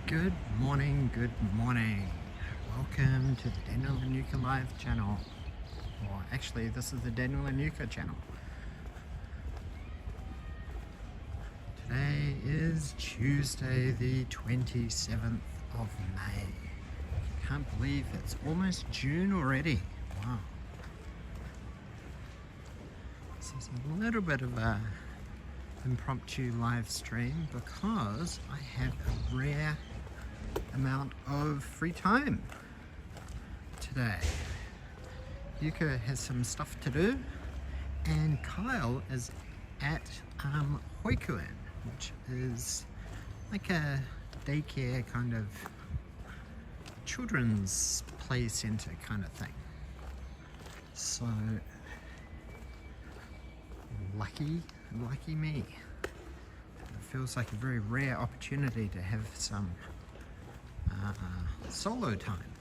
Good morning, good morning. Welcome to the Daniel and Yuka live channel. Or actually, this is the Daniel and Yuka channel. Today is Tuesday, the 27th of May. Can't believe it's almost June already. Wow. This is a little bit of a impromptu live stream because I have a rare amount of free time today. Yuka has some stuff to do and Kyle is at Wako, which is like a daycare kind of children's play center kind of thing. So lucky me. It feels like a very rare opportunity to have some solo time.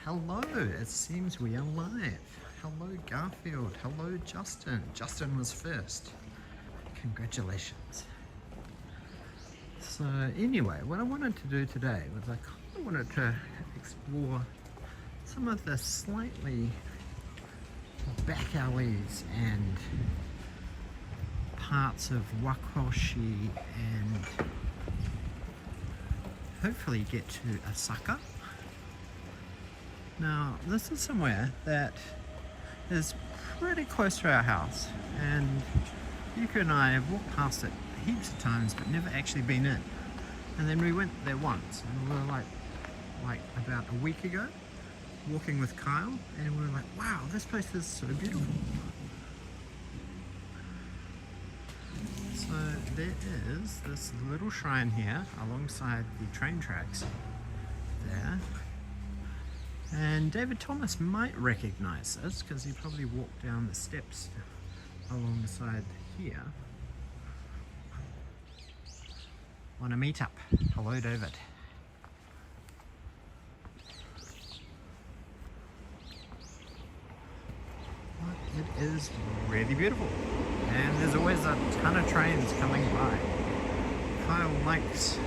Hello, it seems we are live. Hello Garfield, hello Justin. Justin was first. Congratulations. So anyway, what I wanted to do today was I kind of wanted to explore some of the slightly back alleys and parts of Wakoshi and hopefully get to Asaka. Now this is somewhere that is pretty close to our house and Yuka and I have walked past it heaps of times but never actually been in. And then we went there once and we were like about a week ago walking with Kyle and we were like, wow, this place is so beautiful. So there is this little shrine here alongside the train tracks there. And David Thomas might recognize this because he probably walked down the steps alongside here on a meetup. Hello, David. But it is really beautiful. And there's always a ton of trains coming by. Kyle likes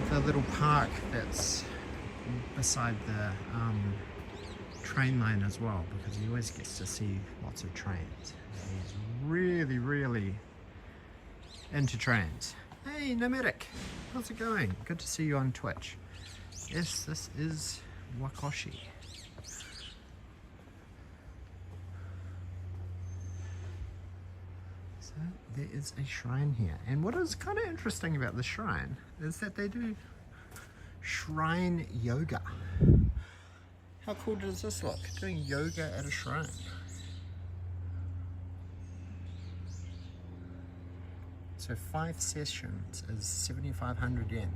the little park that's beside the train line as well because he always gets to see lots of trains. He's really into trains. Hey Nomadic, how's it going? Good to see you on Twitch. Yes, this is Wakoshi. So there is a shrine here, and what is kind of interesting about the shrine is that they do shrine yoga. How cool does this look? Doing yoga at a shrine. So 5 sessions is 7,500 yen.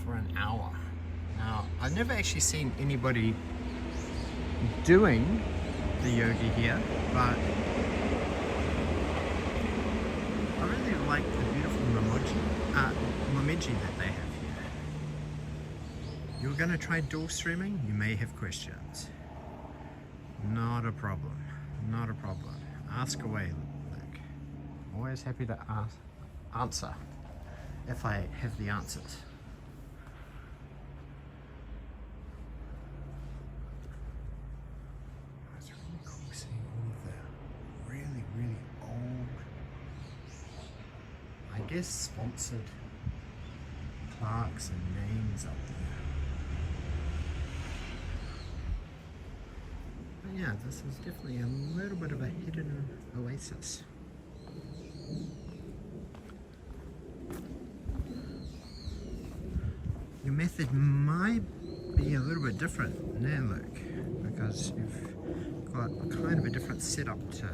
For an hour. Now, I've never actually seen anybody doing the yoga here, but I really like the beautiful emoji that they have here. You're going to try dual streaming? You may have questions. Not a problem. Not a problem. Ask away, Luke. Always happy to answer if I have the answers. It's really cool seeing all of the really old, I guess sponsored plaques and names up there. But yeah, this is definitely a little bit of a hidden oasis. Your method might be a little bit different now, Luke, because you've got kind of a different setup to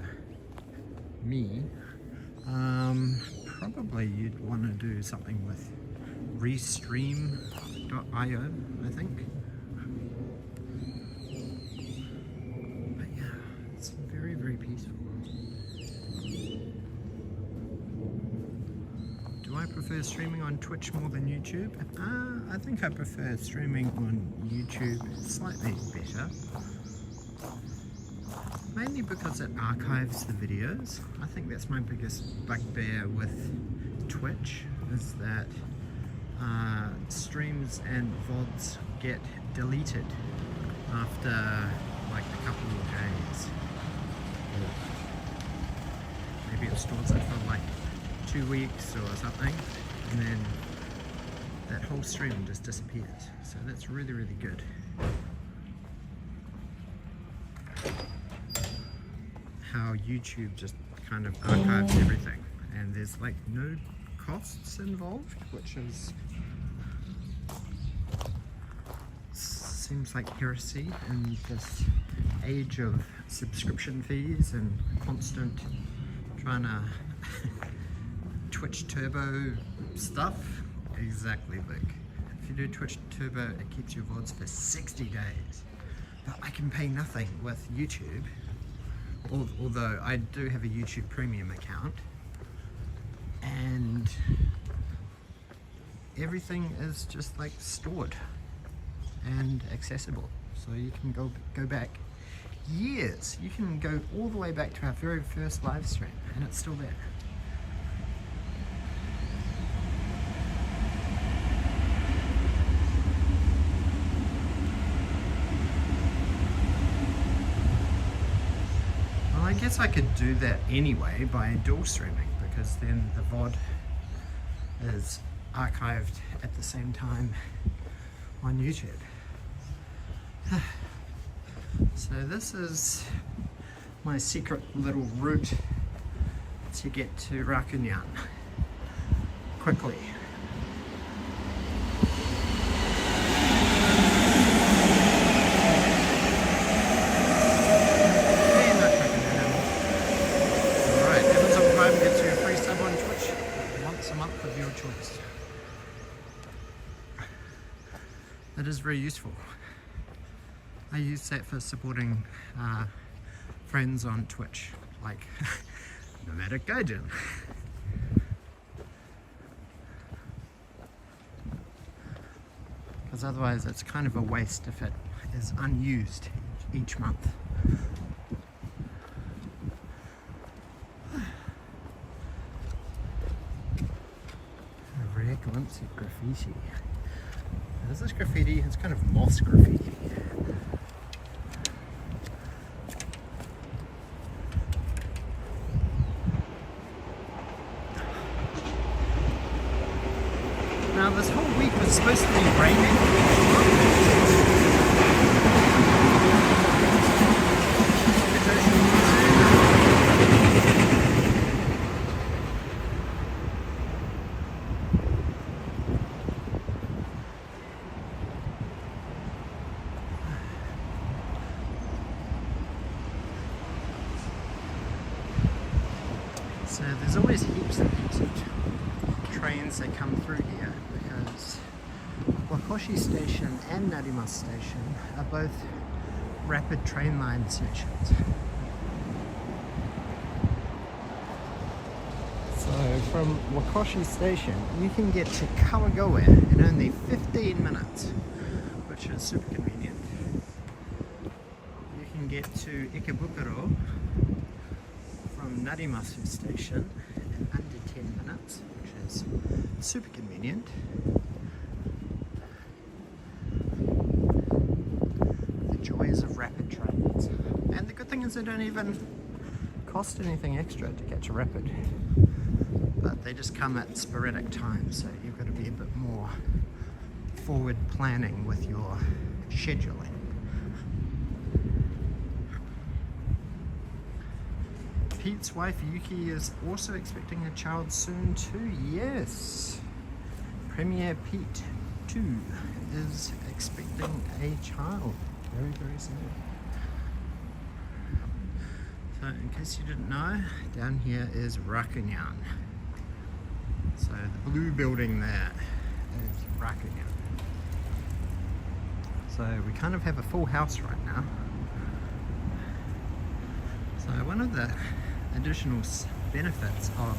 me. Probably you'd want to do something with restream.io, I think. But yeah, it's very peaceful. Do I prefer streaming on Twitch more than YouTube? I think I prefer streaming on YouTube slightly better. Mainly because it archives the videos. I think that's my biggest bugbear with Twitch, is that streams and VODs get deleted after like a couple of days. Or maybe it stores it for like 2 weeks or something, and then that whole stream just disappears. So that's really, really good. How YouTube just kind of archives everything, and there's like no costs involved, which is seems like heresy in this age of subscription fees and constant trying to Twitch Turbo stuff. Exactly, Luke. If you do Twitch Turbo, it keeps your VODs for 60 days. But I can pay nothing with YouTube, although I do have a YouTube Premium account, and everything is just like stored and accessible. So you can go back years. You can go all the way back to our very first live stream and it's still there. Well, I guess I could do that anyway by dual streaming, because then the VOD is archived at the same time on YouTube. So this is my secret little route to get to Rakunyan quickly. Alright, Amazon Prime gets you a free sub on Twitch once a month of your choice. That is very useful. I use that for supporting friends on Twitch, like Nomadic Gaijin. Because otherwise it's kind of a waste if it is unused each month. A rare glimpse of graffiti. Is this graffiti? It's kind of moss graffiti. Now this whole week was supposed to be raining. So there's always heaps and heaps of trains that come through here, because Wakoshi station and Narimasu station are both rapid train line stations. So from Wakoshi station you can get to Kawagoe in only 15 minutes, which is super convenient. You can get to Ikebukuro from Narimasu station in under 10 minutes, which is super convenient. The joys of rapid trains. And the good thing is they don't even cost anything extra to catch a rapid, but they just come at sporadic times, so you've got to be a bit more forward planning with your scheduling. Pete's wife Yuki is also expecting a child soon too. Yes, Premier Pete 2 is expecting a child very, very soon. So in case you didn't know, down here is Rakunyan. So the blue building there is Rakunyan. So we kind of have a full house right now. So one of the additional benefits of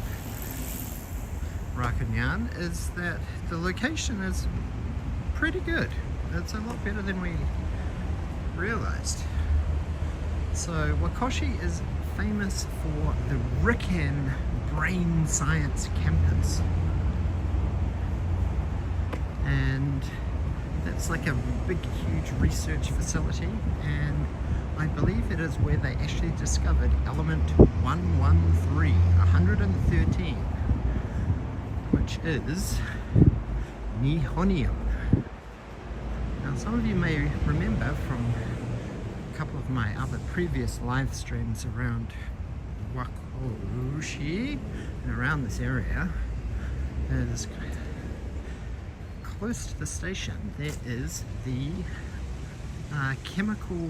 Rakunyan is that the location is pretty good. It's a lot better than we realized. So Wakoshi is famous for the Riken Brain Science Campus, and that's like a big huge research facility, and I believe it is where they actually discovered element 113, which is nihonium. Now some of you may remember from a couple of my other previous live streams around Wakoshi and around this area, there's close to the station there is the chemical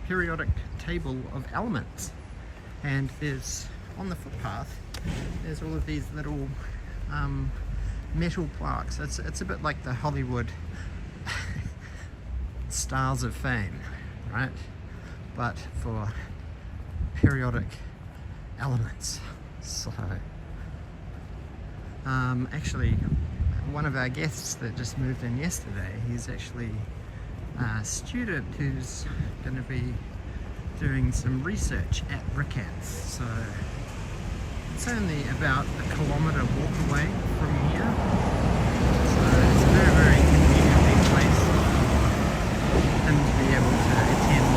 periodic table of elements, and there's on the footpath there's all of these little metal plaques. It's a bit like the Hollywood stars of fame, right? But for periodic elements. So actually one of our guests that just moved in yesterday, he's actually a student who's going to be doing some research at Ricketts. So it's only about a kilometre walk away from here. So it's a very, very conveniently placed for him to be able to attend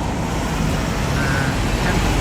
campus.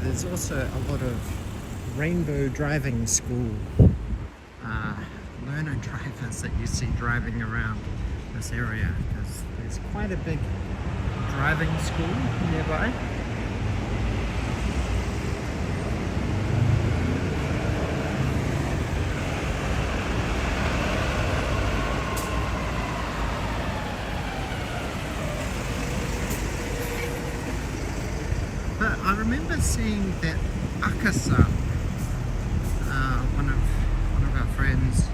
There's also a lot of rainbow driving school learner drivers that you see driving around this area, because there's quite a big driving school nearby. But I remember seeing that Akasan, one of our friends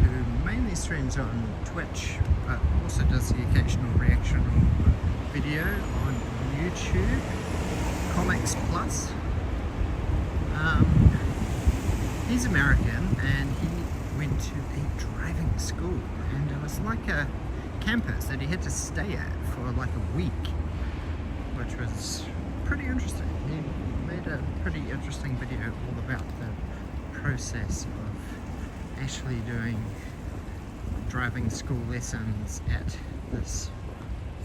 who mainly streams on Twitch, but also does the occasional reaction video on YouTube, Comics Plus. He's American and he went to a driving school, and it was like a campus that he had to stay at for like a week, which was pretty interesting. He made a pretty interesting video all about the process of actually doing driving school lessons at this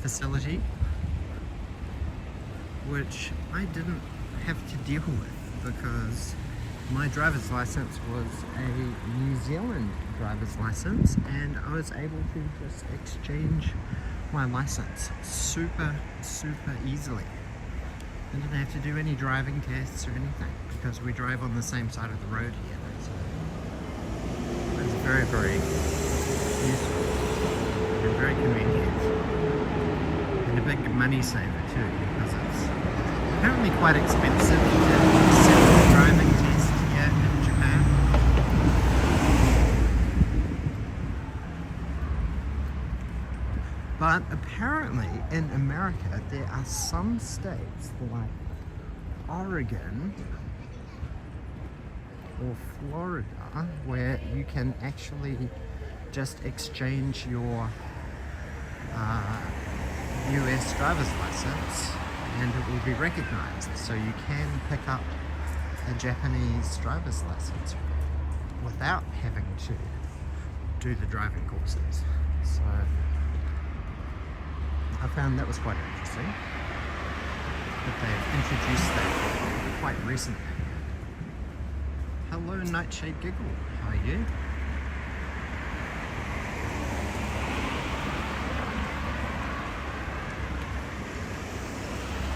facility, which I didn't have to deal with because my driver's license was a New Zealand driver's license, and I was able to just exchange my license super easily. I didn't have to do any driving tests or anything because we drive on the same side of the road here. So it's very useful and very convenient, and a big money saver too, because it's apparently quite expensive to set the driving test here in Japan. But apparently in America there are some states like Oregon or Florida where you can actually just exchange your US driver's license and it will be recognized. So you can pick up a Japanese driver's license without having to do the driving courses. So I found that was quite interesting that they've introduced that quite recently. Hello Nightshade Giggle, how are you?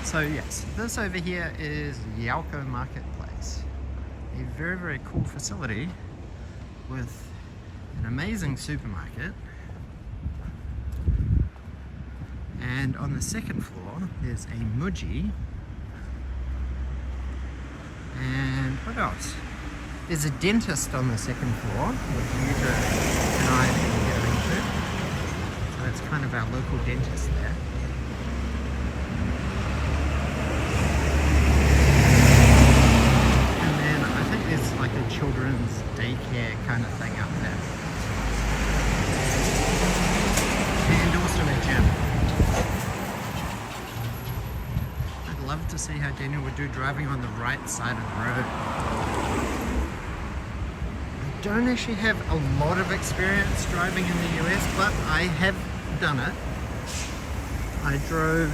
So yes, this over here is Yako Marketplace. A very, very cool facility with an amazing supermarket. And on the second floor, there's a Muji. And what else? There's a dentist on the second floor, which Yuka and I have been going to. So that's kind of our local dentist there. And then I think there's like a children's daycare kind of thing up there. And also a gym. I'd love to see how Daniel would do driving on the right side of the road. I don't actually have a lot of experience driving in the US, but I have done it. I drove,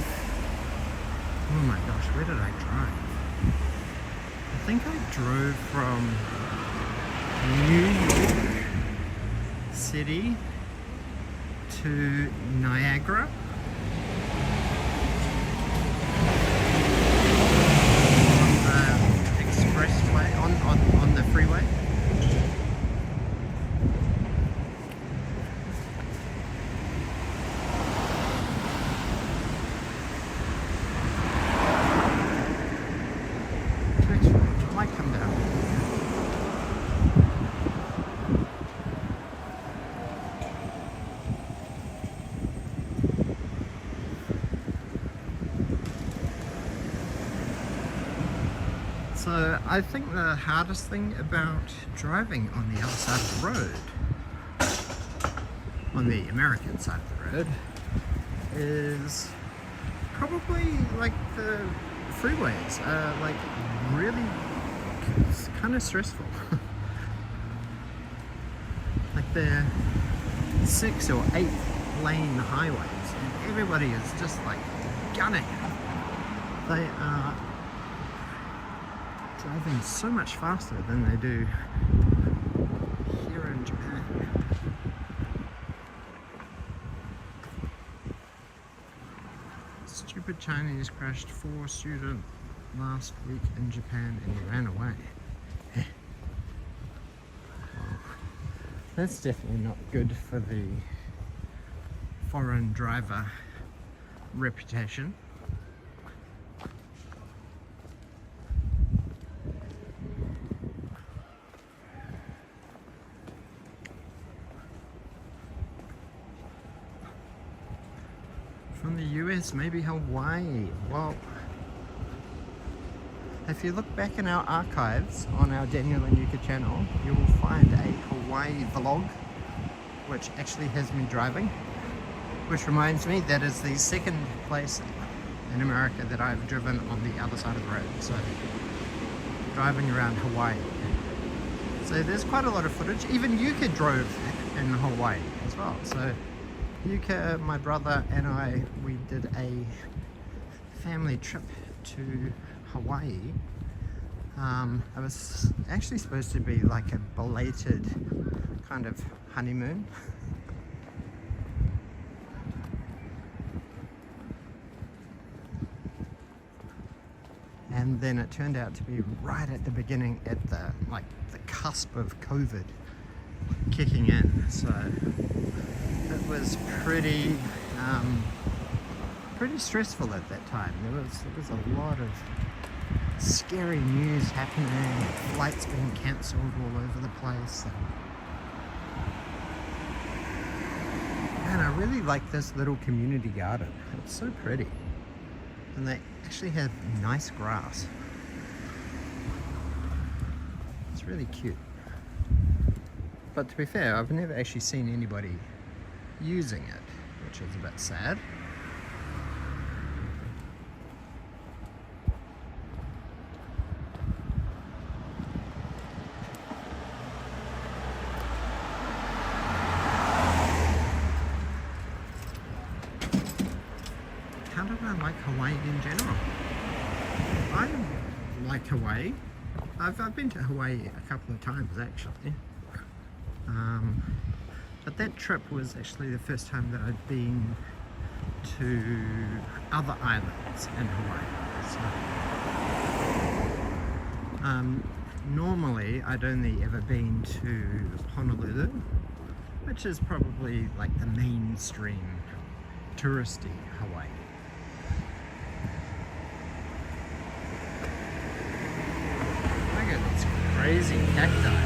oh my gosh, where did I drive? I think I drove from New York City to Niagara. On the expressway, on the freeway. So I think the hardest thing about driving on the other side of the road, on the American side of the road, is probably like the freeways are like really kind of stressful. Like they're 6 or 8 lane highways and everybody is just like gunning. They are driving so much faster than they do here in Japan. Stupid Chinese crashed 4 students last week in Japan and he ran away. Well, that's definitely not good for the foreign driver reputation. From the US, maybe Hawaii. Well, if you look back in our archives on our Daniel and Yuka channel, you will find a Hawaii vlog, which actually has me driving. Which reminds me, that is the second place in America that I've driven on the other side of the road. So, driving around Hawaii. So there's quite a lot of footage. Even Yuka drove in Hawaii as well. So Yuka, my brother, and I, we did a family trip to Hawaii. It was actually supposed to be like a belated kind of honeymoon. And then it turned out to be right at the beginning, at the cusp of COVID kicking in. So it was pretty stressful at that time. There was a lot of scary news happening, flights being cancelled all over the place. And I really like this little community garden. It's so pretty. And they actually have nice grass. It's really cute. But to be fair, I've never actually seen anybody using it, which is a bit sad. How did I like Hawaii in general? I like Hawaii. I've been to Hawaii a couple of times actually. But that trip was actually the first time that I'd been to other islands in Hawaii. So, normally I'd only ever been to Honolulu, which is probably like the mainstream touristy Hawaii. Look at these crazy cacti.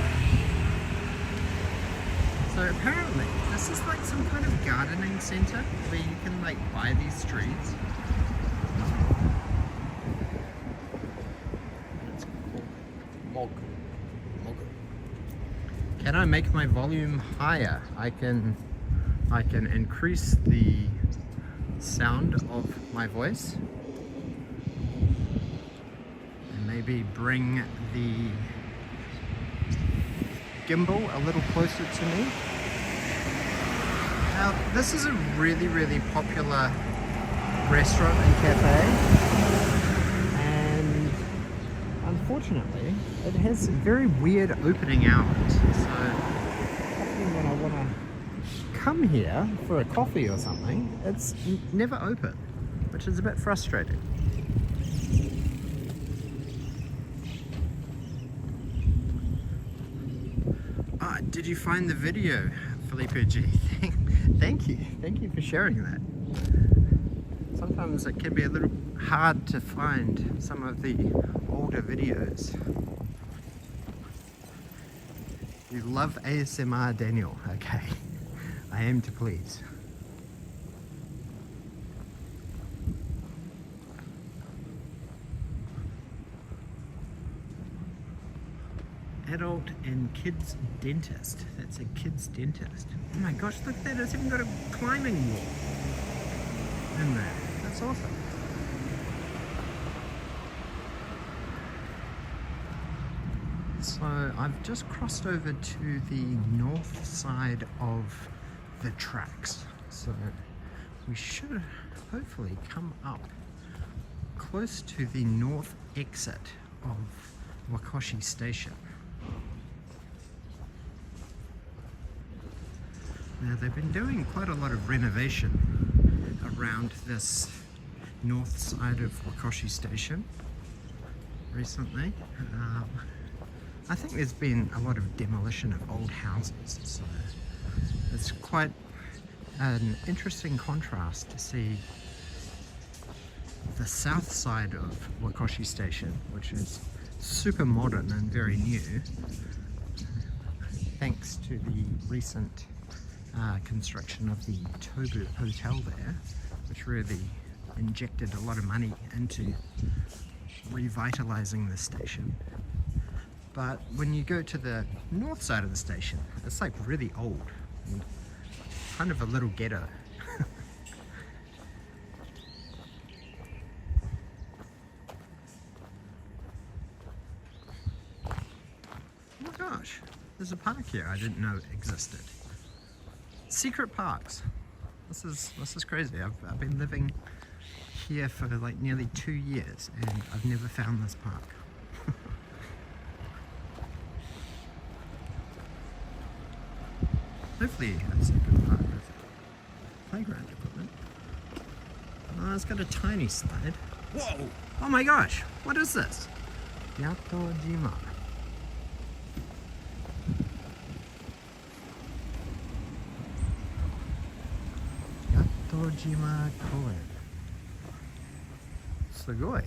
So apparently this is like some kind of gardening center where you can like buy these trees. It's called Mog. Can I make my volume higher? I can increase the sound of my voice and maybe bring the gimbal a little closer to me. Now, this is a really popular restaurant and cafe, and unfortunately it has very weird opening hours. So often when I want to come here for a coffee or something, it's never open, which is a bit frustrating. Did you find the video, Felipe G? Thank you for sharing that. Sometimes it can be a little hard to find some of the older videos. You love ASMR, Daniel. Okay, I aim to please. Adult and kids dentist. That's a kids dentist. Oh my gosh, look at that, it's even got a climbing wall in there. That's awesome. So I've just crossed over to the north side of the tracks. So we should hopefully come up close to the north exit of Wakoshi station. Now they've been doing quite a lot of renovation around this north side of Wakoshi station recently. I think there's been a lot of demolition of old houses, so it's quite an interesting contrast to see the south side of Wakoshi station, which is super modern and very new, thanks to the recent construction of the Tobu Hotel there, which really injected a lot of money into revitalizing the station. But when you go to the north side of the station, it's like really old and kind of a little ghetto. Oh my gosh, there's a park here I didn't know existed. Secret parks. This is crazy. I've been living here for like nearly 2 years and I've never found this park. Hopefully it's a good park with playground equipment. Oh, it's got a tiny slide. Whoa! Oh my gosh! What is this? Yatojima. Yatojima Koen. Sugoi.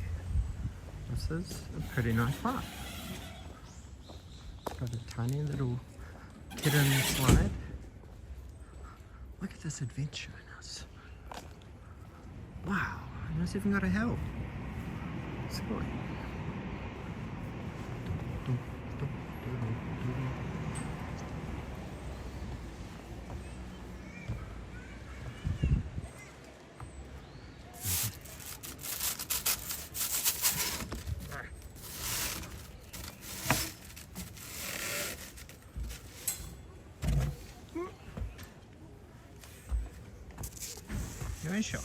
This is a pretty nice park. It's got a tiny little kitten slide. Look at this adventureness. Wow, and it's even got a hill. It's good. You're in shock.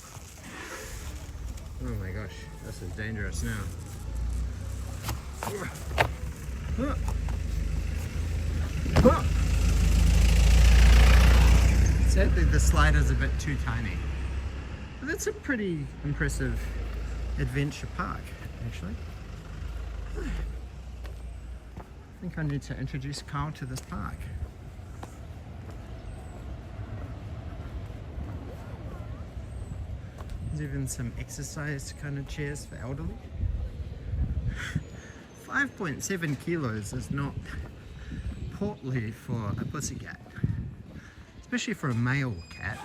Oh my gosh, this is dangerous now. Sadly, the slider's a bit too tiny. But that's a pretty impressive adventure park, actually. I think I need to introduce Kyle to this park. There's even some exercise kind of chairs for elderly. 5.7 kilos is not portly for a pussycat, especially for a male cat.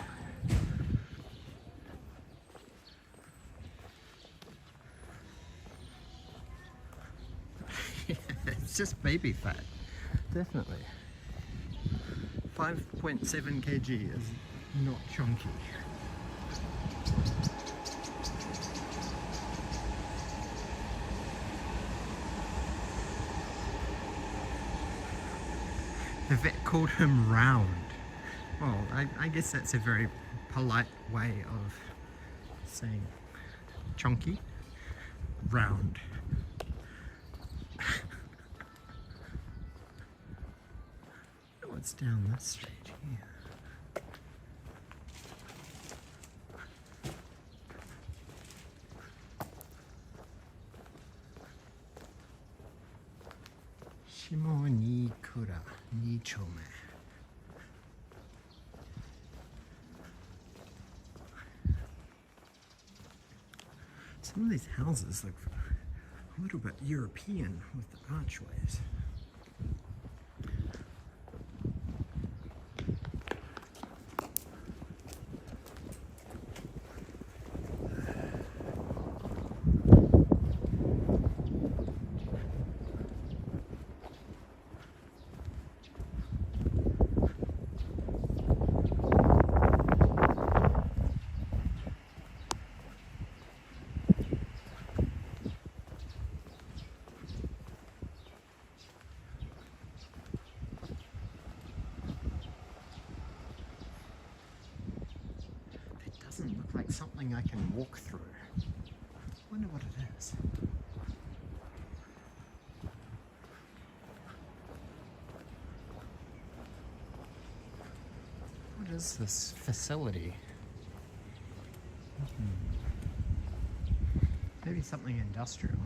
It's just baby fat, definitely. 5.7 kg is not chunky. The vet called him round. Well, I guess that's a very polite way of saying chunky. Round. What's down this street here? Shimo ni kura ni chome. Some of these houses look a little bit European with the archways. Doesn't look like something I can walk through. Wonder what it is. What is this facility? Maybe something industrial.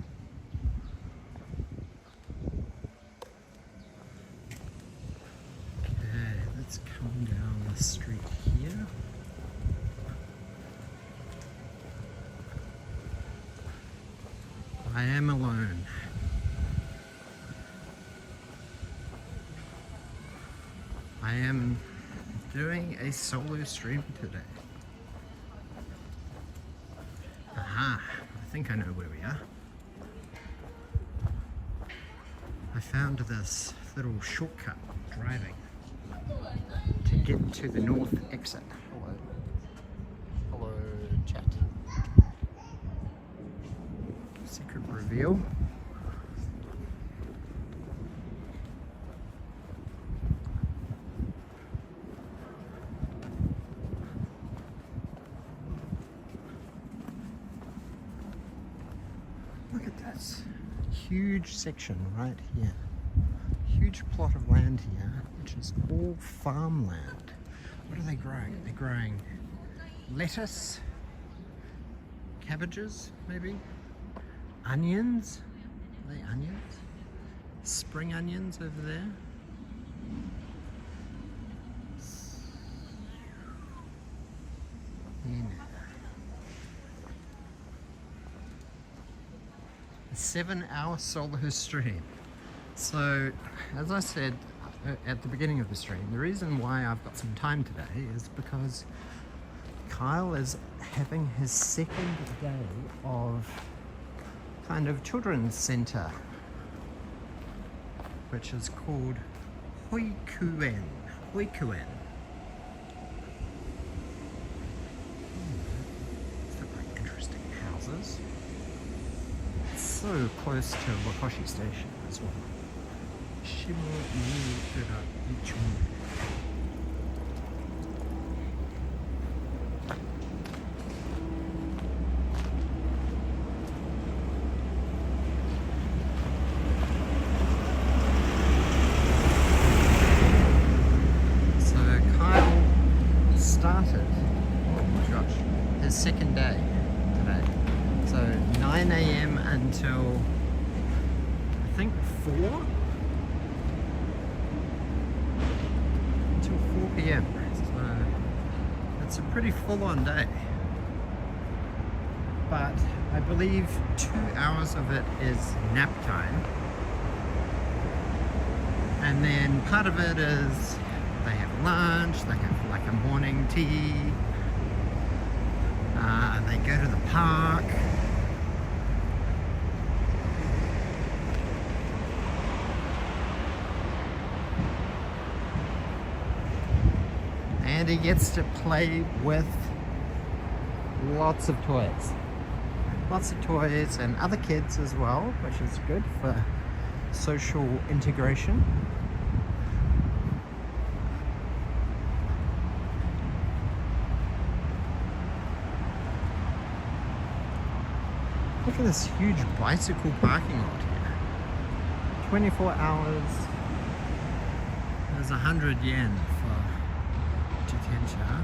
Okay, let's come down the street here. I am alone. I am doing a solo stream today. Aha, I think I know where we are. I found this little shortcut driving to get to the north exit. Hello. Hello, chat. Secret reveal. Look at this huge section right here. Huge plot of land here, which is all farmland. What are they growing? They're growing lettuce, cabbages, maybe? Onions? Are they onions? Spring onions over there. Yeah. A 7-hour solar stream. So, as I said at the beginning of the stream, the reason why I've got some time today is because Kyle is having his second day of kind of children's centre, which is called Hoikuen. Hoikuen. These look like interesting houses. It's so close to Wakoshi Station as well. His second day today. So 9 a.m. until I think 4? Until 4 p.m. So it's a pretty full-on day. But I believe 2 hours of it is nap time. And then part of it is they have lunch, they have like a morning tea. They go to the park. And he gets to play with lots of toys. Lots of toys and other kids as well, which is good for social integration. Look at this huge bicycle parking lot here. 24 hours. There's 100 yen for Jitensha.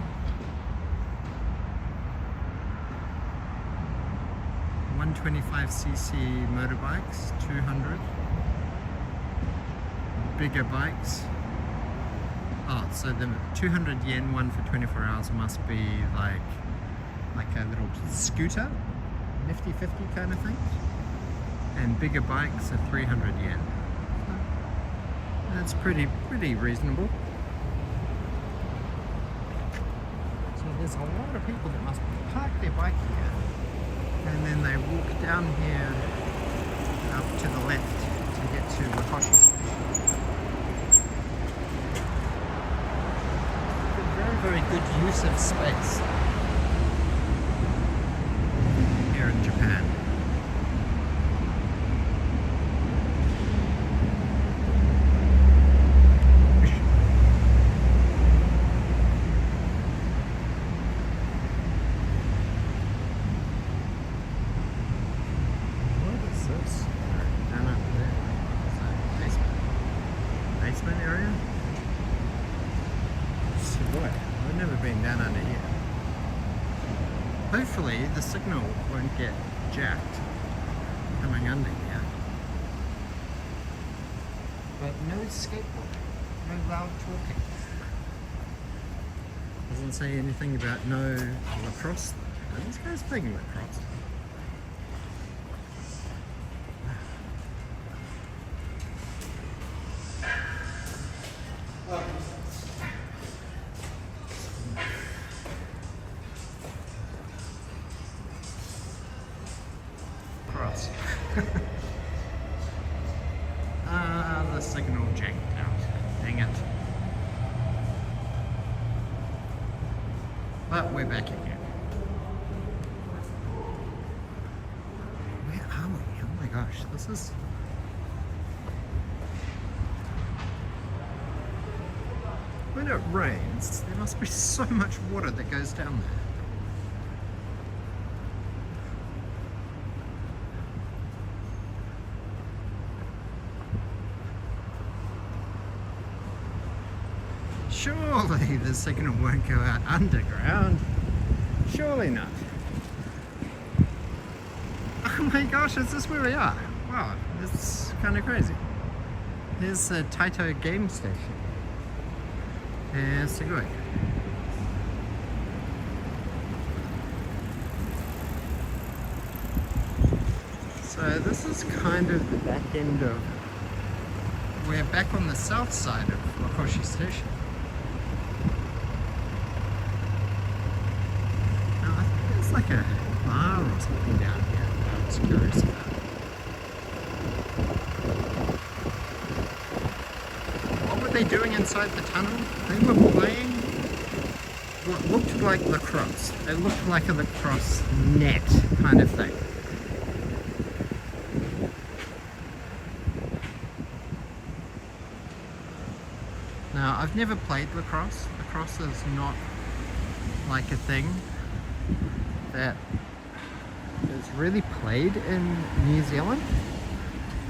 125cc motorbikes, 200. Bigger bikes. Oh, so the 200 yen one for 24 hours must be like a little scooter. Nifty-50 kind of thing, and bigger bikes are 300 yen. That's pretty reasonable. So there's a lot of people that must park their bike here, and then they walk down here up to the left to get to Wakoshi Station. Very good use of space in Japan. What is this? Down up there. Is that basement area? So what? I've never been down under here. Hopefully the signal won't get jacked coming under here. But no skateboarding, no loud talking. Doesn't say anything about no lacrosse though. This guy's playing lacrosse. The signal jacked out. Dang it. But we're back again. Where are we? Oh my gosh, this is... When it rains, there must be so much water that goes down there. Surely the signal won't go out underground. Surely not. Oh my gosh, is this where we are? Wow, this is kind of crazy. Here's the Taito game station. And sugoi. So this is kind of the back end of... We're back on the south side of Wakoshi station. Now, I think there's like a bar or something down here that I was curious about. What were they doing inside the tunnel? They were playing what looked like lacrosse. It looked like a lacrosse net kind of thing. Now, I've never played lacrosse. Lacrosse is not like a thing that is really played in New Zealand.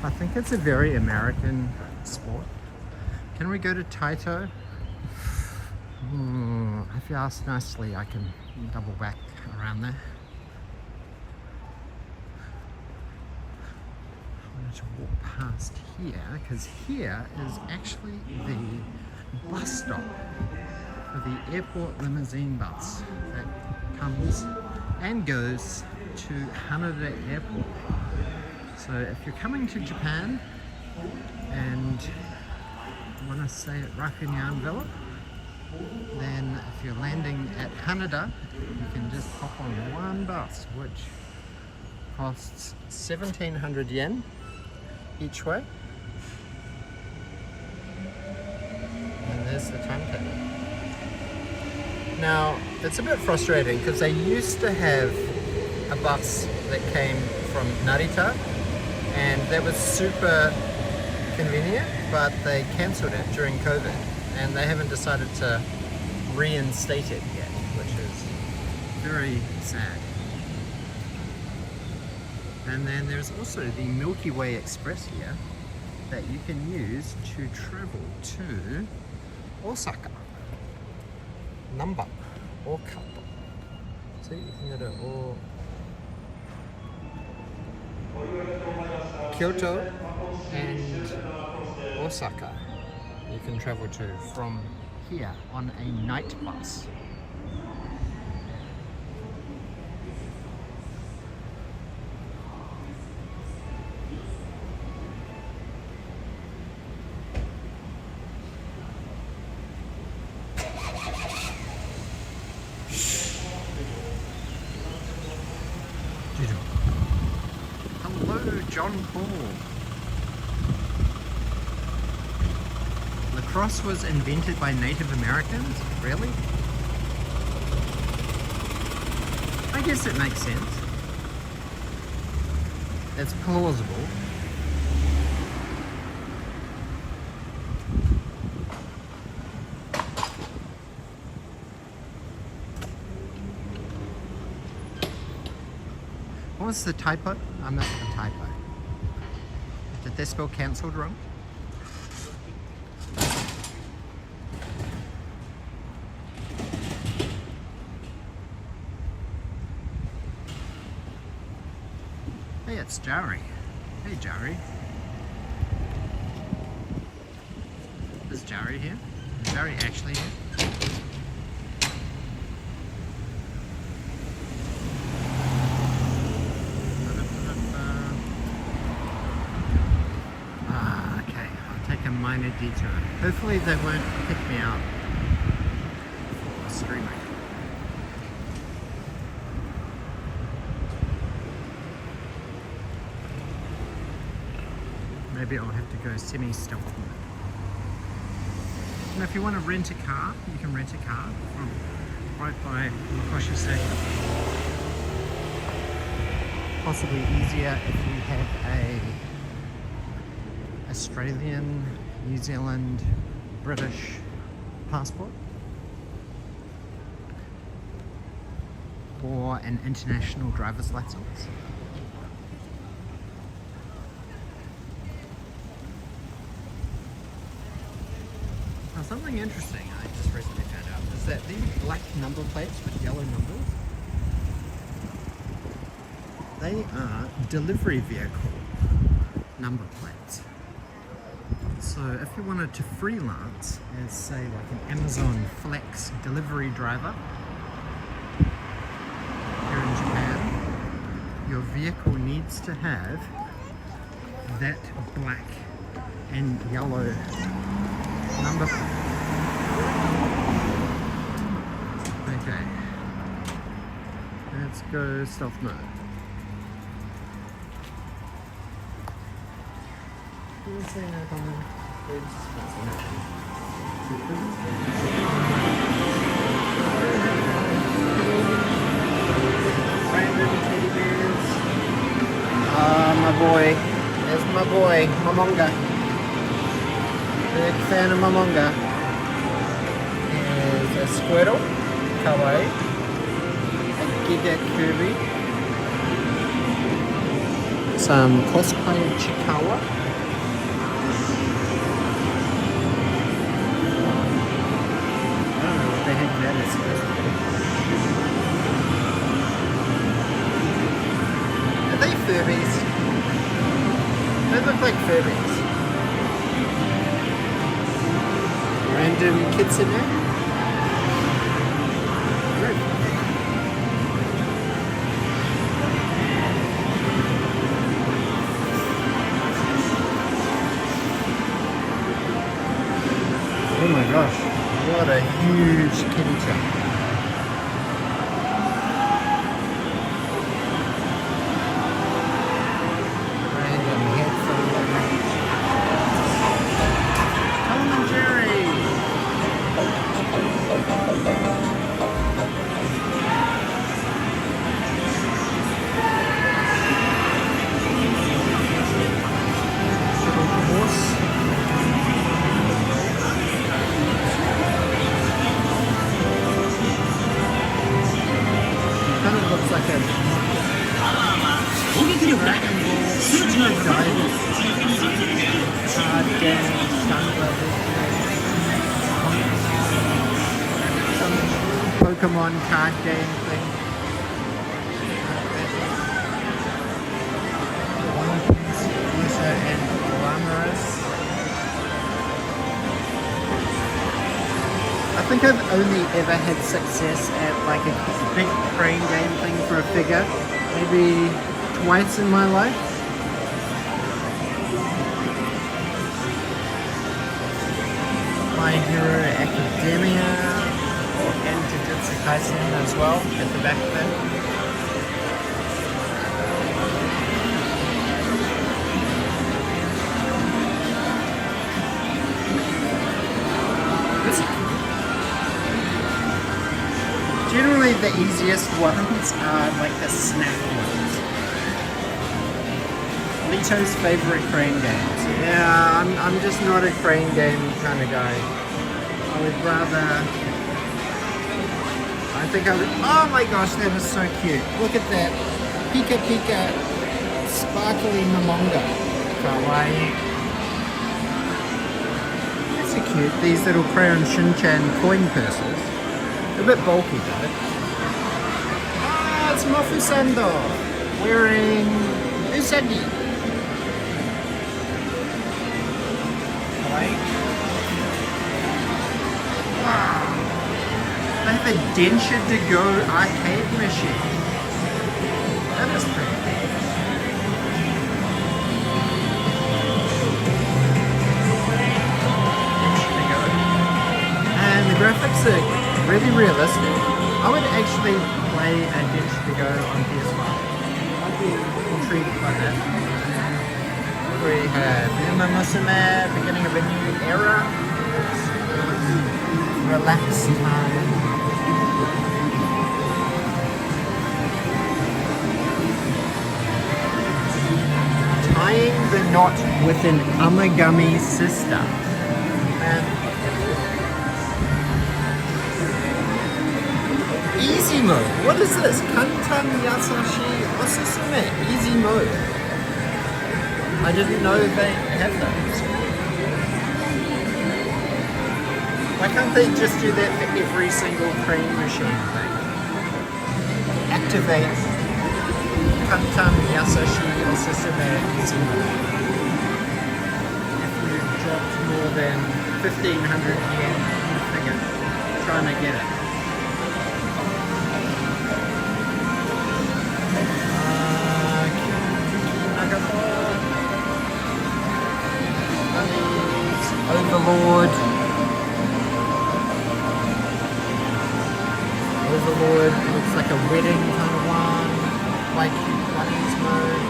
I think it's a very American sport. Can we go to Taito? If you ask nicely, I can double back around there. I wanted to walk past here because here is actually the bus stop for the airport limousine bus that comes and goes to Haneda Airport. So if you're coming to Japan and want to stay at Rakunyan, then if you're landing at Haneda, you can just hop on one bus, which costs 1,700 yen each way. And there's the timetable. Now, it's a bit frustrating because they used to have a bus that came from Narita, and that was super convenient, but they cancelled it during COVID, and they haven't decided to reinstate it yet, which is very sad. And then there's also the Milky Way Express here that you can use to travel to Osaka, Namba, or Kato. See, you can go to Kyoto and Osaka. You can travel to from here on a night bus. Hello, John Paul. Lacrosse was invented by Native Americans? Really? I guess it makes sense. It's plausible. What was the typo? I missed the typo. Did they spell cancelled wrong? Hey, it's Jari. Hey, Jari. Is Jari here? Is Jari actually here? Okay. I'll take a minor detour. Hopefully they won't pick me out for streaming. Maybe I'll have to go semi-stealth. And if you want to rent a car, you can rent a car from right by Wakoshi station. Possibly easier if you have a Australian, New Zealand, British passport, or an international driver's license. Now, something interesting I just recently found out is that these black number plates with yellow numbers, they are delivery vehicle number plates. So if you wanted to freelance as, say, like an Amazon Flex delivery driver here in Japan, your vehicle needs to have that black and yellow Number 4. Okay. Let's go stealth mode. My boy. There's my boy, Momonga. Big fan of Momonga. There's a Squirtle, Kawaii, a Giga Kirby, some cosplay Chikawa, I don't know what the heck that is supposed to be. Are they Furbies? They look like Furbies. Random kitsune. Great. Oh my gosh, what a huge kitty chunk. Pokemon card game thing. One Piece, Lisa and Glamorous. I think I've only ever had success at like a big crane game thing for a figure. Maybe twice in my life. My Hero Academia and Jujutsu Kaisen as well at the back there. Generally the easiest ones are like the snack ones. Lito's favorite crane games. Yeah, I'm just not a crane game kind of guy. I would rather... I think I would... Oh my gosh, that is so cute. Look at that. Pika Pika sparkly Momonga. Kawaii. That's so cute. These little Crayon Shin-chan coin purses. A bit bulky though. Ah, it's Mofusando wearing Usagi. Right? Wow. They have a Densha to go arcade machine. That is pretty cool. Densha to go. And the graphics are really realistic. I would actually play a Densha to go on PS5. I'd be intrigued by that. We have Uma Musume, beginning of a new era. Relax time. Tying the knot with an Amagami sister. And easy mode. What is this? Kantan Yasashi Osusume. Easy mode. I didn't know they had those. Why can't they just do that for every single crane machine thing? Activate Kantan Yasashi Osusume easy mode. If you dropped more than 1,500 yen on a figure, trying to get it. Overlord. a wedding kind of one, like bunnies mode.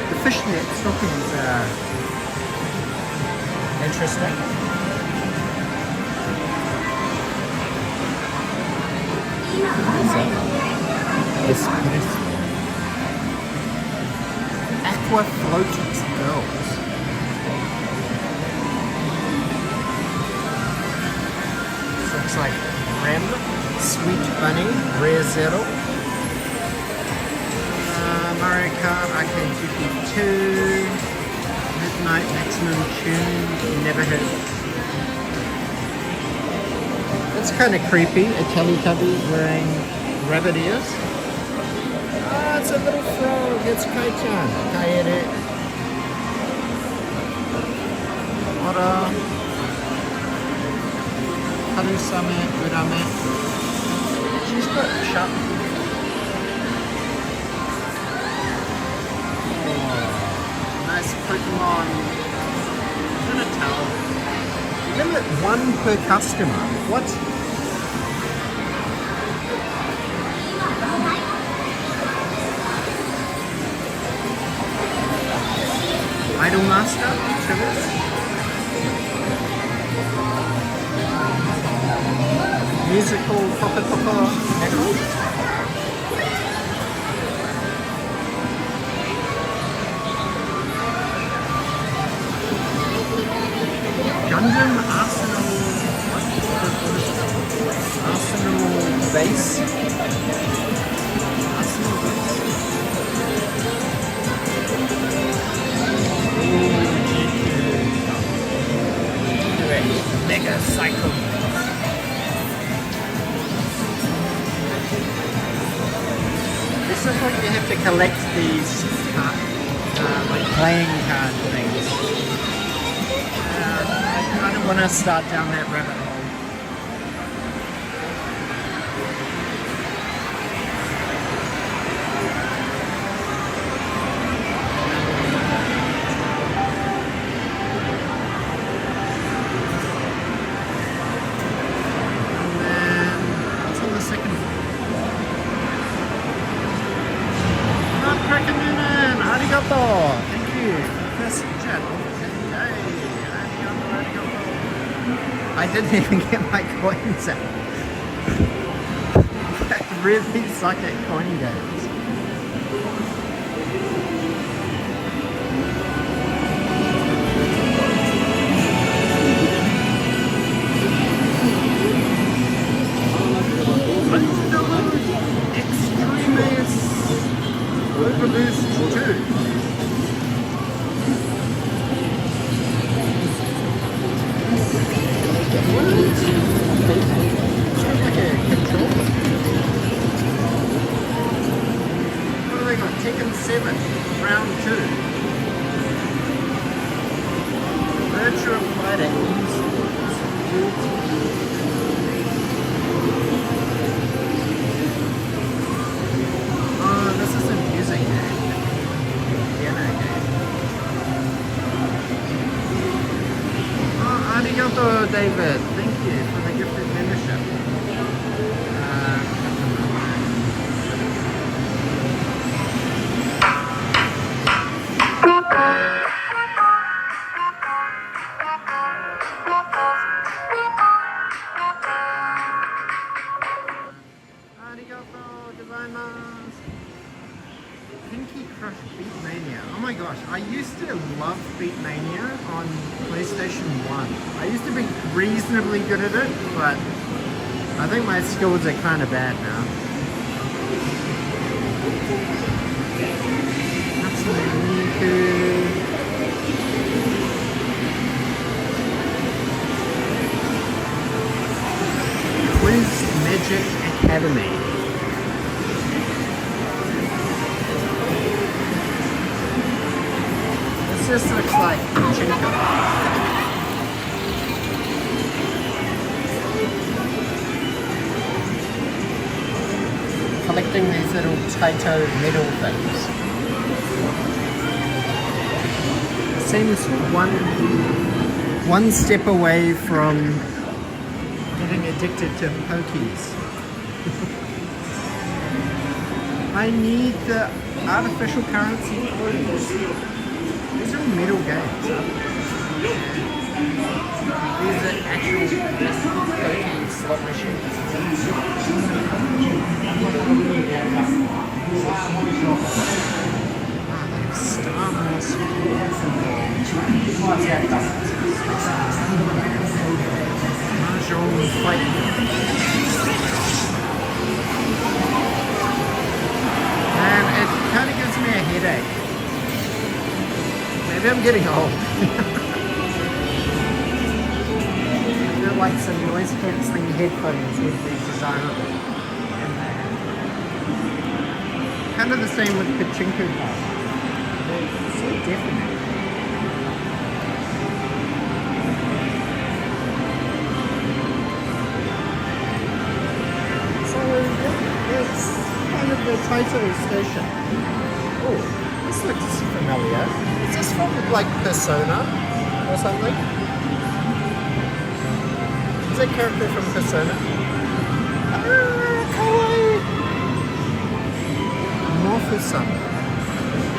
The fishnet stockings are interesting. Espresso. Aqua floated girls. This looks like Rem, Sweet Bunny, Rare Zero. Mario Kart, Arcade GP2, Midnight Maximum Tune, never heard. It's kind of creepy, a Teletubby wearing rabbit ears. Oh, it's a little frog, it's Kai-chan. Kaede. Ora. Harusame, Urame. She's got sharp. Nice Pokemon. I'm gonna tell. Limit 1 per customer. What? Idol Master, Trivis. Musical Papa Papa Emerald. Gundam Arsenal. What? Arsenal Base. Arsenal Base. Mega Cycle. This is what you have to collect these like playing card things. I don't want to start down that rabbit hole. Thank you. First chat. I didn't even get my coins out. I really suck at coin games. Extremis Overboost 2. Tekken 7, round 2. Virtua Fighter Esports. Oh, this is a music game. Piano game. Oh, arigato, David. Thank you for the gifted membership. Pinky Crush Beatmania. Oh my gosh, I used to love Beatmania on PlayStation 1. I used to be reasonably good at it, but I think my skills are kind of bad now. Quiz Magic Academy. This looks like Chinko. Collecting these little Taito metal things. Seems one step away from getting addicted to pokies. I need the artificial currency clues. These are metal games. These are actual working slot machines. Star Wars. Mahjong fight. And it kind of gives me a headache. Maybe I'm getting old. I feel like some noise cancelling headphones would be desirable. Kind of the same with pachinko cards. They're so definite. So it's kind of the Taito station. Oh, this looks familiar. Is this from like Persona or something? Is that character from Persona? Kawaii! Morphism.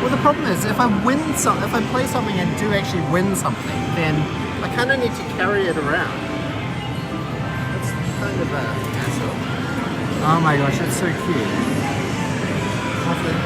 Well, the problem is if I play something and do actually win something, then I kind of need to carry it around. It's kind of a hassle. Oh my gosh, it's so cute. Lovely.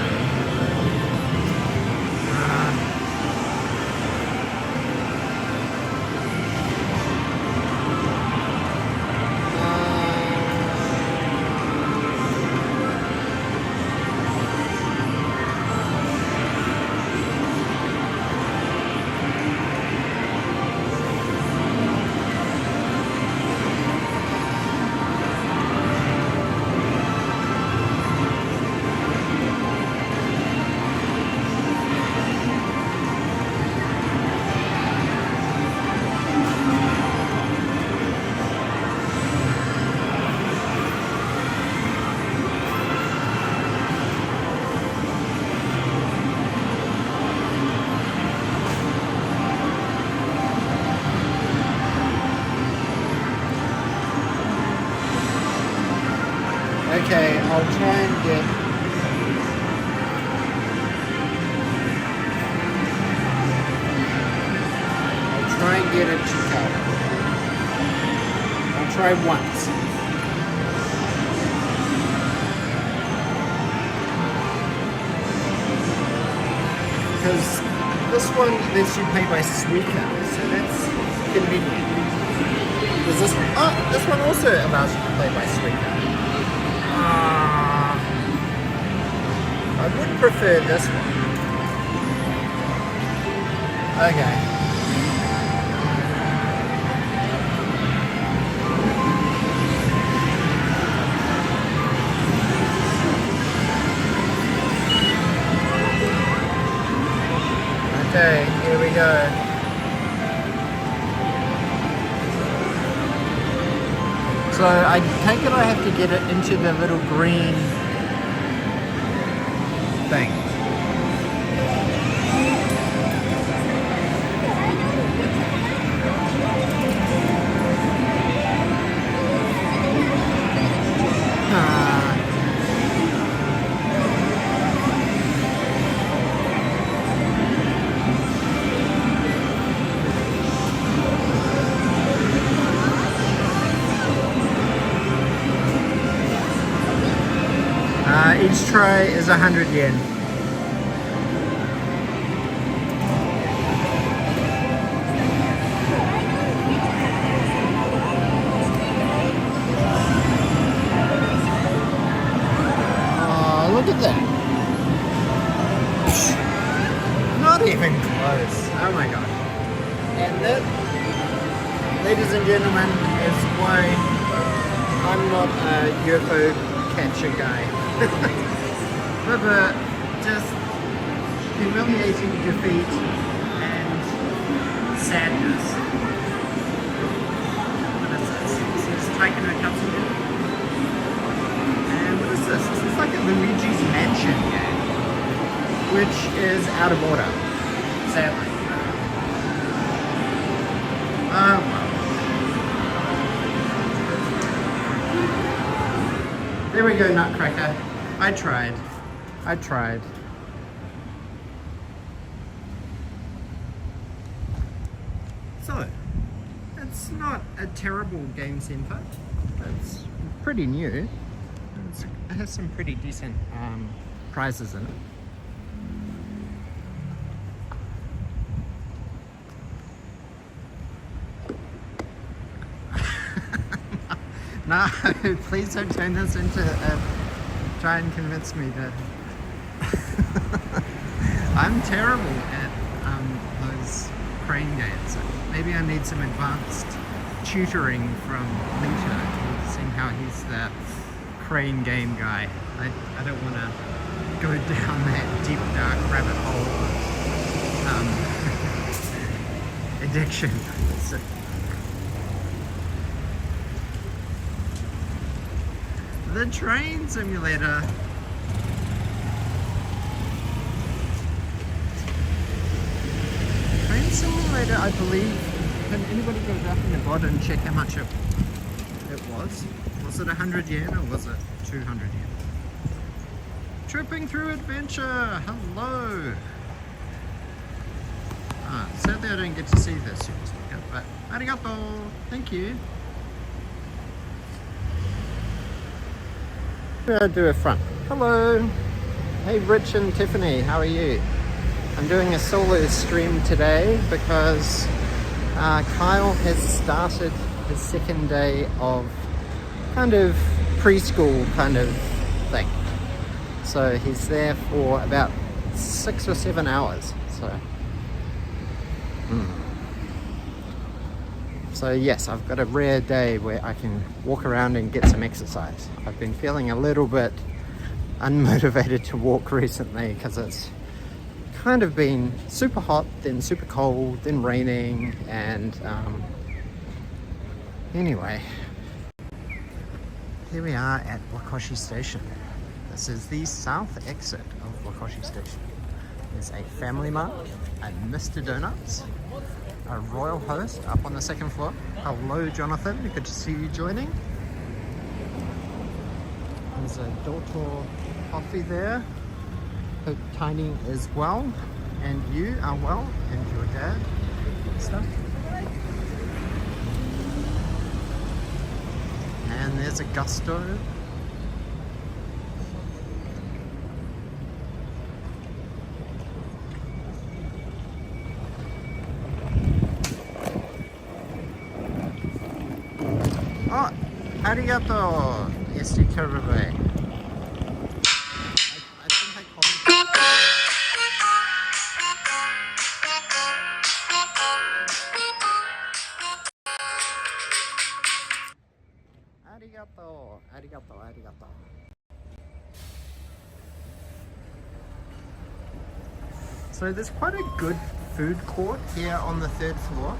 Okay, I'll try and get... it to cut. I'll try once. Because this one lets you pay by Suica, so that's convenient. There's this one, this one also allows you to play by Suica. I would prefer this one. Okay. Okay, here we go. So I take it I have to get it into the little green thing. Each tray is 100 yen. Oh, look at that. Not even close. Oh my god. And that, ladies and gentlemen, is why I'm not a UFO catcher guy. But just humiliating defeat and sadness. What is this? This is Taikano Katsuya. And what is this? This is like a Luigi's Mansion game, which is out of order, sadly. Well. There we go, Nutcracker. I tried. I tried. So, it's not a terrible game center. It's pretty new. It has some pretty decent prizes in it. No, please don't turn this into try and convince me to. I'm terrible at those crane games. Maybe I need some advanced tutoring from Lita, seeing how he's the crane game guy. I don't want to go down that deep dark rabbit hole of addiction. So, the train simulator. Train simulator, I believe. Can anybody go back in the bottom and check how much it was? Was it 100 yen or was it 200 yen? Tripping through adventure. Hello. Sadly I don't get to see this yet, but arigato. Thank you. I'll do a front. Hello. Hey Rich and Tiffany, how are you? I'm doing a solo stream today because Kyle has started his second day of kind of preschool kind of thing. So he's there for about 6 or 7 hours. So yes, I've got a rare day where I can walk around and get some exercise. I've been feeling a little bit unmotivated to walk recently because it's kind of been super hot, then super cold, then raining, and anyway. Here we are at Wakoshi Station. This is the south exit of Wakoshi Station. There's a Family Mart, a Mr. Donuts, a Royal Host up on the second floor. Hello Jonathan, good to see you joining. There's a detour coffee there. Hope Tiny is well, and you are well, and your dad and stuff. And there's a Gusto. Oh, arigato, Esti Karube. I think I called it. Arigato, arigato, arigato. So there's quite a good food court here on the third floor.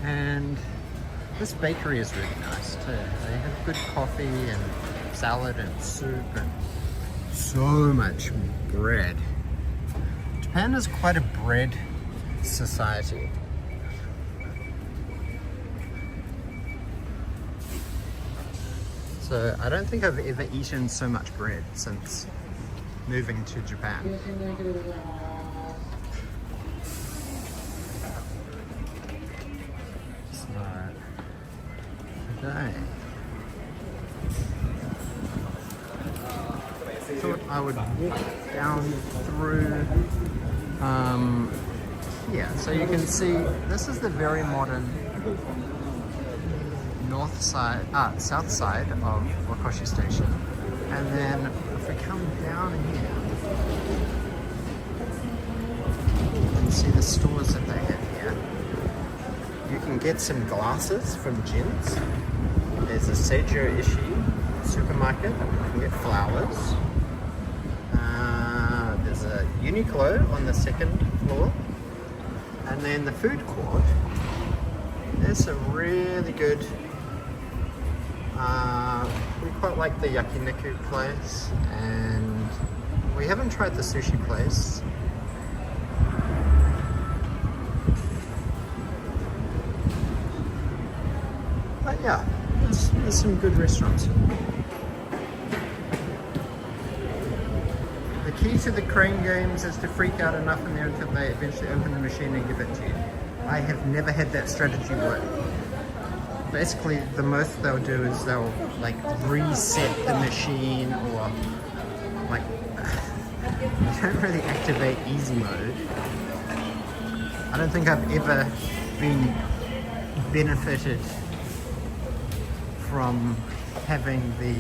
And this bakery is really nice too. They have good coffee and salad and soup and so much bread. Japan is quite a bread society. So I don't think I've ever eaten so much bread since moving to Japan. Today, thought I would walk down through, yeah, so you can see this is the very modern south side of Wakoshi Station, and then if we come down here, you can see the stores that they have here. You can get some glasses from Gents. There's a Seijo Ishii supermarket. You can get flowers. There's a Uniqlo on the second floor. And then the food court. There's some really good... we quite like the yakiniku place. And we haven't tried the sushi place. But yeah, it's there's some good restaurants. The key to the crane games is to freak out enough in there until they eventually open the machine and give it to you. I have never had that strategy work. Basically, the most they'll do is they'll like reset the machine, or like they don't really activate easy mode. I don't think I've ever been benefited from having the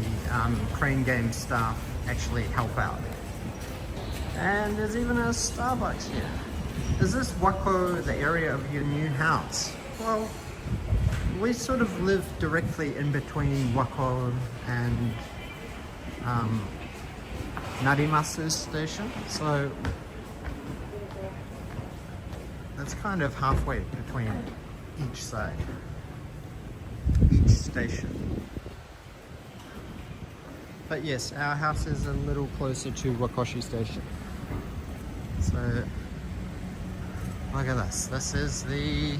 crane game staff actually help out. And there's even a Starbucks here. Is this Wako the area of your new house? Well, we sort of live directly in between Wako and Narimasu's station, so that's kind of halfway between each side, each station. But yes, our house is a little closer to Wakoshi station. So look at this. This is the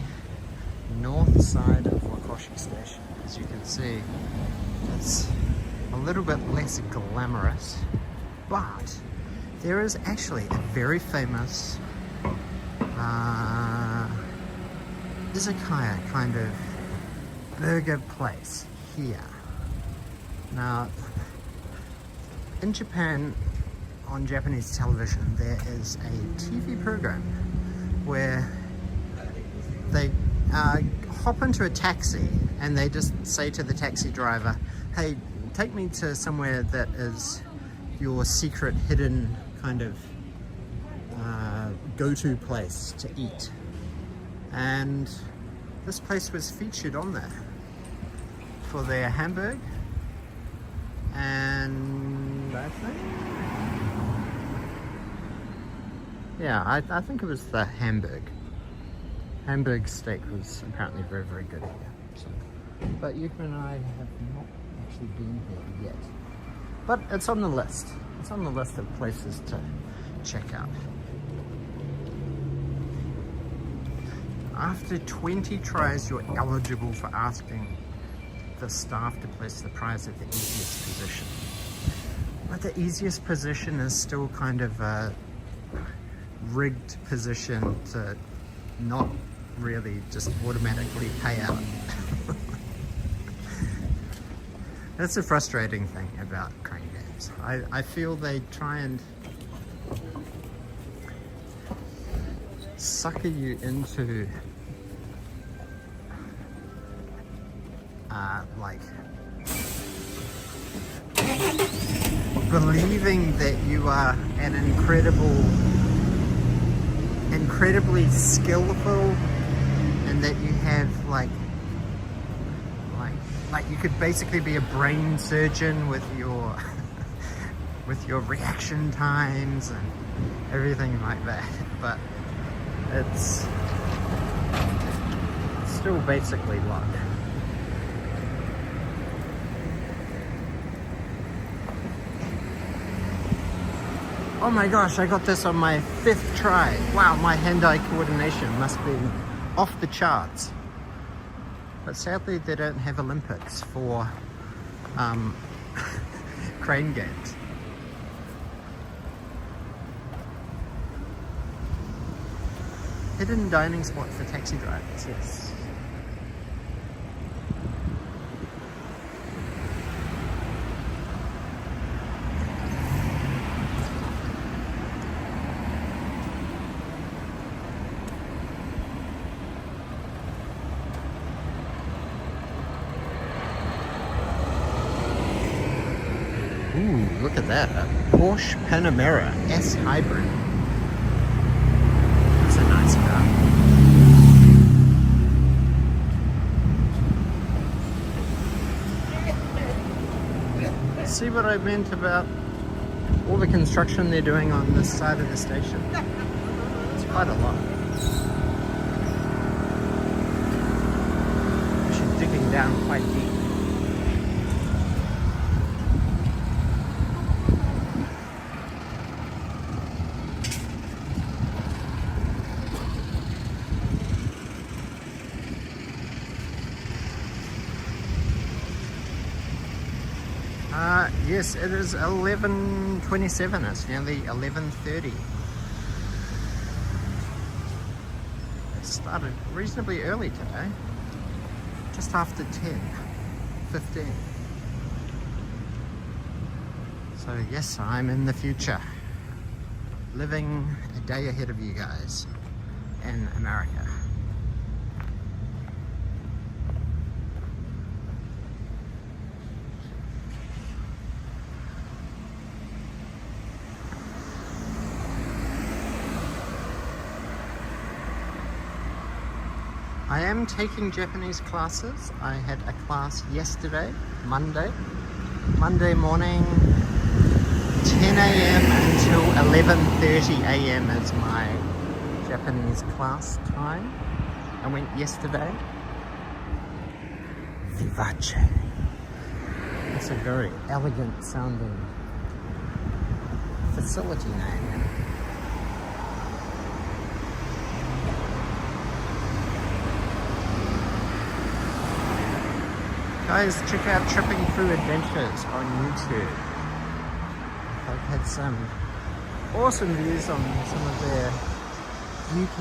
north side of Wakoshi station. As you can see, it's a little bit less glamorous, but there is actually a very famous izakaya kind of burger place here. Now, in Japan, on Japanese television, there is a TV program where they hop into a taxi and they just say to the taxi driver, hey, take me to somewhere that is your secret hidden kind of go-to place to eat. And this place was featured on there for their hamburger, and I think, yeah, I think it was the Hamburg steak was apparently very, very good here. So, but Yuka and I have not actually been here yet. But it's on the list. It's on the list of places to check out. After 20 tries, you're eligible for asking the staff to place the prize at the easiest position. But the easiest position is still kind of a rigged position to not really just automatically pay out. That's a frustrating thing about crane games. I feel they try and sucker you into like believing that you are an incredibly skillful, and that you have like you could basically be a brain surgeon with your with your reaction times and everything like that. But it's still basically luck. Oh my gosh, I got this on my 5th try. Wow, my hand-eye coordination must be off the charts. But sadly, they don't have Olympics for crane games. Hidden dining spot for taxi drivers, yes. Ooh, look at that. A Porsche Panamera S Hybrid. That's a nice car. See what I meant about all the construction they're doing on this side of the station? It's quite a lot. Actually digging down quite deep. Yes, it is 11:27. It's nearly 11:30. It started reasonably early today, just after 10:15. So yes, I'm in the future, living a day ahead of you guys in America. I am taking Japanese classes. I had a class yesterday, Monday morning, 10 a.m. until 11:30 a.m. is my Japanese class time. I went yesterday. Vivace. It's a very elegant sounding facility name. Guys, check out Tripping Through Adventures on YouTube. I've had some awesome views on some of their UK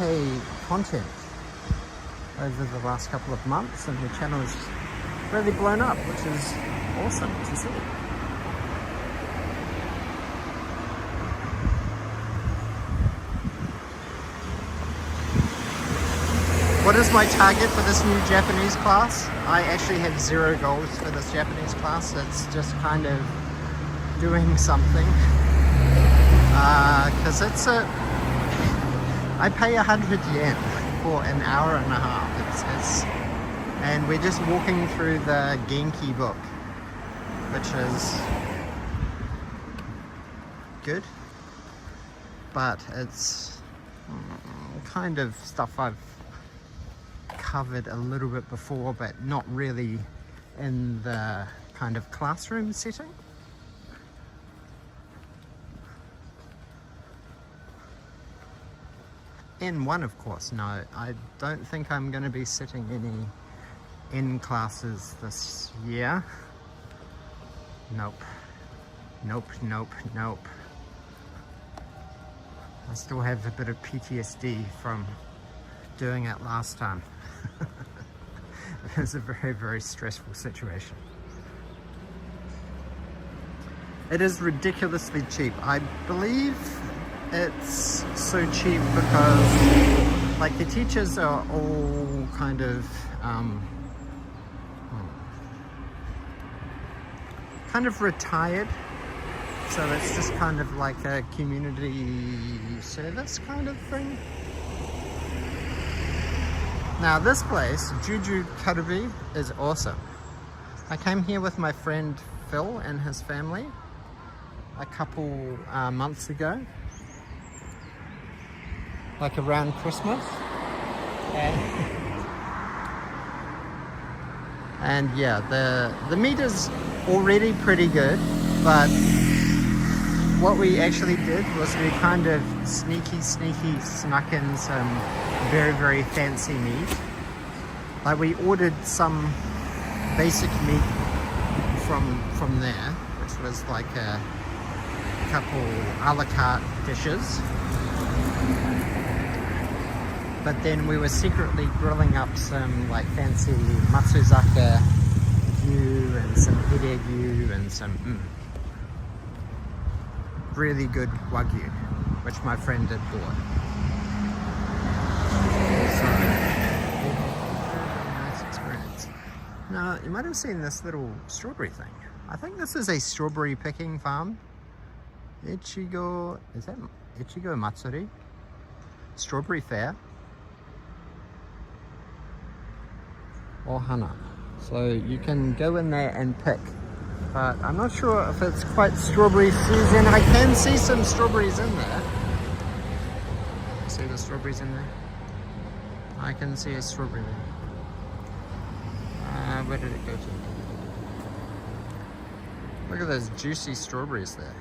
content over the last couple of months, and the channel has really blown up, which is awesome to see. What is my target for this new Japanese class? I actually have 0 goals for this Japanese class. It's just kind of doing something. Because I pay 100 yen for an hour and a half. And we're just walking through the Genki book, which is good. But it's kind of stuff I've covered a little bit before, but not really in the kind of classroom setting. N1, of course. No, I don't think I'm going to be sitting any N classes this year. Nope. I still have a bit of PTSD from doing it last time. It was a very, very stressful situation. It is ridiculously cheap. I believe it's so cheap because like the teachers are all kind of retired, so it's just kind of like a community service kind of thing. Now this place, Juju Karubi, is awesome. I came here with my friend Phil and his family a couple months ago, like around Christmas, and yeah, the meat is already pretty good, but what we actually did was we kind of sneaky snuck in some very, very fancy meat. Like we ordered some basic meat from there, which was like a couple a la carte dishes. But then we were secretly grilling up some like fancy matsuzaka gyu and some hidegyu and some really good wagyu, which my friend had bought. So, nice experience. Now, you might have seen this little strawberry thing. I think this is a strawberry picking farm. Ichigo, is that Ichigo Matsuri? Strawberry Fair. Ohana. So you can go in there and pick. But I'm not sure if it's quite strawberry season. I can see some strawberries in there. See the strawberries in there? I can see a strawberry there. Where did it go to? Look at those juicy strawberries there.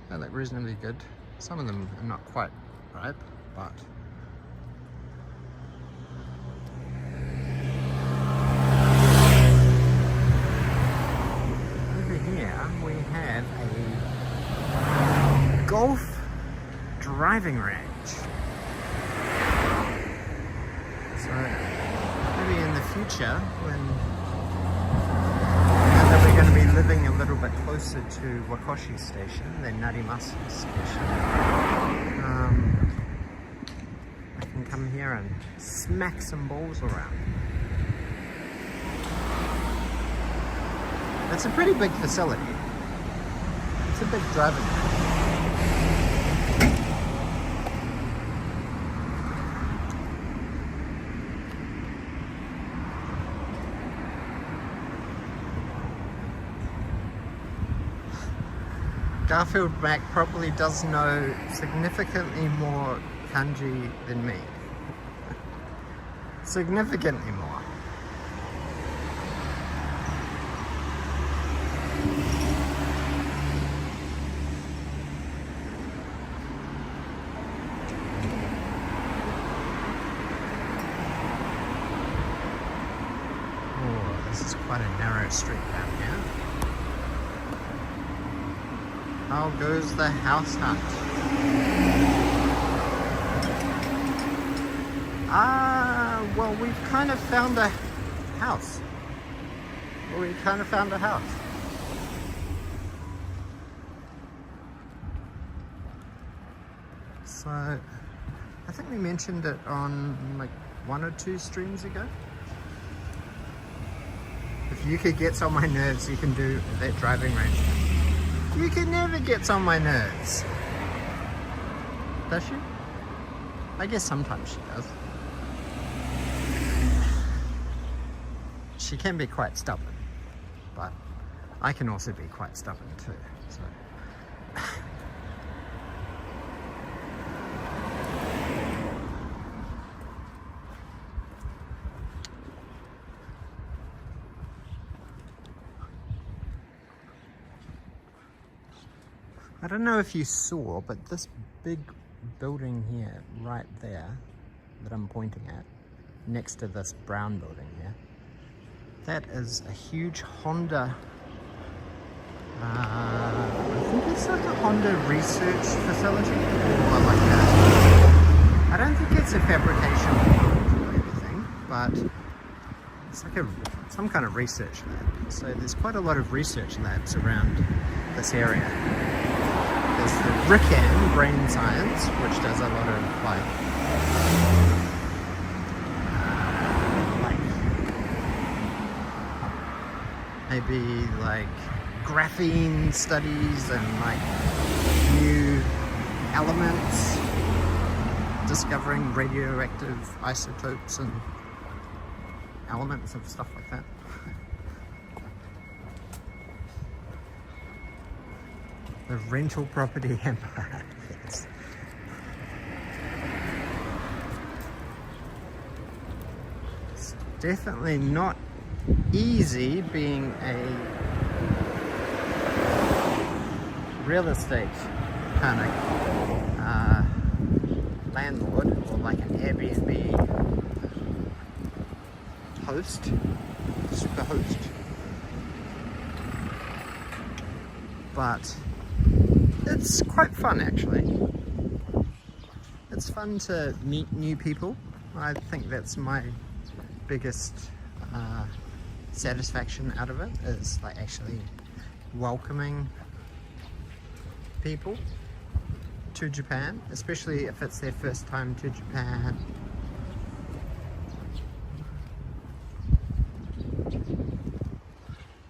They look reasonably good. Some of them are not quite ripe, but driving range. So maybe in the future, when we're going to be living a little bit closer to Wakoshi station than Narimasu station, I can come here and smack some balls around. It's a pretty big facility. It's a big driving range. Garfield Mac probably does know significantly more kanji than me. Significantly more. Oh, this is quite a narrow street down here. How goes the house hunt? Well, we've kind of found a house. So, I think we mentioned it on like 1 or 2 streams ago. If Yuka gets on my nerves, you can do that driving range. Yuka never gets on my nerves. Does she? I guess sometimes she does. She can be quite stubborn, but I can also be quite stubborn too. So. I don't know if you saw, but this big building here, right there, that I'm pointing at, next to this brown building here, that is a huge Honda, I think it's like a Honda research facility, or like that. I don't think it's a fabrication plant or anything, but it's like some kind of research lab. So there's quite a lot of research labs around this area. There's the Rican Brain Science, which does a lot of maybe like graphene studies and like new elements, discovering radioactive isotopes and elements and stuff like that. The rental property empire. Yes. It's definitely not easy being a real estate kind of landlord, or like an Airbnb host, super host. But it's quite fun actually. It's fun to meet new people. I think that's my biggest satisfaction out of it, is like actually welcoming people to Japan, especially if it's their first time to Japan.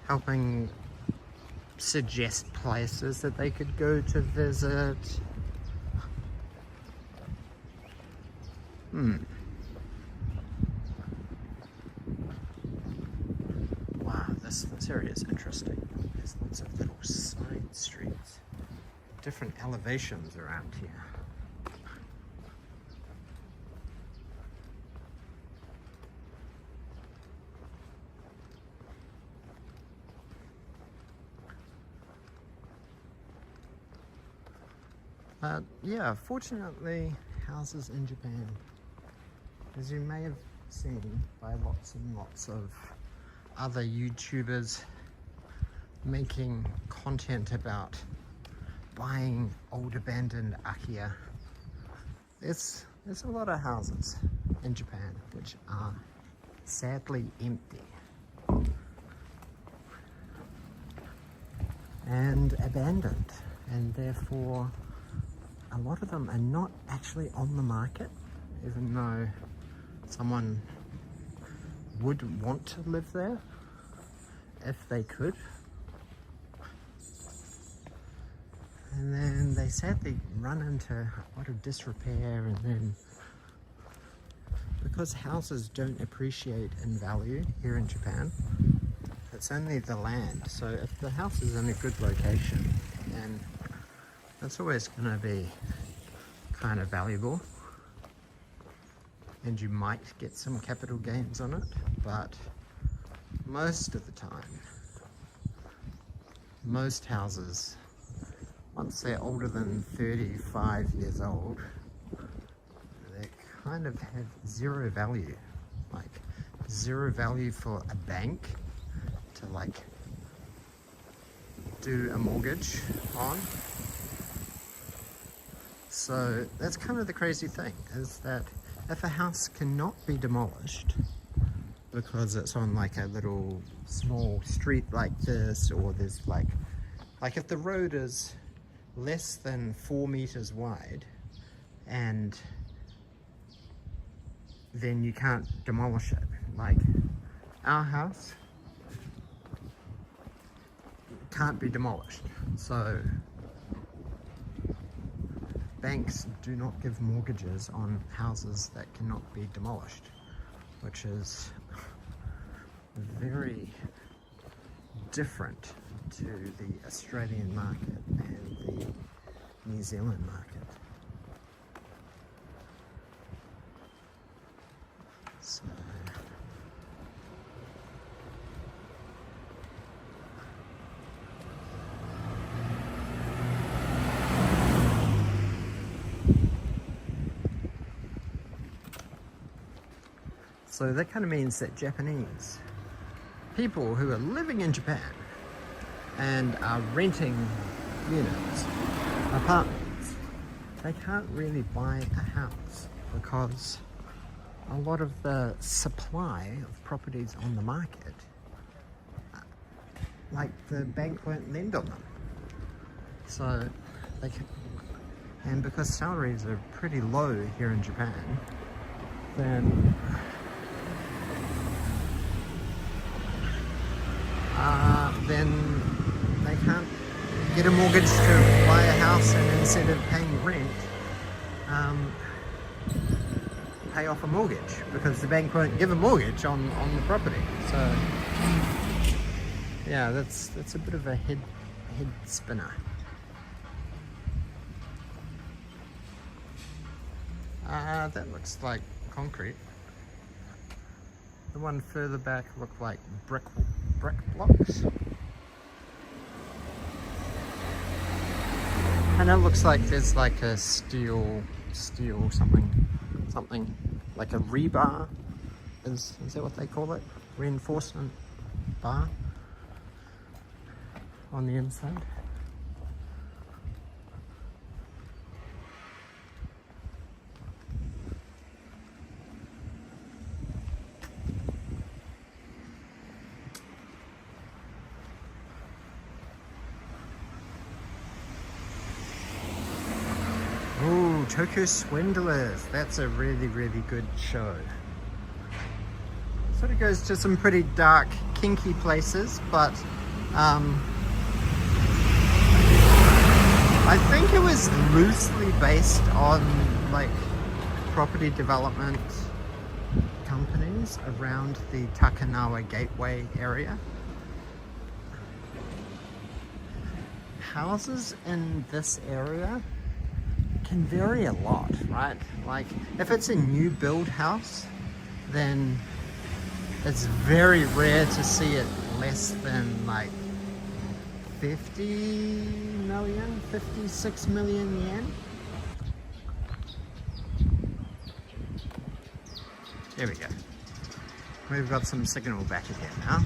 Helping suggest places that they could go to visit. Wow, this area is interesting. There's lots of little side streets, different elevations around here. Yeah, fortunately, houses in Japan, as you may have seen by lots and lots of other YouTubers making content about buying old abandoned Akiya there's a lot of houses in Japan which are sadly empty and abandoned, and therefore a lot of them are not actually on the market, even though someone would want to live there if they could. And then they sadly run into a lot of disrepair, and then because houses don't appreciate in value here in Japan, it's only the land. So if the house is in a good location, then it's always going to be kind of valuable, and you might get some capital gains on it, but most of the time, most houses, once they're older than 35 years old, they kind of have zero value. Like zero value for a bank to like do a mortgage on. So that's kind of the crazy thing, is that if a house cannot be demolished because it's on like a little small street like this, or there's like if the road is less than 4 meters wide, and then you can't demolish it. Like our house can't be demolished, so banks do not give mortgages on houses that cannot be demolished, which is very different to the Australian market and the New Zealand market. So So that kind of means that Japanese people who are living in Japan and are renting units, apartments, they can't really buy a house because a lot of the supply of properties on the market, like the bank won't lend on them. So they can, and because salaries are pretty low here in Japan, then they can't get a mortgage to buy a house, and instead of paying rent, pay off a mortgage, because the bank won't give a mortgage on the property. So yeah, that's a bit of a head spinner. That looks like concrete. The one further back looked like brick blocks. And it looks like there's like a steel something like a rebar. Is that what they call it? Reinforcement bar on the inside. Oh, Tokyo Swindlers. That's a really, really good show. Sort of goes to some pretty dark, kinky places, but I think it was loosely based on like property development companies around the Takanawa Gateway area. Houses in this area can vary a lot, right? Like if it's a new build house, then it's very rare to see it less than like 56 million yen. There we go. We've got some signal back again now.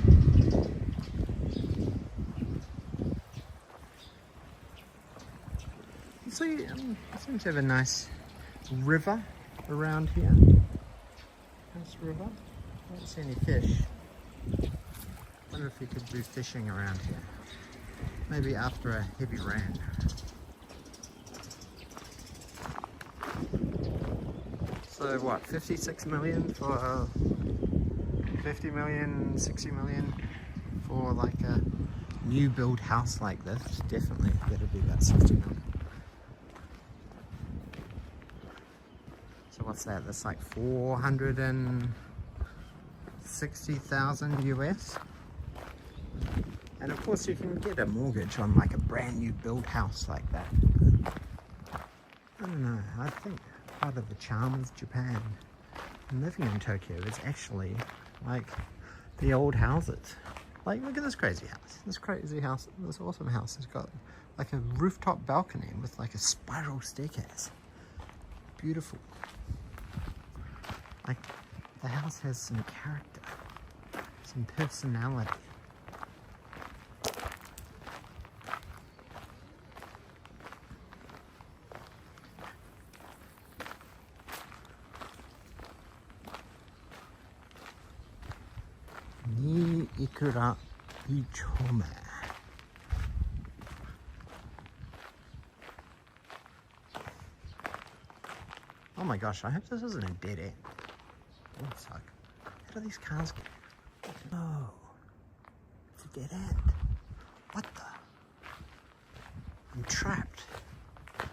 So it seems to have a nice river around here. Nice river. I don't see any fish. Wonder if you could do fishing around here. Maybe after a heavy rain. So what, 56 million for 50 million, 60 million for like a new build house like this? Definitely better be about 60 million. So what's that? That's like 460,000 US. And of course you can get a mortgage on like a brand new build house like that. I don't know, I think part of the charm of Japan and living in Tokyo is actually like the old houses. Like, look at this crazy house. This crazy house, this awesome house has got like a rooftop balcony with like a spiral staircase. Beautiful. Like, the house has some character, some personality. Ni Ikura Beach Home. Oh my gosh, I hope this isn't a dead end. That would suck. How do these cars get? No. It's a dead end. What the? I'm trapped. I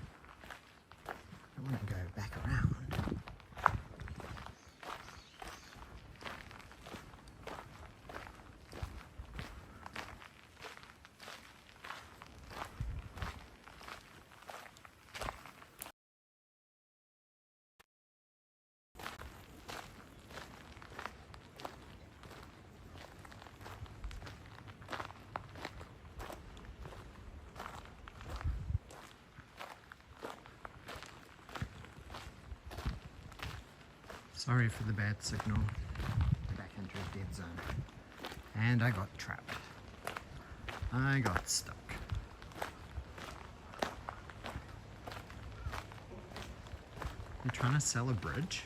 want to go back around. Sorry for the bad signal. Back into a dead zone. And I got trapped. I got stuck. You're trying to sell a bridge?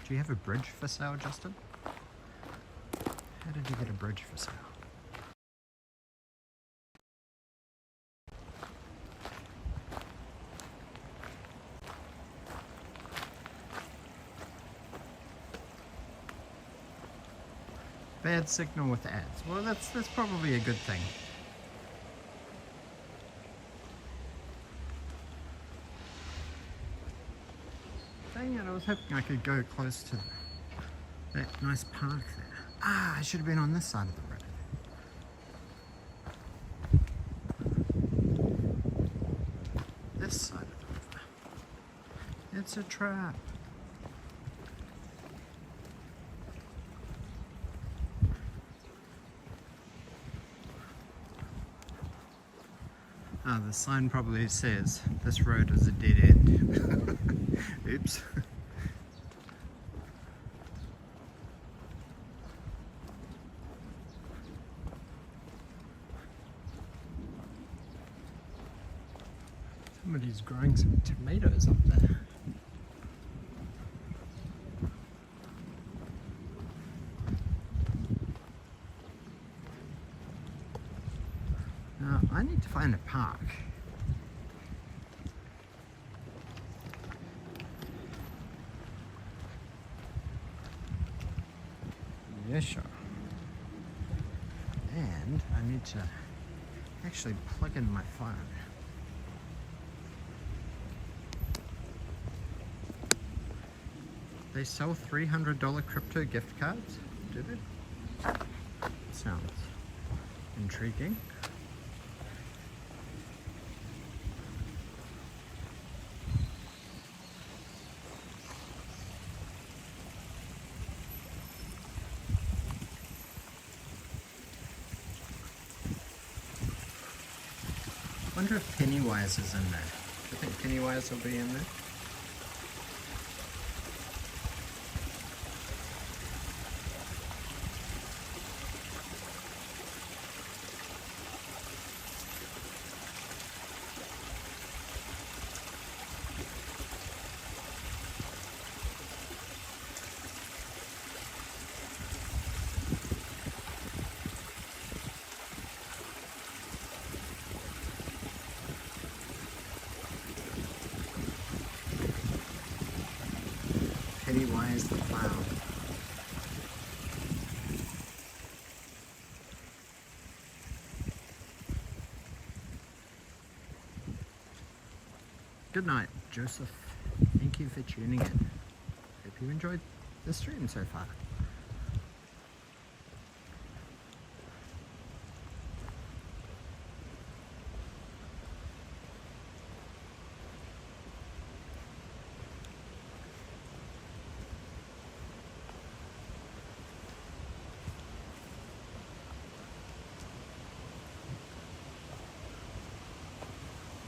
Do you have a bridge for sale, Justin? How did you get a bridge for sale? Bad signal with ads. Well, that's probably a good thing. Dang it, I was hoping I could go close to that nice park there. Ah, I should have been on this side of the road. This side of the river. It's a trap. Ah, the sign probably says this road is a dead end. Oops. Somebody's growing some tomatoes up there. Now, I need to find a park. Yeah, sure. And I need to actually plug in my phone. They sell $300 crypto gift cards, do they? Sounds intriguing. I wonder if Pennywise is in there. Do you think Pennywise will be in there? Good night, Joseph. Thank you for tuning in. Hope you enjoyed the stream so far.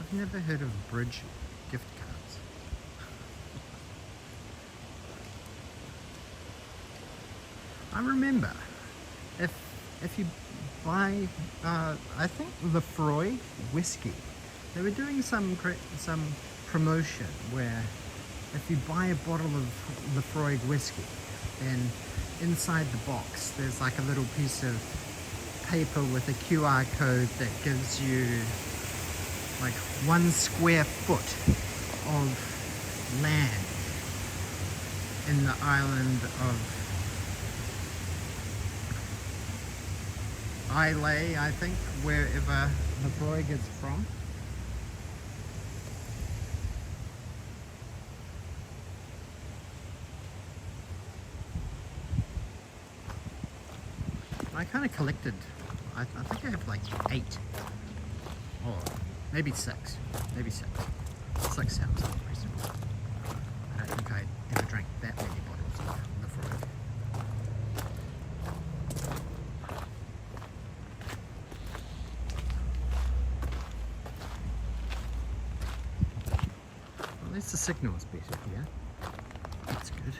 I've never heard of bridge gift cards. I remember if you buy I think the Freud whiskey, they were doing some promotion where if you buy a bottle of the Freud whiskey, then inside the box there's like a little piece of paper with a QR code that gives you like 1 square foot of land in the island of Islay, I think, wherever the Freud is from. I kind of collected, I think I have like 8 or maybe 6. Maybe 6. 6 sounds reasonable. I don't think I ever drank that many bottles of the Freud. Well, at least the signal is better here. That's good.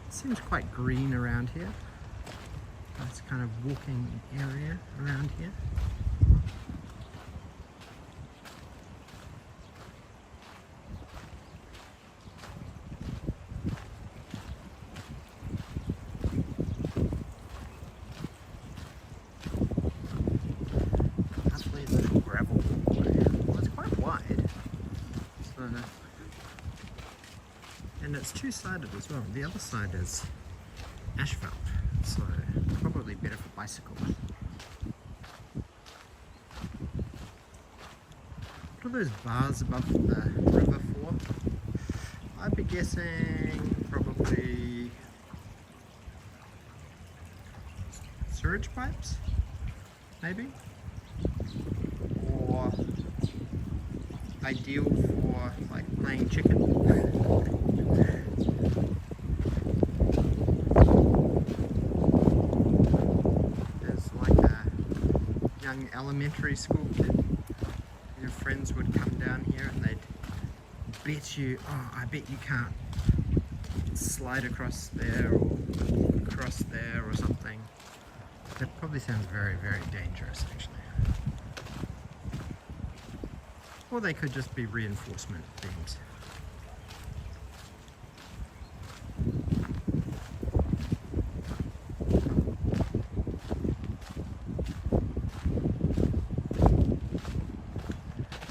It seems quite green around here. Nice kind of walking area around here. And it's two-sided as well. The other side is asphalt, so probably better for bicycles. What are those bars above the river for? I'd be guessing probably sewage pipes, maybe? Or ideal for like playing chicken. There's like a young elementary school kid. Your friends would come down here and they'd bet you, oh, I bet you can't slide across there or across there or something. That probably sounds very, very dangerous actually. Or they could just be reinforcement beams.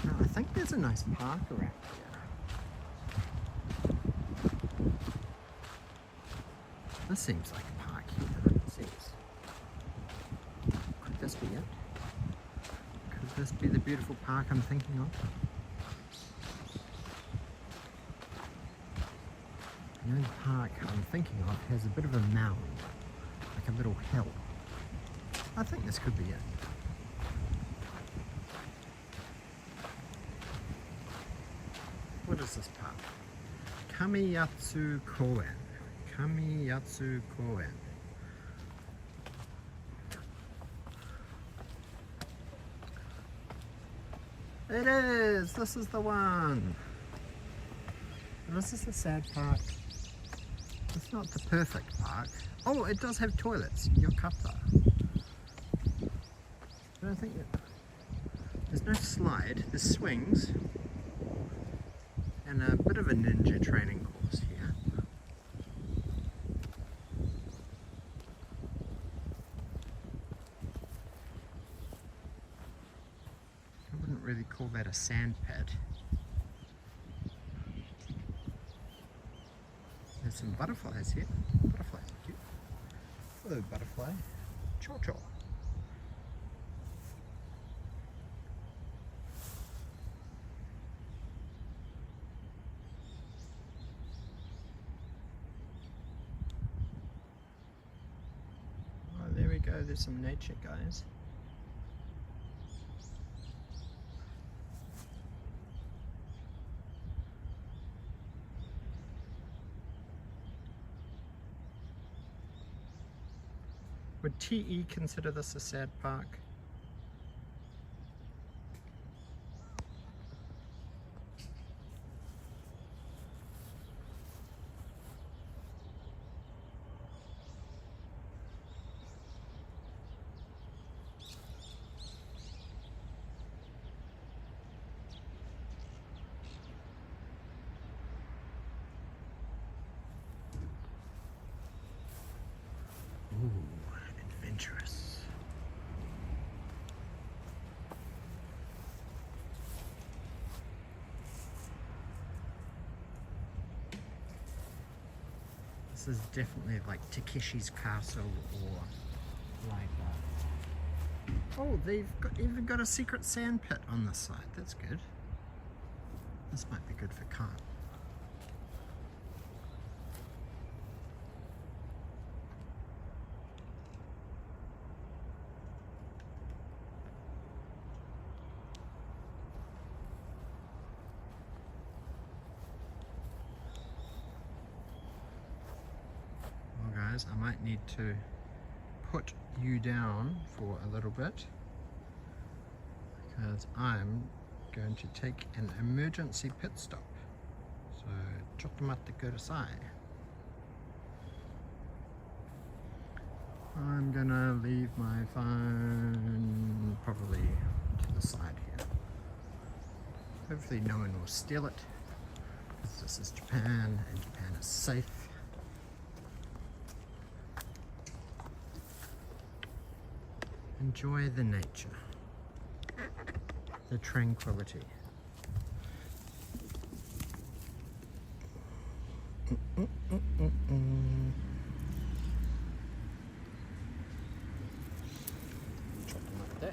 Now, I think there's a nice park around here. This seems like a park here. It seems. Could this be it? Could this be the beautiful park I'm thinking of? The only park I'm thinking of has a bit of a mound, like a little hill. I think this could be it. What is this park? Kamiyatsu Koen. Kamiyatsu Koen. It is! This is the one! This is the sad part. It's not the perfect park. Oh, it does have toilets. Yokata. But I think there's no slide. There's swings. And a bit of a ninja training course here. I wouldn't really call that a sand pit. There's some butterflies here. Butterflies are cute. Hello, butterfly. Chaw-chaw. go, there's some nature, guys. Would TE consider this a sad park? Ooh, adventurous. This is definitely like Takeshi's Castle or like oh, they've even got a secret sand pit on this side. That's good. This might be good for Khan. I might need to put you down for a little bit because I'm going to take an emergency pit stop. So, chotomatte kudasai. I'm gonna leave my phone probably to the side here. Hopefully no one will steal it because this is Japan and Japan is safe. Enjoy the nature, the tranquility. Chotomatte.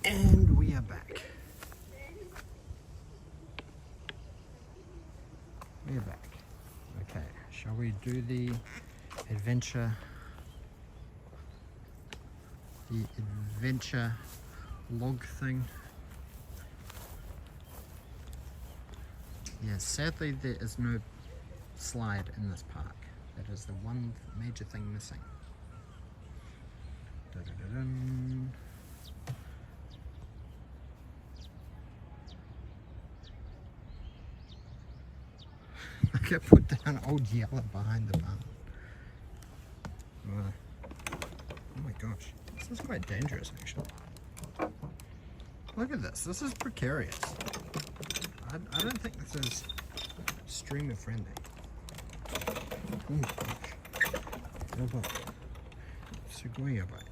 And we are back. We are back. Okay, shall we do the adventure log thing? Yeah, sadly there is no slide in this park. That is the one major thing missing. Da-da-da-dum. I could put down old yellow behind the barn. Oh my gosh, this is quite dangerous actually. Look at this, this is precarious. I don't think this is streamer friendly. Oh my gosh. Yaba. Sugoi yabai.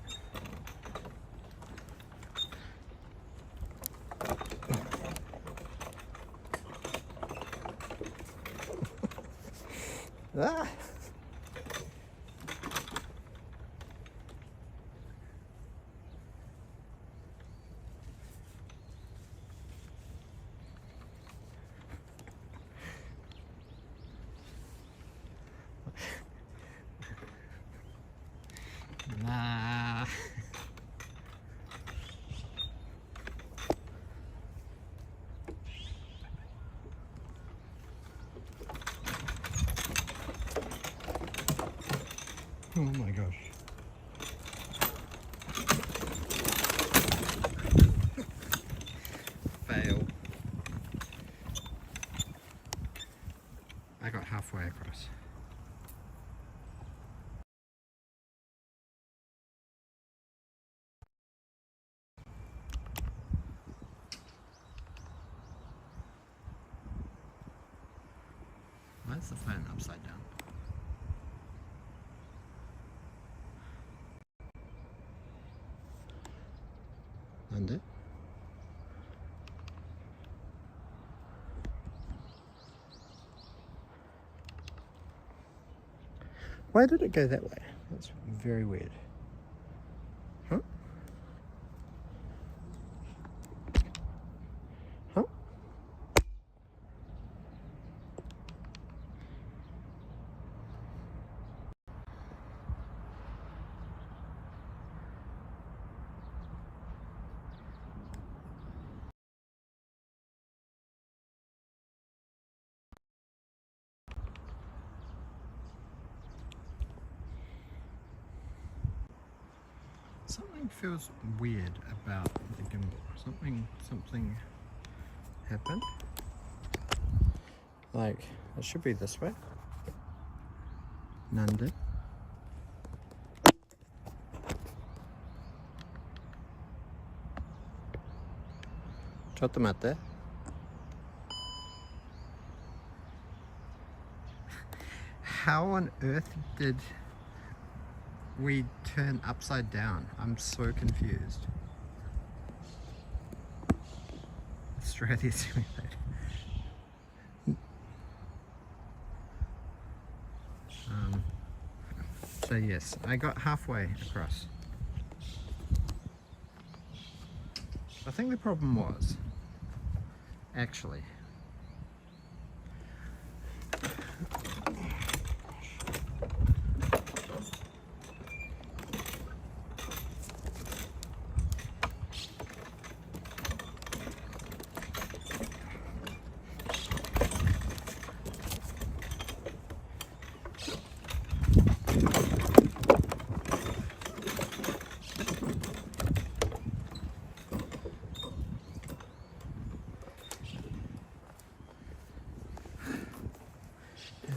Ah. Nah. is the phone upside down? Nande? Why did it go that way? That's very weird. Huh? Huh? Something feels weird about the gimbal. Something happened. Like, it should be this way. Nande. Chotto matte. How on earth did we turn upside down? I'm so confused. Australia simulator. So yes, I got halfway across. I think the problem was, actually,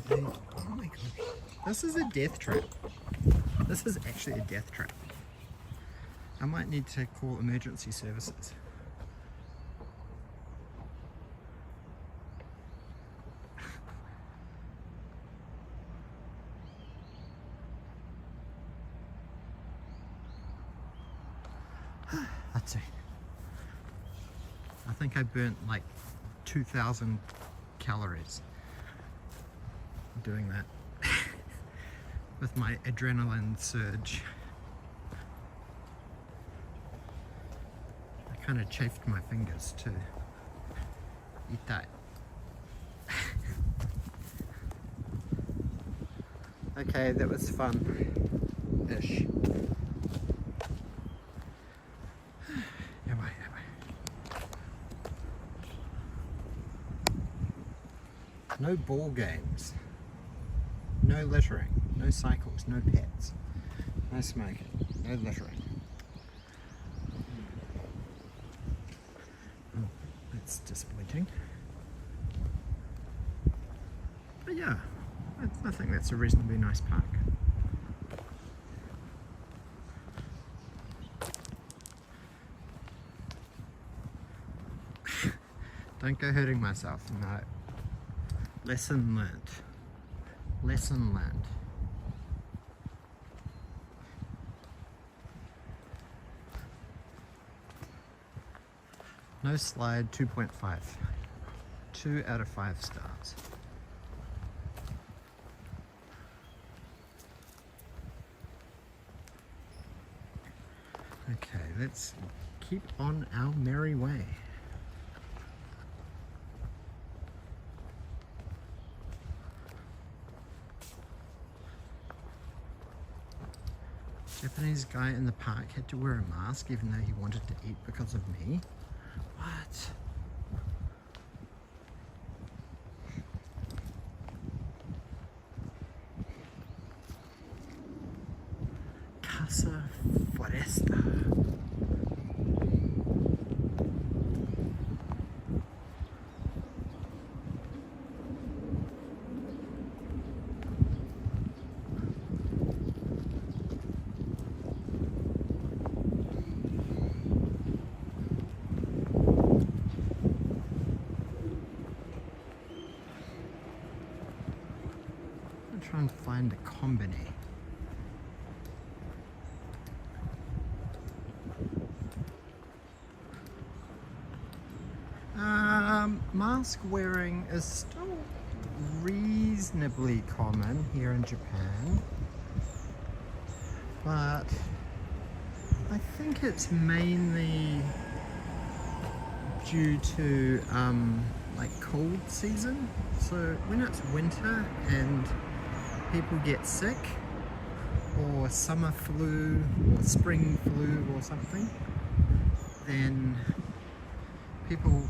oh my god, this is a death trap. This is actually a death trap. I might need to call emergency services. Let's see. I think I burnt like 2,000 calories doing that with my adrenaline surge. I kind of chafed my fingers too. Eat that. Okay, that was fun-ish. No ball games, no littering, no cycles, no pets, no smoking, no littering. Oh, that's disappointing. But yeah, I think that's a reasonably nice park. Don't go hurting myself, no. Lesson learned. Lesson learned. No slide, 2.5. 2 out of 5 stars. Okay, let's keep on our merry way. Japanese guy in the park had to wear a mask even though he wanted to eat because of me. What? Casa Foresta. try and find a combine. Mask wearing is still reasonably common here in Japan, but I think it's mainly due to like cold season. So when it's winter and people get sick, or summer flu or spring flu or something, then people,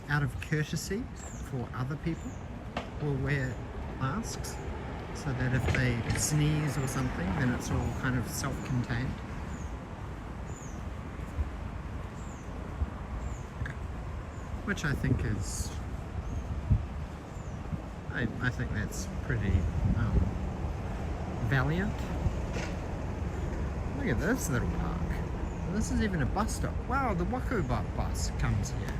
out of courtesy for other people, will wear masks so that if they sneeze or something, then it's all kind of self-contained. Which I think is, I think that's pretty valiant. Look at this little park. This is even a bus stop. Wow, the Wako bus comes here.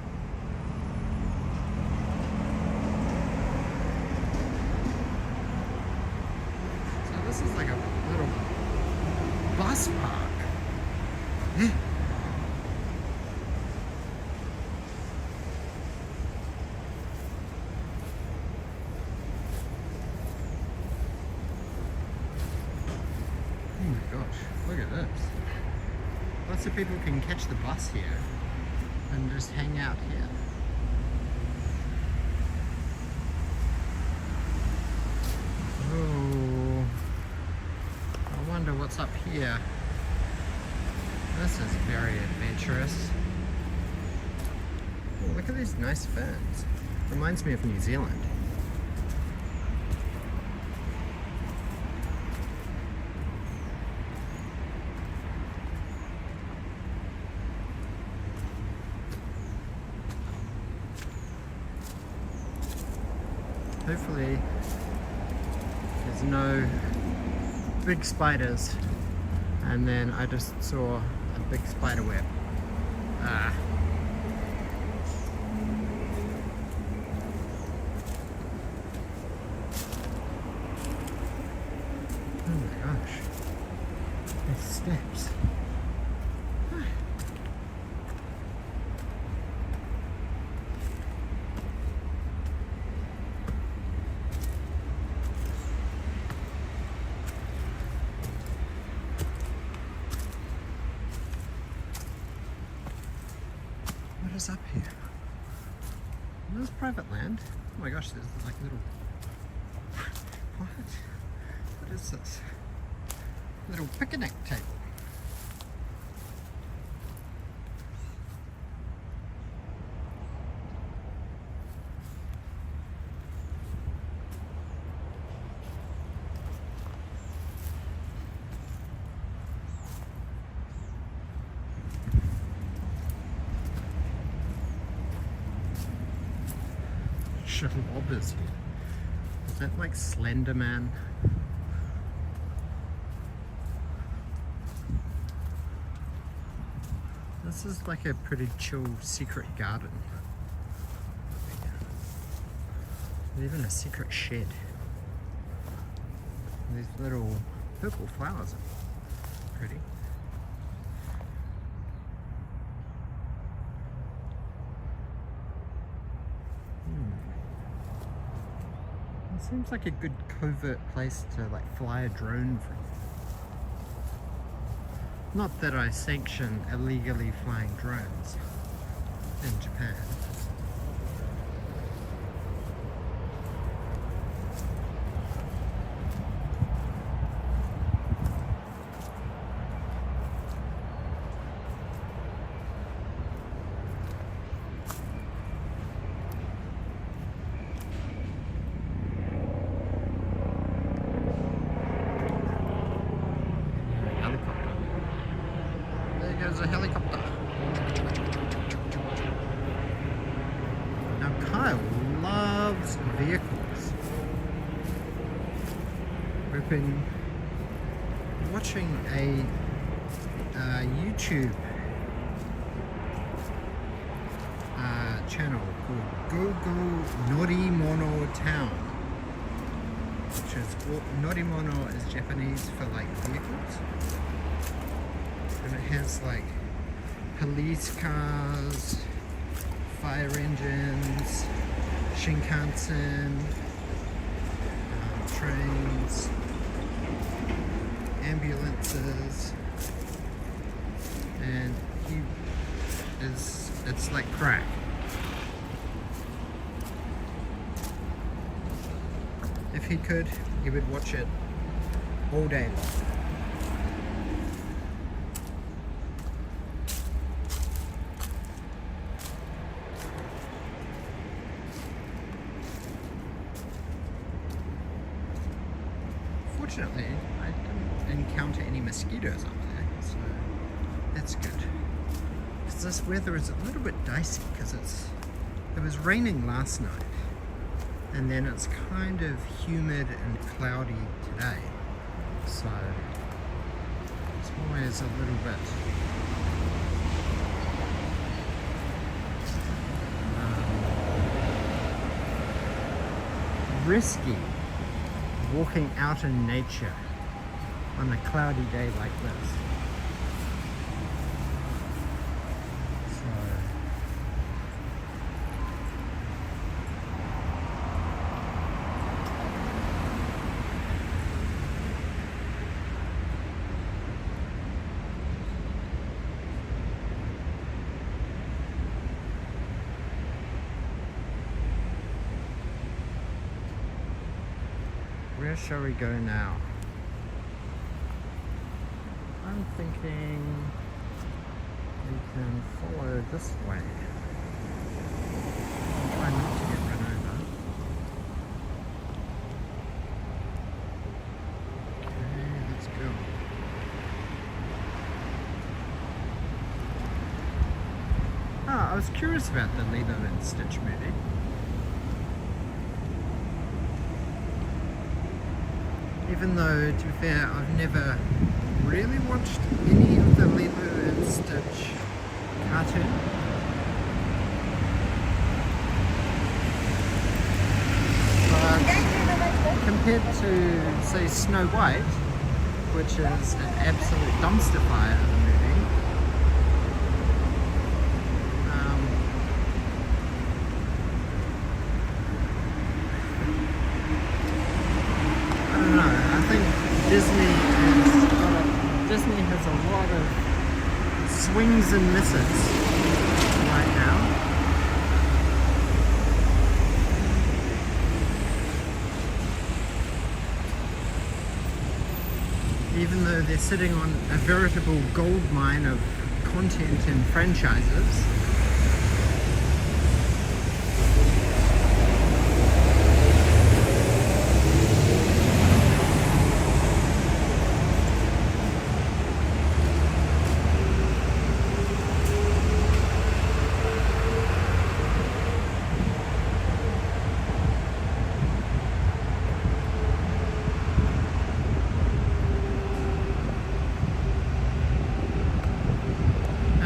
So this is like a little bus park. Yeah. Oh my gosh, look at this. Lots of people can catch the bus here and just hang out here. Oh, I wonder what's up here. This is very adventurous. Oh, look at these nice ferns. Reminds me of New Zealand. Hopefully there's no big spiders, and then I just saw a big spider web. Ah. Oh my gosh, there's steps. What is up here? Is this private land? Oh my gosh, there's like little... What? What is this? Little picnic table. Schlobbers here. Is that like Slender Man? This is like a pretty chill secret garden. There's even a secret shed. These little purple flowers are pretty. It seems like a good covert place to like fly a drone from. Not that I sanction illegally flying drones in Japan. There's a helicopter. Now Kyle loves vehicles. We've been watching a YouTube channel called Go Go Norimono Town. is, norimono is Japanese for like vehicles. And it has like police cars, fire engines, Shinkansen, trains, ambulances, and it's like crack. If he could, he would watch it all day long. Fortunately, I didn't encounter any mosquitoes up there, so that's good. Because this weather is a little bit dicey because it was raining last night, and then it's kind of humid and cloudy today, so it's always a little bit risky walking out in nature on a cloudy day like this. Where shall we go now? I'm thinking we can follow this way. I'll try not to get run over. Okay, let's go. Ah, I was curious about the Lilo and Stitch movie. Even though, to be fair, I've never really watched any of the Lilo and Stitch cartoon. But compared to, say, Snow White, which is an absolute dumpster fire of a movie, I don't know. I think Disney has a lot of swings and misses right now. Even though they're sitting on a veritable gold mine of content and franchises.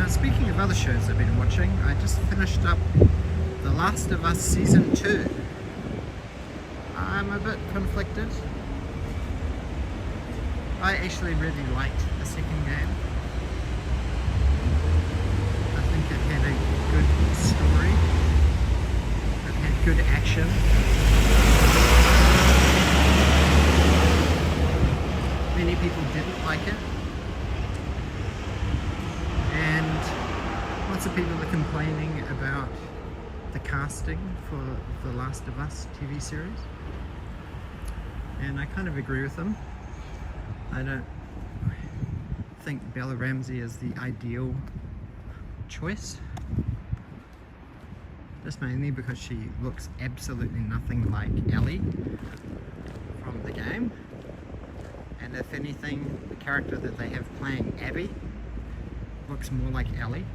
Speaking of other shows I've been watching, I just finished up The Last of Us Season 2. I'm a bit conflicted. I actually really liked the second game. I think it had a good story. It had good action. Many people didn't like it. Lots of people are complaining about the casting for The Last of Us TV series, and I kind of agree with them. I don't think Bella Ramsey is the ideal choice, just mainly because she looks absolutely nothing like Ellie from the game, and if anything, the character that they have playing Abby looks more like Ellie.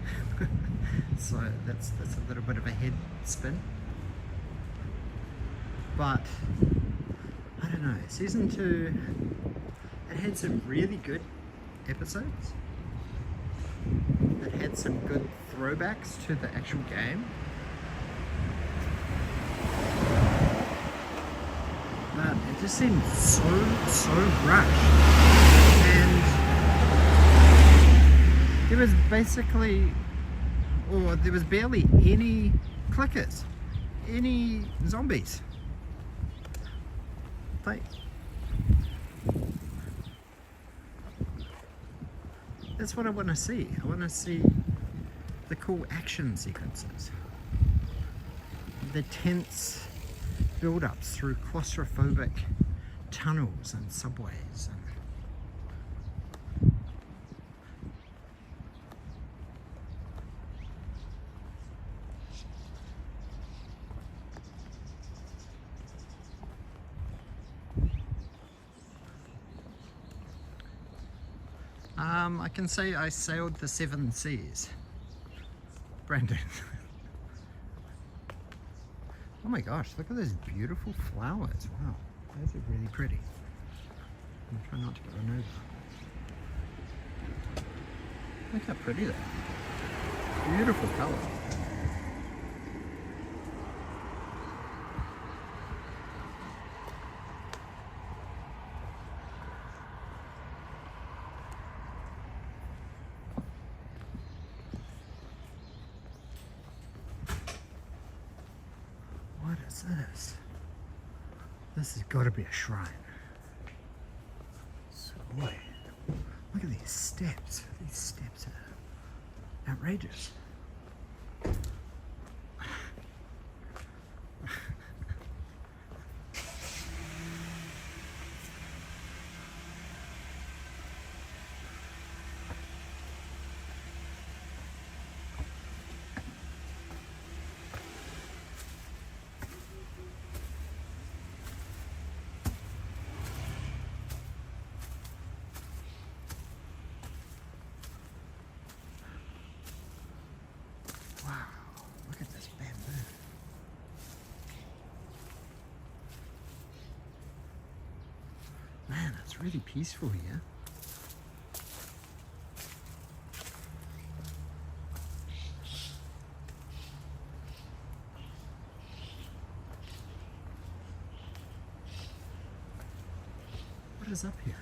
So that's a little bit of a head spin. But I don't know, season 2, it had some really good episodes. It had some good throwbacks to the actual game. But It just seemed so rushed. And there was basically, or there was barely any clickers, any zombies. Like, that's what I want to see. I want to see the cool action sequences, the tense build-ups through claustrophobic tunnels and subways. I can say I sailed the 7 seas. Brandon. Oh my gosh, look at those beautiful flowers. Wow, those are really pretty. I'm trying not to get run over. Look how pretty they are. Beautiful colour. What is this? This has got to be a shrine. Boy, look at these steps. These steps are outrageous. Man, it's really peaceful here. What is up here?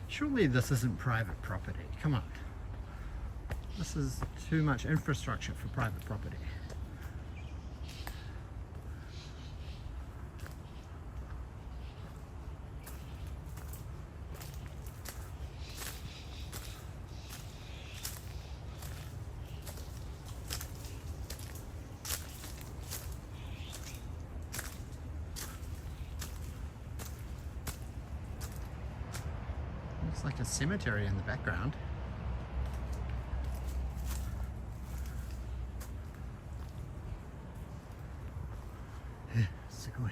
Surely this isn't private property. Come on. This is too much infrastructure for private property. Looks like a cemetery in the background. Sugoi.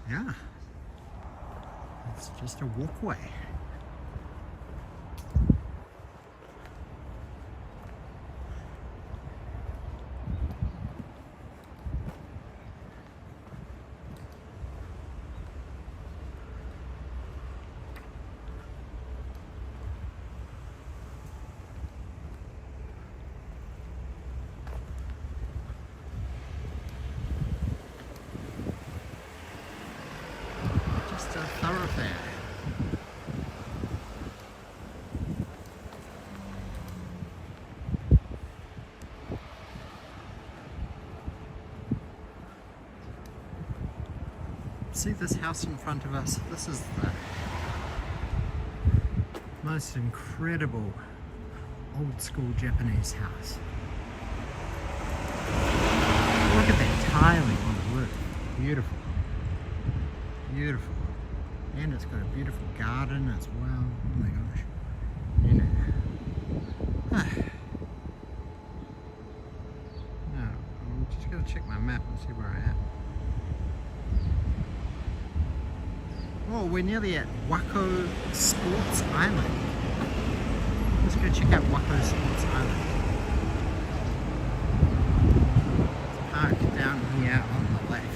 Yeah, it's just a walkway. Just a thoroughfare. See this house in front of us? This is the most incredible old school Japanese house. Look at that tiling on the roof. Beautiful. Beautiful. And it's got a beautiful garden as well. Oh my gosh. You know, check my map and see where I am. Oh, we're nearly at Wako Sports Island. Let's go check out Wako Sports Island. It's parked down here on the left.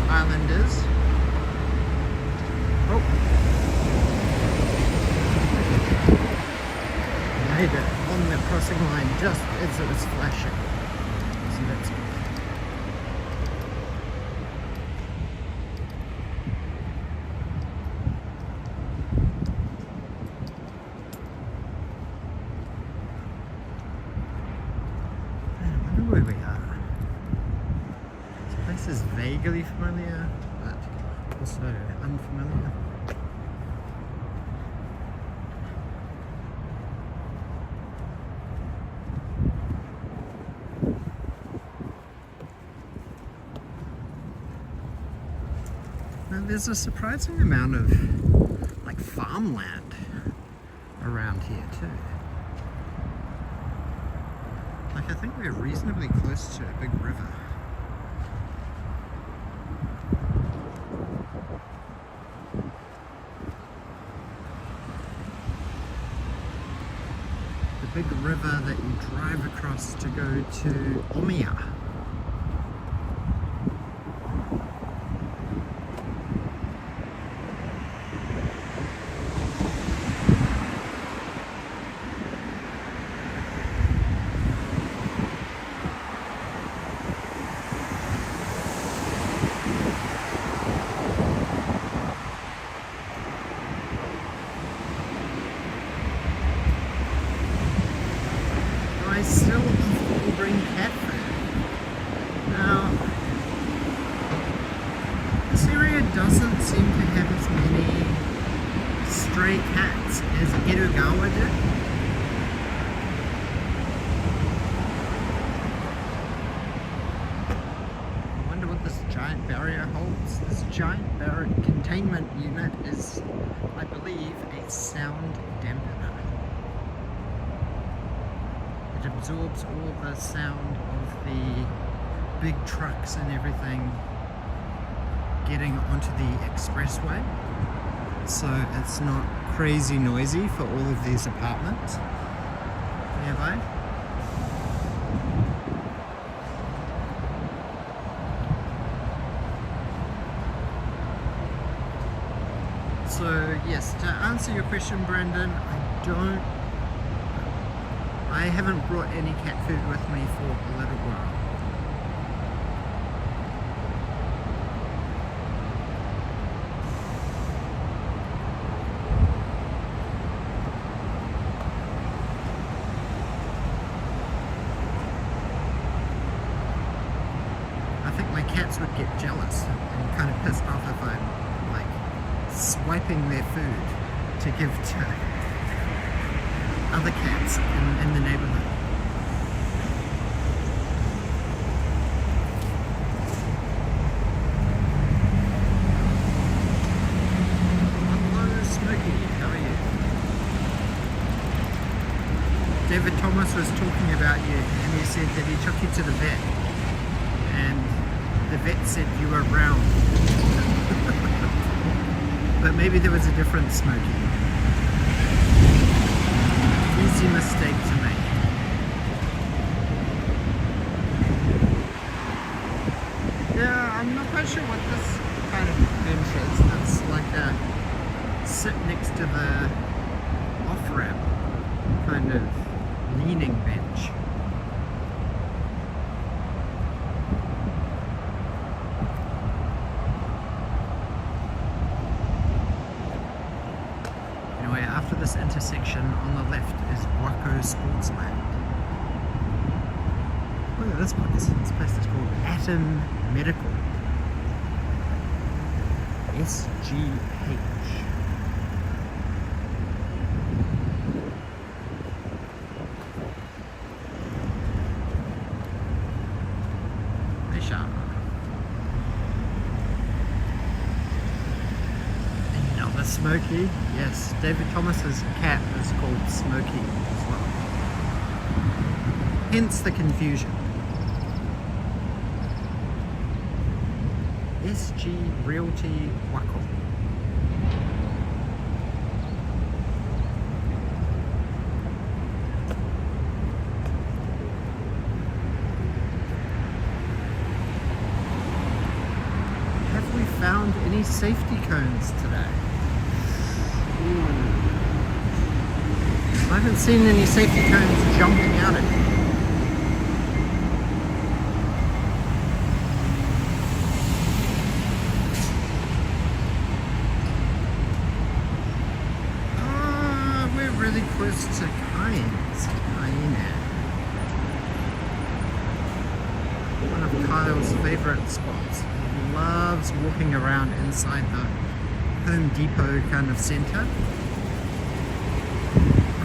Islanders. Oh, made it on the crossing line just as it was flashing. So that's good. I wonder where we are. This is vaguely familiar, but also unfamiliar. Now there's a surprising amount of like farmland around here too. Like I think we're reasonably close to a big river. Big river that you drive across to go to Omiya. I still often bring cat food. Now, this area doesn't seem to have as many stray cats as Edogawa did. I wonder what this giant barrier holds. This giant barrier containment unit is, I believe, a sound dampener. It absorbs all the sound of the big trucks and everything getting onto the expressway, so it's not crazy noisy for all of these apartments nearby. So yes, to answer your question, Brandon, I haven't brought any cat food with me for a little while. I think my cats would get jealous and kind of pissed off if I'm like swiping their food to give to other cats in the neighborhood. Hello, Smokey, how are you? David Thomas was talking about you, and he said that he took you to the vet, and the vet said you were round. But maybe there was a different Smokey. Easy mistake to make. Yeah, I'm not quite sure what this kind of bench is. It's like a sit next to the off-ramp kind of leaning bench. Anyway, after this intersection on the left is Wako Sports Land. Look at this place. This place is called Atom Medical. SGH. Smokey. Yes, David Thomas's cat is called Smokey as well. Hence the confusion. SG Realty Wako. Have we found any safety cones today? I haven't seen any safety cones jumping out at me. We're really close to Cayenne. One of Kyle's favorite spots. He loves walking around inside the Home Depot kind of center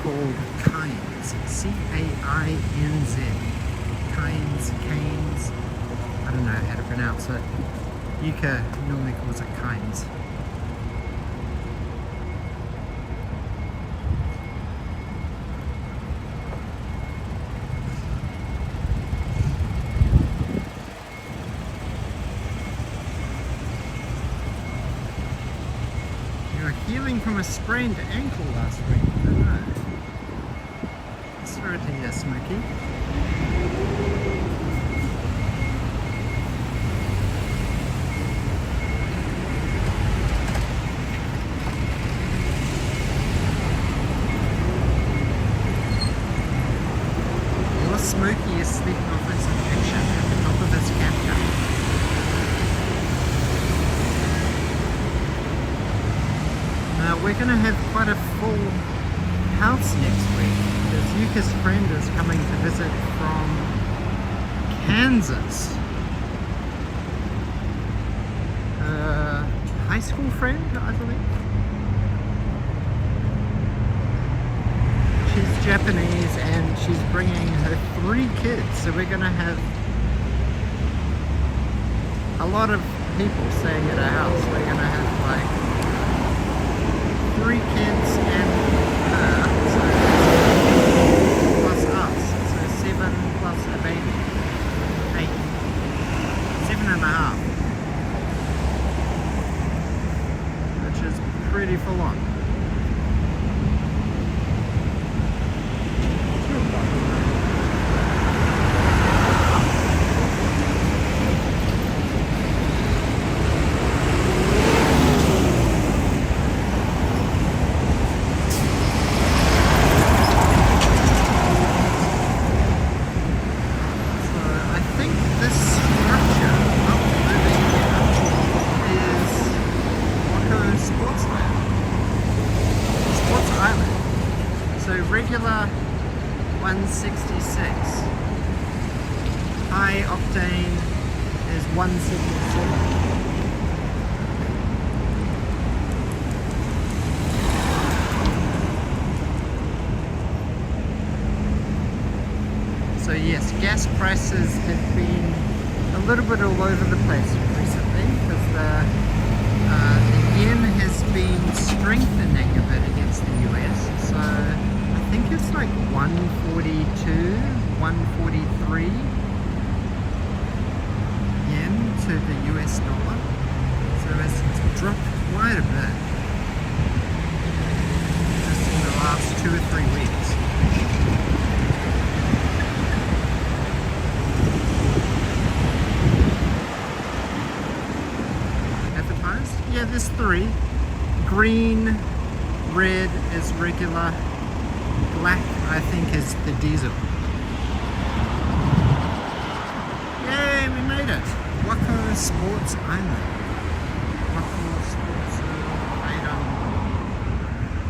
called Cairns. C-A-I-N-Z. Cairns. I don't know how to pronounce it. Yuka normally calls it Cairns. Healing from a sprained ankle last week. I don't know. Sorry to hear, Smokey. Your Smokey is sleeping off his infection at the top of his cactus. We're going to have quite a full house next week because Yuka's friend is coming to visit from Kansas. High school friend, I believe. She's Japanese and she's bringing her 3 kids, so we're going to have a lot of people staying at our house. We're going to have like 3 kids and her, so plus us, so 7 plus a baby, 8, 7.5, which is pretty full on. Regular 166, high octane is 177. So yes, gas prices have been a little bit all over the place recently because the yen has been strengthening a bit against the US. So I think it's like 142, 143 yen to the US dollar. So it's dropped quite a bit just in the last 2 or 3 weeks. Advertised? Yeah, there's 3. Green, red is regular. Black, I think, is the diesel. Yay, we made it! Wako Sports Island. Wako Sports Island.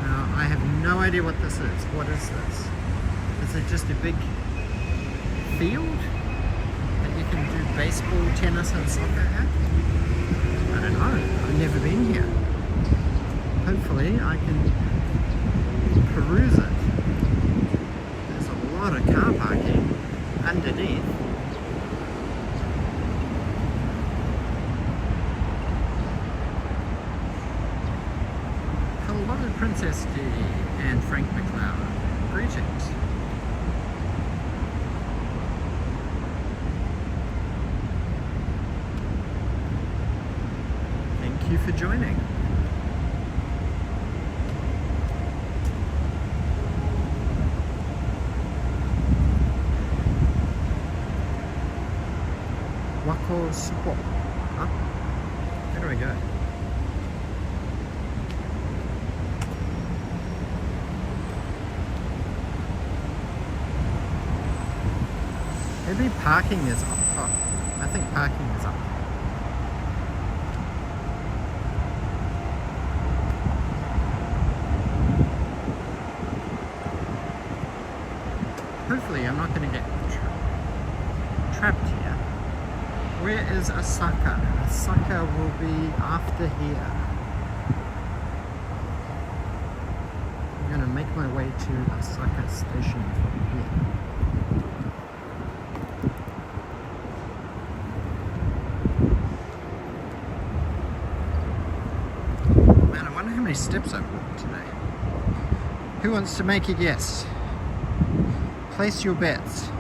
Now, I have no idea what this is. What is this? Is it just a big field that you can do baseball, tennis, and soccer at? I don't know. I've never been here. Hopefully, I can peruse it. There's a lot of car parking underneath. Princess D and Frank McLeod. Greetings. Thank you for joining. Wakoshi. Huh? Where do I go? Maybe parking is up. Oh, I think parking is up. Hopefully I'm not going to get trapped here. Where is Asaka? Asaka will be after here. I'm going to make my way to Asaka station from here. Man, I wonder how many steps I've walked today. Who wants to make a guess? Place your bets.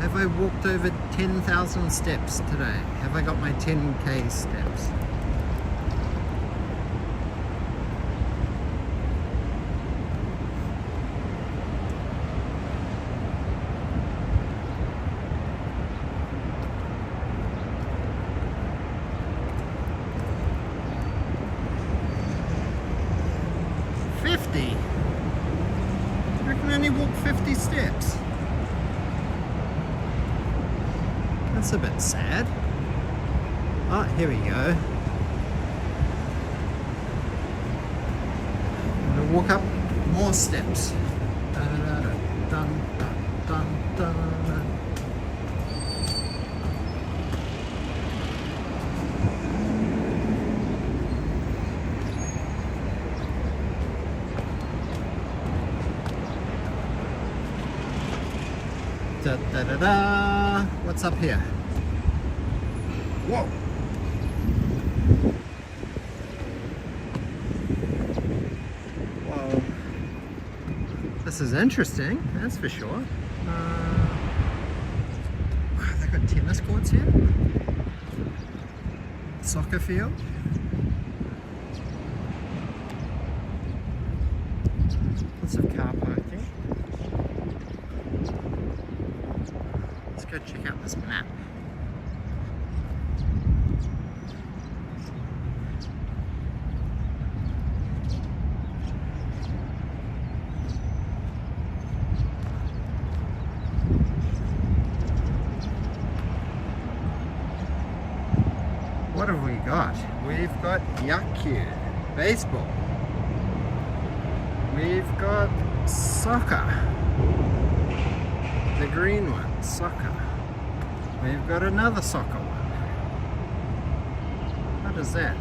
Have I walked over 10,000 steps today? Have I got my 10k steps? I can only walk 50 steps. That's a bit sad. Oh, here we go. I'm gonna walk up more steps. Dun, dun, dun, dun, dun, dun. Da, da, da, da. What's up here? Whoa! Whoa. This is interesting, that's for sure. Wow, they've got tennis courts here. Soccer field. Lots of car parking. Let's go check out this map. What have we got? We've got Yaku, baseball. We've got soccer. The green one, soccer. We've got another soccer one. What is that?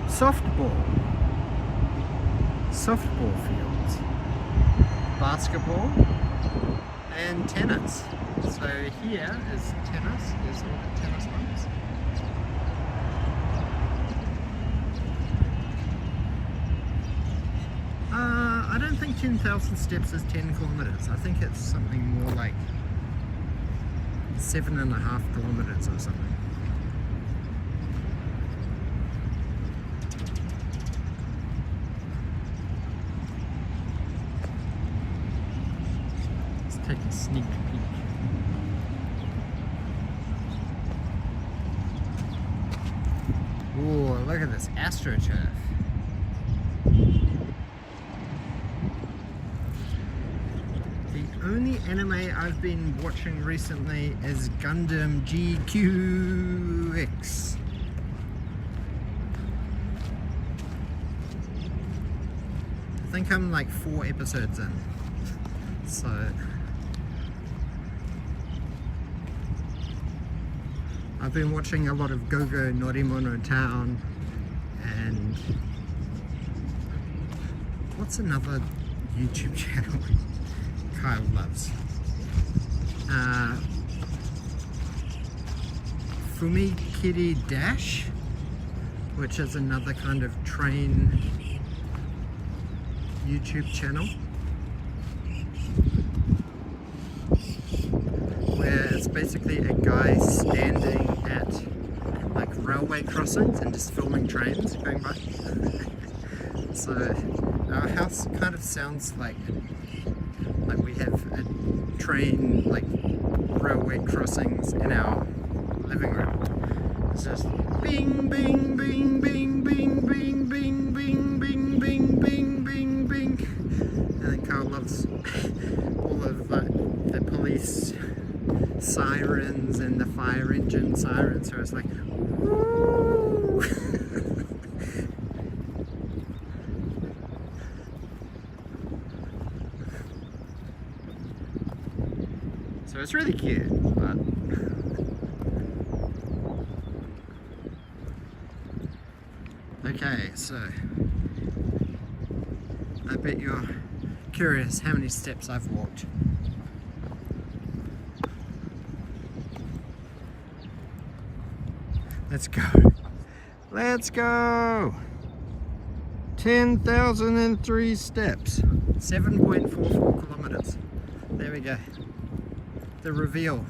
Softball. Softball fields. Basketball. And tennis. So here is tennis. There's all the tennis ones. I don't think 10,000 steps is 10 kilometers. I think it's something more like 7.5 kilometers or something. Let's take a sneak peek. Ooh, look at this AstroTurf. The only anime I've been watching recently is Gundam GQX. I think I'm like 4 episodes in, so I've been watching a lot of Go-Go Norimono Town and what's another YouTube channel Kyle loves? Fumikiri Dash? which is another kind of train YouTube channel, where it's basically a guy standing at like railway crossings and just filming trains going by. So our house kind of sounds like we have a train, like railway crossings in our living room. It's just bing bing bing bing bing bing bing bing bing bing bing bing bing. And then Carl loves all of the police sirens and the fire engine sirens, so it's like woo. So it's really cute, but okay, so I bet you're curious how many steps I've walked. Let's go. Let's go. 10,003 steps. 7.44 kilometers. There we go. The reveal.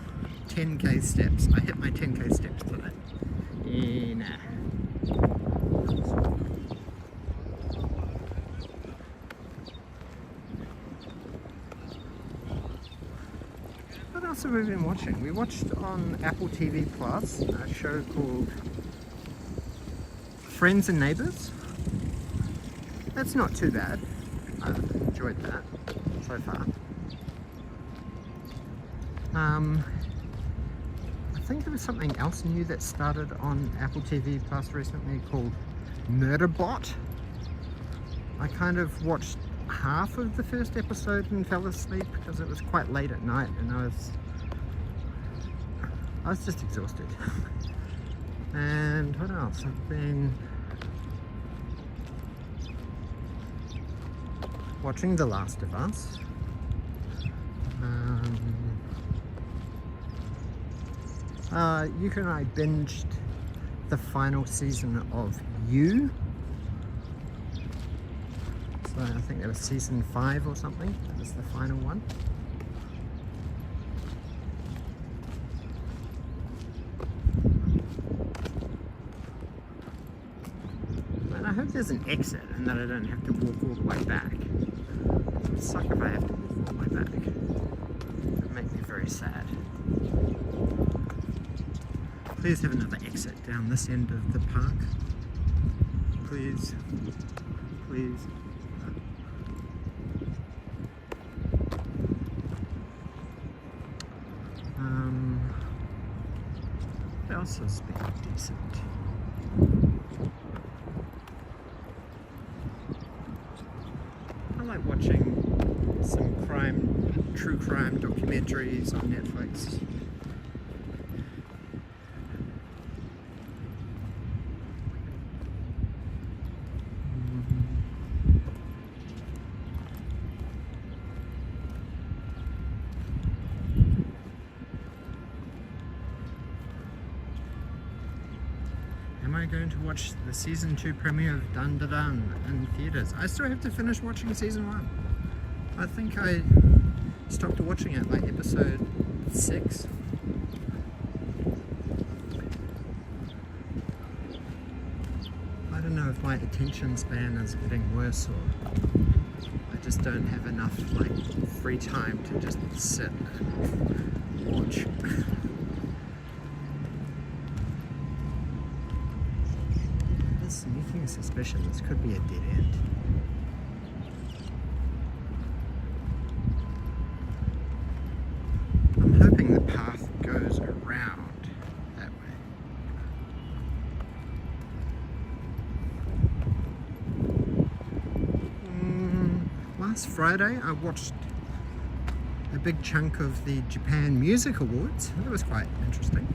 10k steps. I hit my 10k steps today. Nah. What else have we been watching? We watched on Apple TV Plus a show called Friends and Neighbours. That's not too bad. I've enjoyed that so far. I think there was something else new that started on Apple TV Plus recently called Murderbot. I kind of watched half of the first episode and fell asleep because it was quite late at night and I was just exhausted. And what else? I've been watching The Last of Us. Yuka and I binged the final season of You. So I think that was season 5 or something. That was the final one. And I hope there's an exit and that I don't have to walk all the way back. It would suck if I have to walk all the way back. It would make me very sad. Please have another exit down this end of the park. Please. Please. What else has been decent? I like watching some true crime documentaries on Netflix. Am I going to watch the season 2 premiere of Dun Da Dun in theatres? I still have to finish watching season 1. I think I stopped watching it like episode 6. I don't know if my attention span is getting worse or I just don't have enough like free time to just sit and watch. Sneaking suspicion, this could be a dead end. I'm hoping the path goes around that way. Last Friday I watched a big chunk of the Japan Music Awards. That was quite interesting.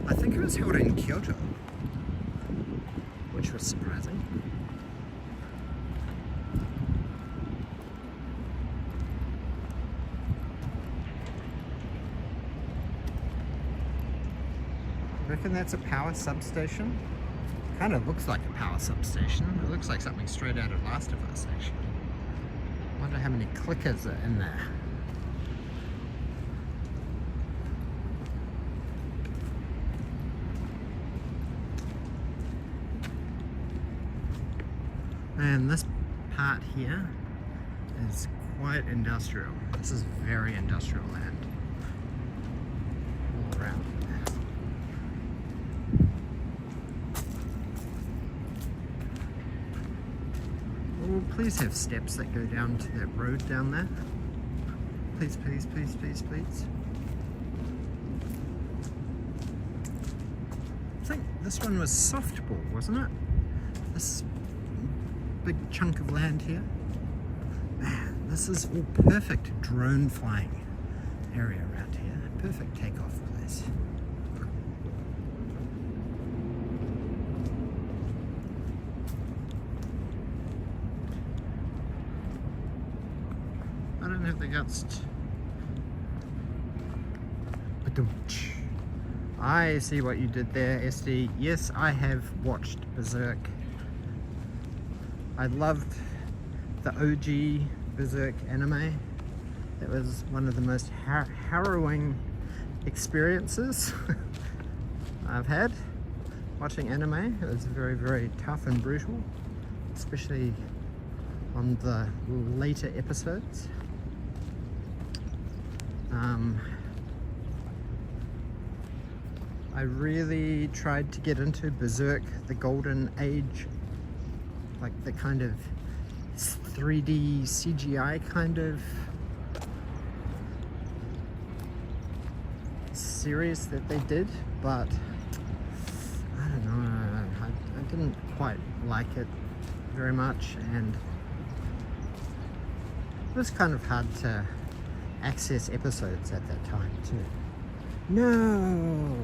I think it was held in Kyoto, which was surprising. reckon that's a power substation. Kind of looks like a power substation. It looks like something straight out of Last of Us, actually. Wonder how many clickers are in there. And this part here is quite industrial. This is very industrial land. All around. Oh, please have steps that go down to that road down there. Please, please, please, please, please. I think this one was softball, wasn't it? This big chunk of land here. Man, this is all perfect drone flying area around here. Perfect takeoff place. I don't have the guts. I see what you did there, SD. Yes, I have watched Berserk. I loved the OG Berserk anime. It was one of the most harrowing experiences I've had watching anime. It was very, very tough and brutal, especially on the later episodes. I really tried to get into Berserk, the Golden Age, like the kind of 3D CGI kind of series that they did, but I don't know, I didn't quite like it very much, and it was kind of hard to access episodes at that time too. No!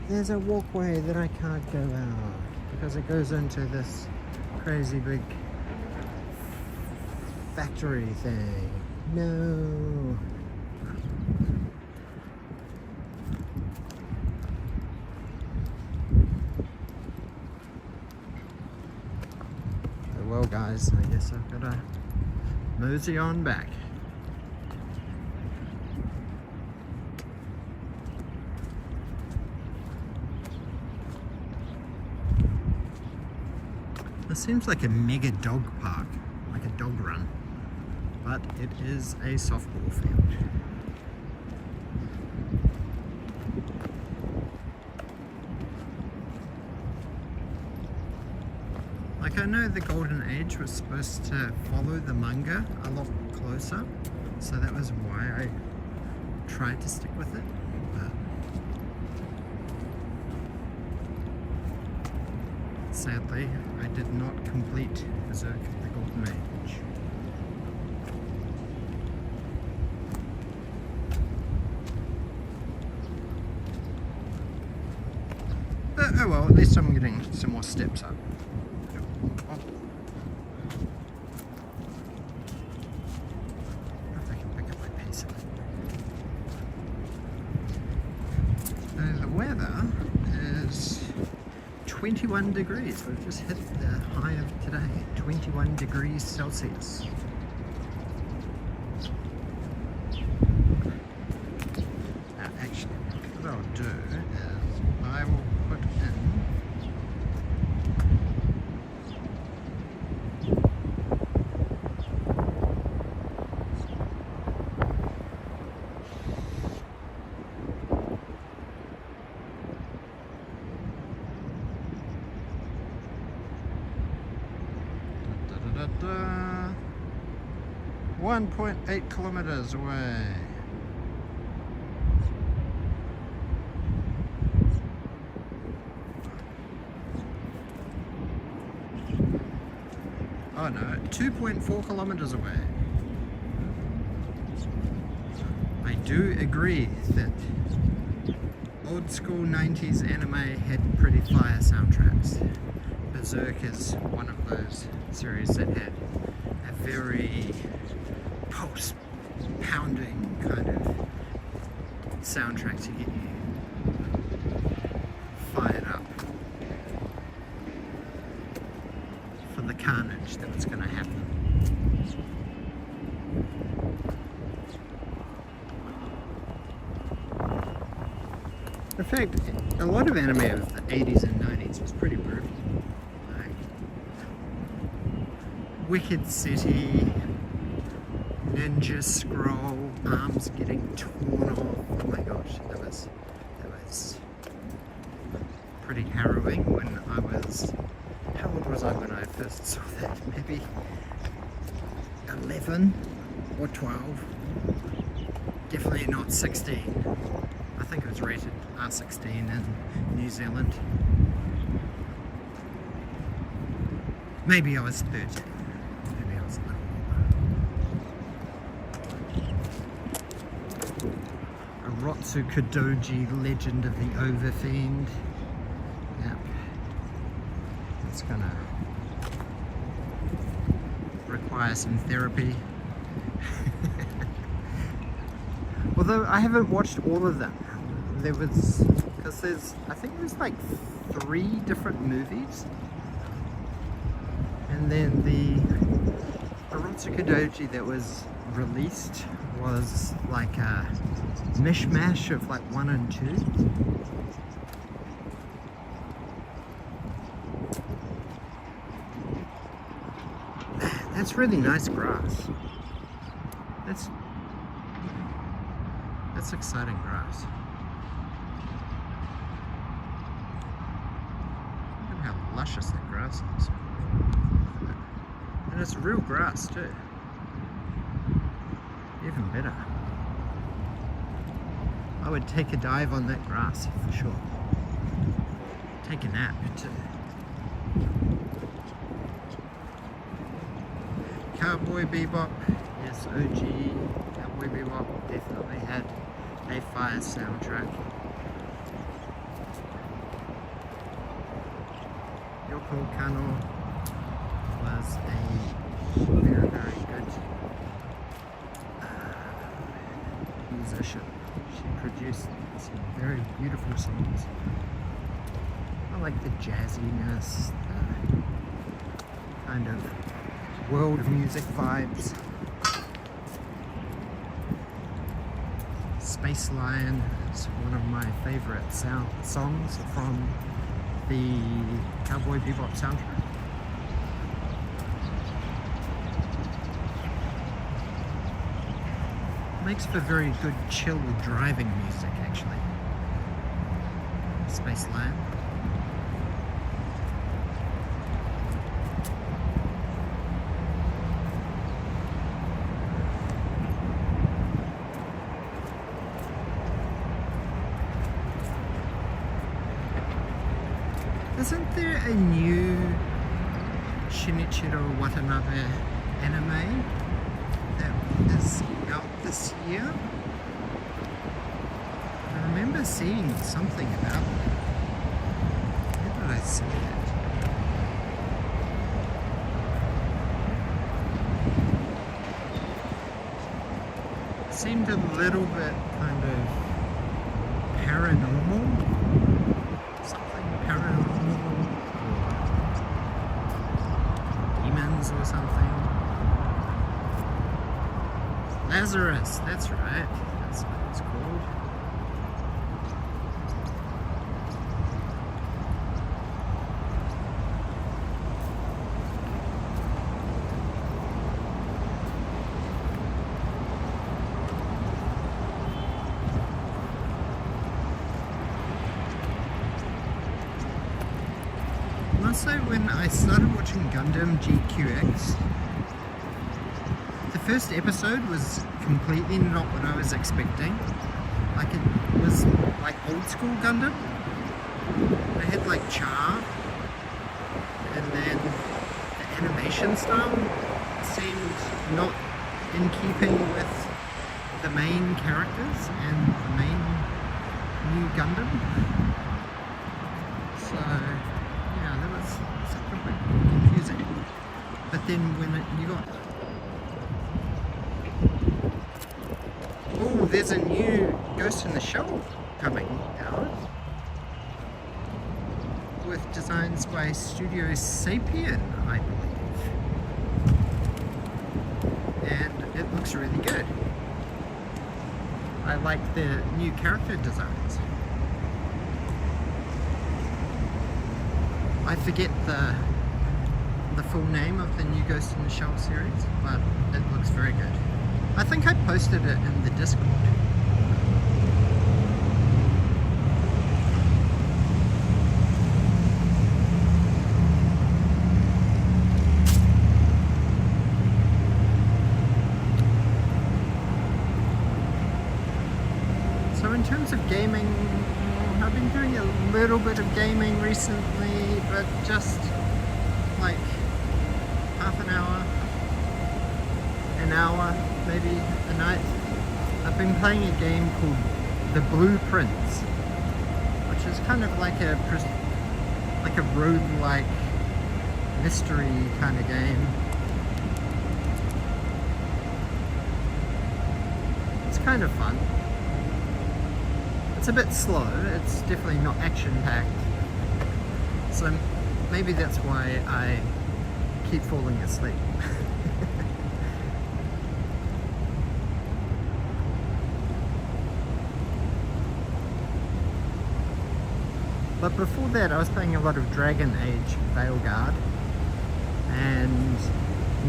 There's a walkway that I can't go out because it goes into this crazy big factory thing. No! Oh, well guys, I guess I've got to mosey on back. This seems like a mega dog park, like a dog run, but it is a softball field. Like, I know the Golden Age was supposed to follow the manga a lot closer, so that was why I tried to stick with it, but sadly, I did not complete Berserk the Golden Age. Oh well, at least I'm getting some more steps up. Oh. If I can pick up my pace a bit. The weather is 21 degrees. We've just hit the high of today, 21 degrees Celsius. Now, actually, what I'll do is I will put in da, 1.8 kilometers away. Oh no, 2.4 kilometers away. I do agree that old school 90s anime had pretty fire soundtracks. Berserk is one of those series that had a very pulse-pounding kind of soundtrack to get you for the carnage that was going to happen. In fact, a lot of anime of the 80s and 90s was pretty brutal. Like Wicked City, Ninja Scroll, arms getting torn off. Oh my gosh, that was pretty harrowing when I was, how old was I when I first saw that? Maybe 11 or 12. Definitely not 16. I think it was rated R16 in New Zealand. Maybe I was 13. Maybe I was a little older. Arotsukadoji, Legend of the Overfiend. Yep. It's gonna require some therapy. Although I haven't watched all of them. I think there's like 3 different movies. And then the Arotsukadoji that was released was like a mishmash of like 1 and 2. That's really nice grass. That's exciting grass. Look at how luscious that grass is. And it's real grass too. Even better. I would take a dive on that grass for sure. Take a nap too. Cowboy Bebop, yes, OG Cowboy Bebop definitely had a fire soundtrack. Yoko Kanno was a very, very good musician. She produced some very beautiful songs. I like the jazziness, the kind of world music vibes. Space Lion is one of my favorite songs from the Cowboy Bebop soundtrack. Makes for very good chill driving music actually. Space Lion. Isn't there a new Shinichiro Watanabe anime that is out this year? I remember seeing something about it. Where did I see that? It seemed a little bit kind of paranormal. Something paranormal. Or something. Lazarus, that's right. That's what it's called. Also, when I started watching Gundam GQX, the first episode was completely not what I was expecting. Like, it was like old school Gundam. They had like Char, and then the animation style seemed not in keeping with the main characters and the main new Gundam. So confusing. But then when you got... Oh, there's a new Ghost in the Shell coming out with designs by Studio Sapien, I believe. it looks really good. I like the new character designs. I forget the full name of the new Ghost in the Shell series, but it looks very good. I think I posted it in the Discord. So in terms of gaming, I've been doing a little bit of gaming recently, but just like half an hour, maybe a night. I've been playing a game called The Blueprints, which is kind of like a roguelike mystery kind of game. It's kind of fun. It's a bit slow, it's definitely not action-packed, so maybe that's why I keep falling asleep. But before that I was playing a lot of Dragon Age Veilguard and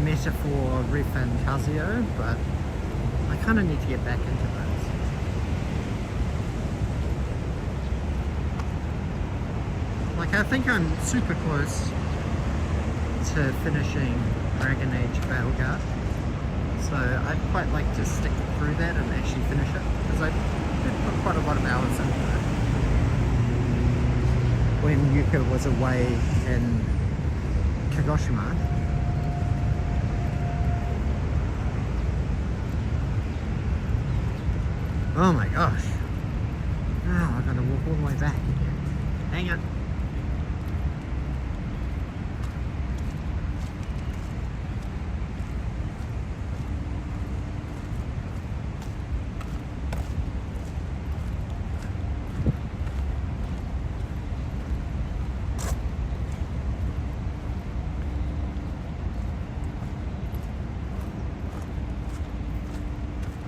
Metaphor Refantasio, but I kind of need to get back into those. Like, I think I'm super close to finishing Dragon Age Veilguard, so I'd quite like to stick through that and actually finish it, because I did put quite a lot of hours into it when Yuka was away in Kagoshima. Oh my gosh. Now I've got to walk all the way back again. Hang on.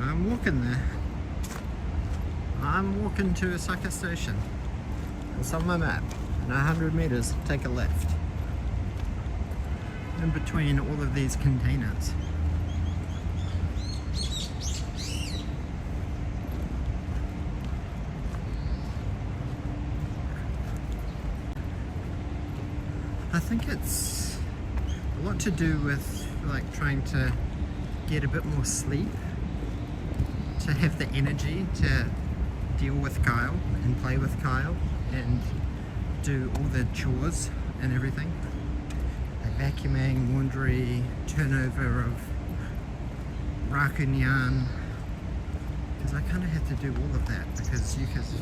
I'm walking there. I'm walking to Asaka Station. It's on my map. In 100 meters, take a left. In between all of these containers. I think it's a lot to do with like trying to get a bit more sleep, to have the energy to deal with Kyle and play with Kyle and do all the chores and everything, like vacuuming, laundry, turnover of rakunyan, because I kind of had to do all of that because Yuka's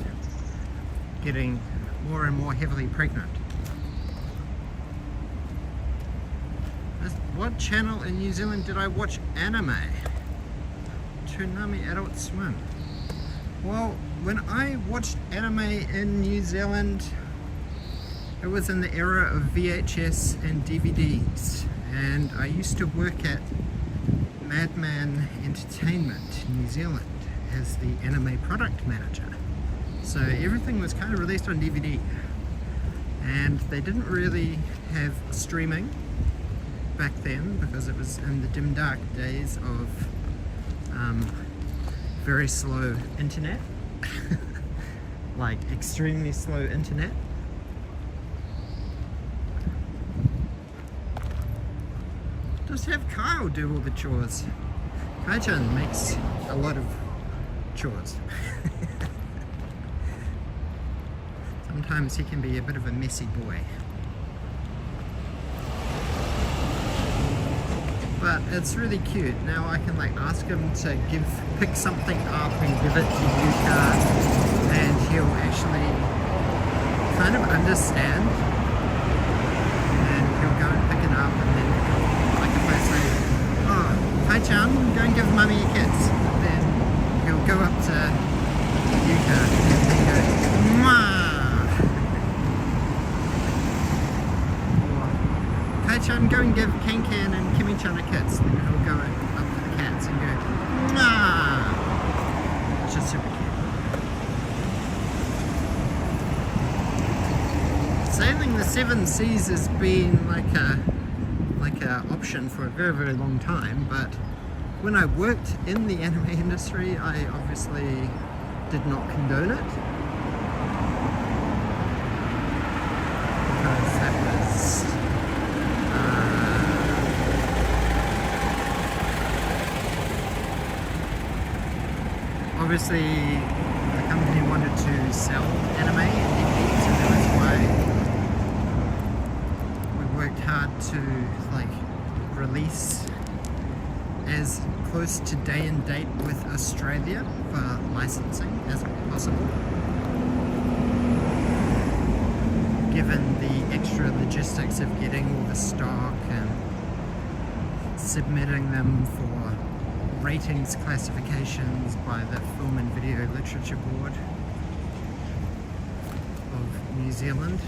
getting more and more heavily pregnant. What channel in New Zealand did I watch anime? Toonami Adult Swim. Well, when I watched anime in New Zealand, it was in the era of VHS and DVDs, and I used to work at Madman Entertainment New Zealand as the anime product manager. So everything was kind of released on DVD, and they didn't really have streaming back then because it was in the dim dark days of very slow internet, like extremely slow internet. Just have Kyle do all the chores. Kai-chan makes a lot of chores. Sometimes he can be a bit of a messy boy. But it's really cute. Now I can like ask him to pick something up and give it to Yuka, and he'll actually kind of understand, and he'll go and pick it up, and then like if I say, "Oh, Kai-chan, go and give mummy a kiss," then he'll go up to Yuka and go, "Mwah!" Kai-chan, go and give Ken-Ken and Kimmy-chan a kiss. Then he'll go up to the cat. hands and go, "Mwah!" Which is super cute. Sailing the 7 seas has been like a option for a very, very long time, but when I worked in the anime industry, I obviously did not condone it. Because that was obviously the company wanted to sell anime and DVDs, and that's why we worked hard to like release as close to day and date with Australia for licensing as possible, given the extra logistics of getting all the stock and submitting them for ratings classifications by the Film and Video Literature Board of New Zealand,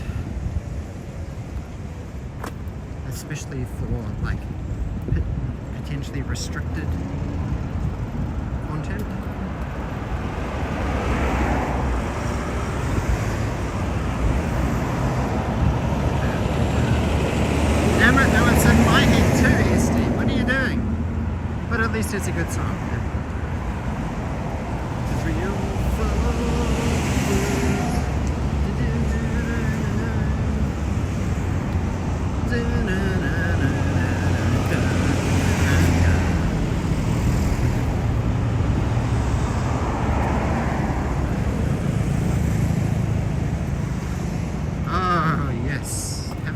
especially for like potentially restricted content. Damn it, now it's in my head too, SD. What are you doing? But at least it's a good song.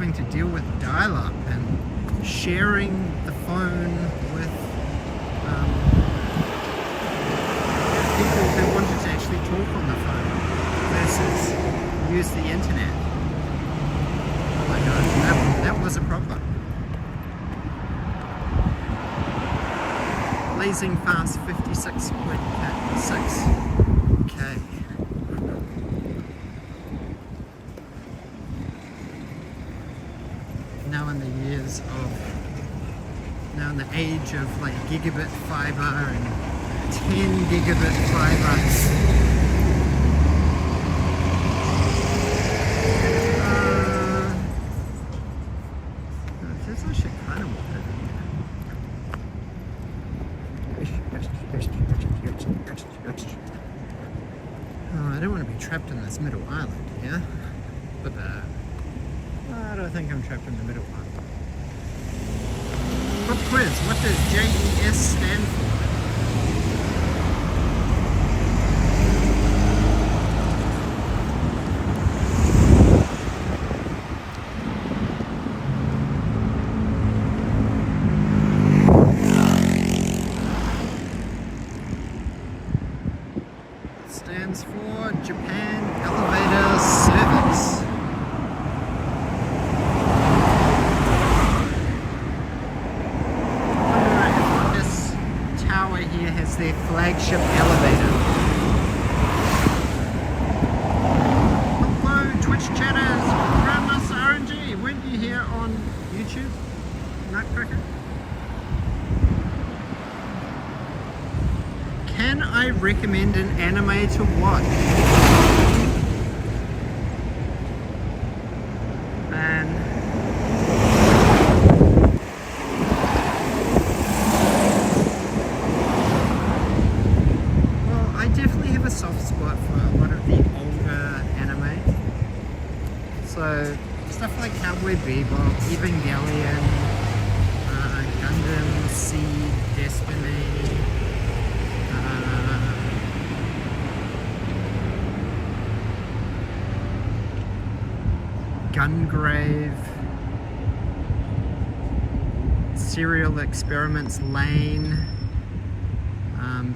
To deal with dial-up and sharing the phone with people who wanted to actually talk on the phone versus use the internet. Oh my gosh, that was a problem. Blazing fast 56.6. Okay. Now in the age of like gigabit fiber and 10 gigabit fiber. There's actually kind of more I don't want to be trapped in this middle island here, but I don't think I'm trapped in the middle one. Pop quiz, what does JES stand for? It stands for Japan Elevator Service. Here has their flagship elevator. Hello, Twitch chatters! Grandma's RNG! Weren't you here on YouTube? Nutcracker? Can I recommend an anime to watch? Soft spot for a lot of the older anime. So stuff like Cowboy Bebop, Evangelion, Gundam, Seed, Destiny, Gungrave, Serial Experiments Lane,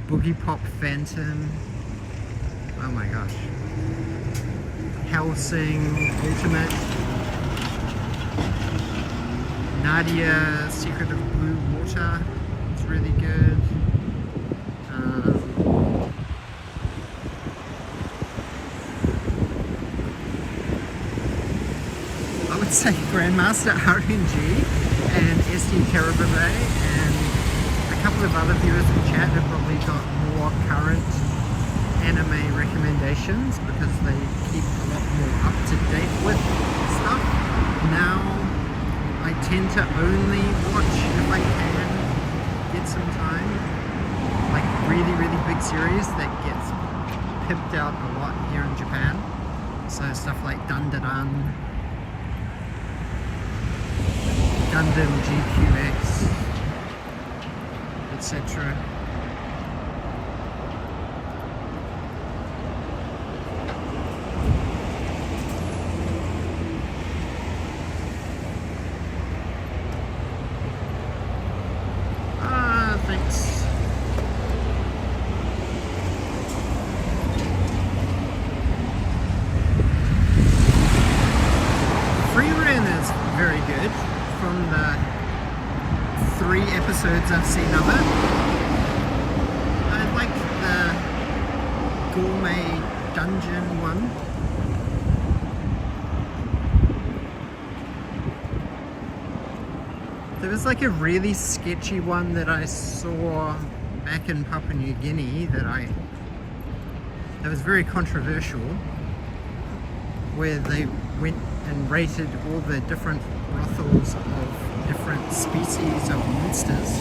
Boogie Pop Phantom. Oh my gosh. Hellsing Ultimate. Nadia, Secret of Blue Water. It's really good. I would say Grandmaster RNG and SD Carababe, and I couple of other viewers in chat have probably got more current anime recommendations because they keep a lot more up to date with stuff. Now I tend to only watch, if I can get some time, like really big series that gets pimped out a lot here in Japan. So stuff like Dun Dun Dun, Gundam GQX, etc. Thanks. Freerun is very good. From the 3 episodes I've seen of it, I like the gourmet dungeon one. There was like a really sketchy one that I saw back in Papua New Guinea that was very controversial, where they went and rated all the different brothels of different species of monsters.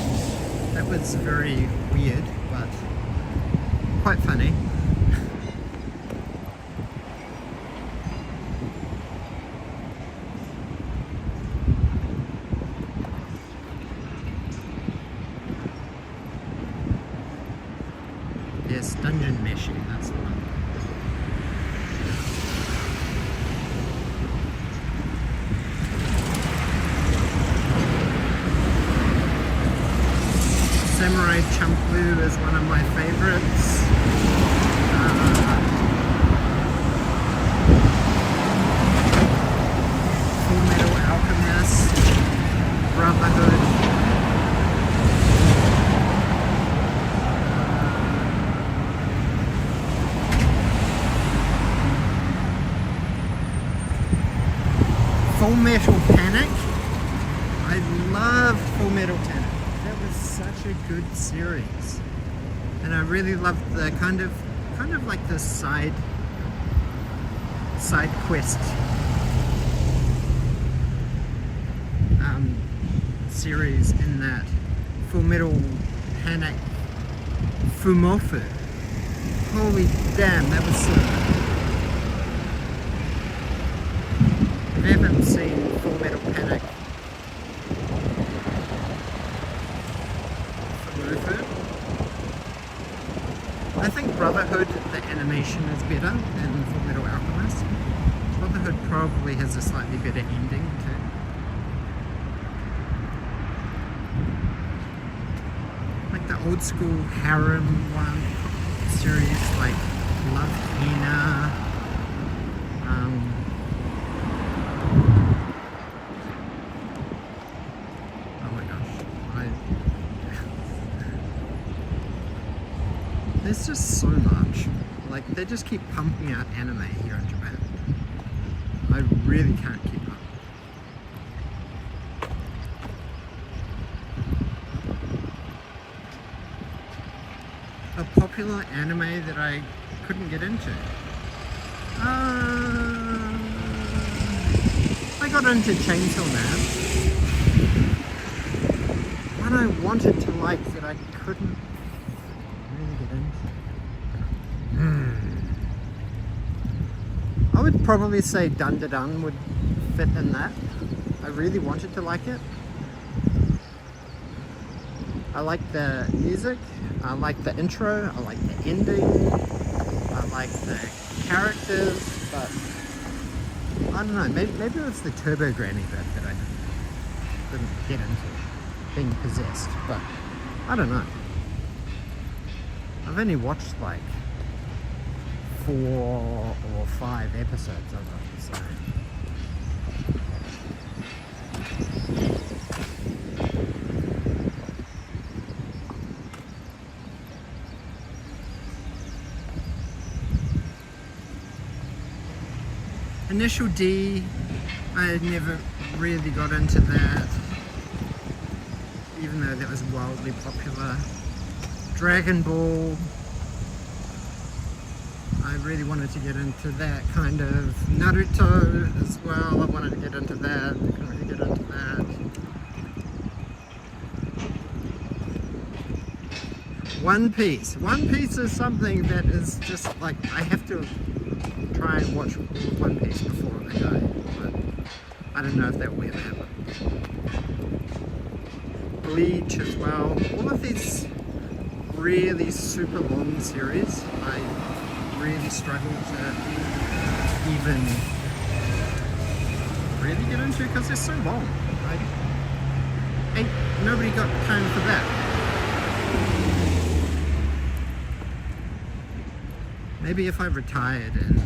That was very weird, but quite funny. Yes, dungeon meshing, that's the one. Samurai Champloo is one of my favorites. Full Metal Alchemist, Brotherhood. Full Metal Panic. I love Full Metal Panic. That was such a good series, and I really loved the kind of like the side quest series in that. Full Metal Panic Fumofu. Holy damn, that was so good. If you haven't seen Full Metal Panic, I think Brotherhood, the animation is better than Full Metal Alchemist. Brotherhood probably has a slightly better ending too. Like the old school harem one series, like Love Hina. Oh my gosh, there's just so much. Like, they just keep pumping out anime here in Japan. I really can't keep up. A popular anime that I couldn't get into. I got into Chainsaw Man. One I wanted to like that I couldn't really get into. I would probably say Dun Dun Dun would fit in that. I really wanted to like it. I like the music, I like the intro, I like the ending, I like the characters, but I don't know, maybe it was the Turbo Granny bit that I didn't get into, being possessed, but I don't know. I've only watched like 4 or 5 episodes of it, so. Initial D, I had never really got into that. even though that was wildly popular. Dragon Ball. I really wanted to get into that kind of Naruto as well. I wanted to get into that. I couldn't really get into that. One Piece. One Piece is something that is just like, I have to try and watch One Piece before I die. But I don't know if that will ever happen. Bleach as well. All of these really super long series, I really struggle to even really get into because they're so long. Ain't nobody got time for that. Maybe if I retired and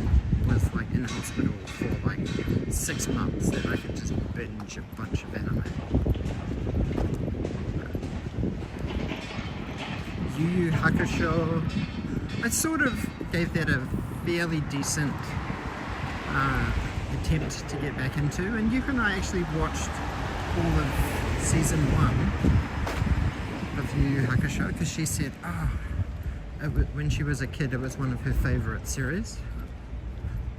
was like in hospital for like 6 months, then I could just binge a bunch of anime. Yu Yu Hakusho. I sort of gave that a fairly decent attempt to get back into, and Yuka and I actually watched all of season 1 of Yu Yu Hakusho because she said, when she was a kid, it was one of her favourite series.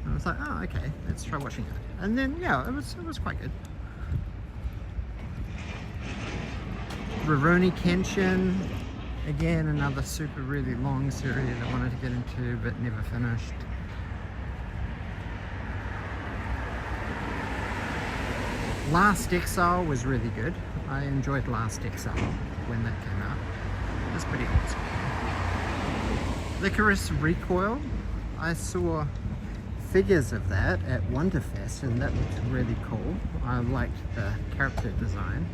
And I was like, oh, okay, let's try watching it. And then, yeah, it was quite good. Rurouni Kenshin. Again, another super really long series I wanted to get into but never finished. Last Exile was really good. I enjoyed Last Exile when that came out. It was pretty awesome. Licorice Recoil. I saw figures of that at Wonderfest and that looked really cool. I liked the character design.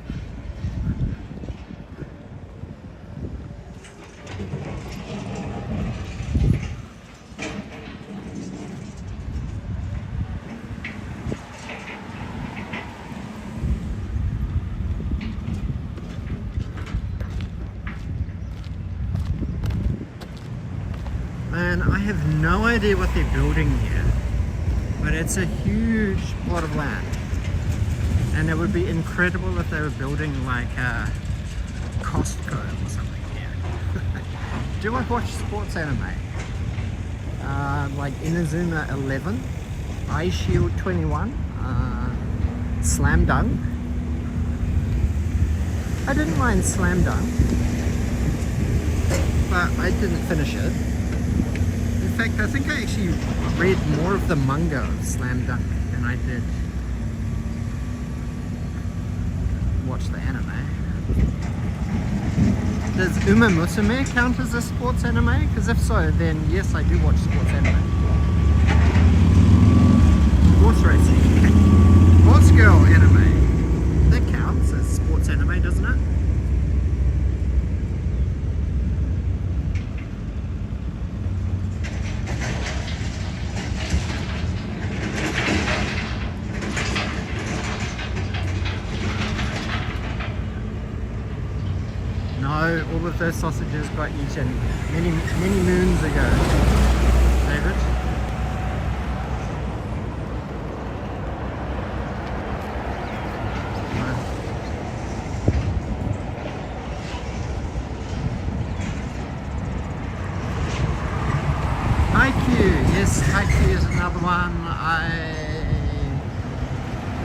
And I have no idea what they're building here, but it's a huge plot of land. And it would be incredible if they were building like a Costco or something here. Do I watch sports anime? Like Inazuma 11, Eye Shield 21, Slam Dunk. I didn't mind Slam Dunk, but I didn't finish it. In fact, I think I actually read more of the manga of Slam Dunk than I did watch the anime. Does Uma Musume count as a sports anime? Because if so, then yes, I do watch sports anime. Horse racing. Horse Girl anime. That counts as sports anime, doesn't it? No, all of those sausages got eaten many moons ago, David. Haikyuu, yes, Haikyuu is another one. I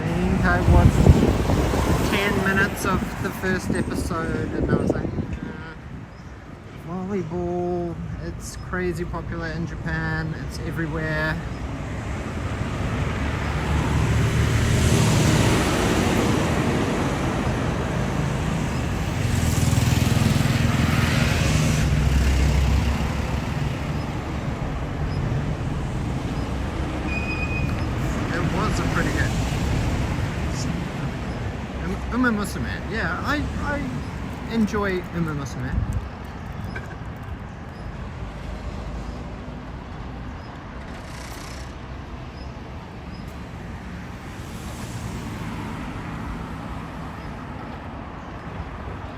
think I watched 10 minutes of the first episode and I was like, volleyball, it's crazy popular in Japan, it's everywhere. It was a pretty good Uma Musume, yeah, I enjoy Uma Musume.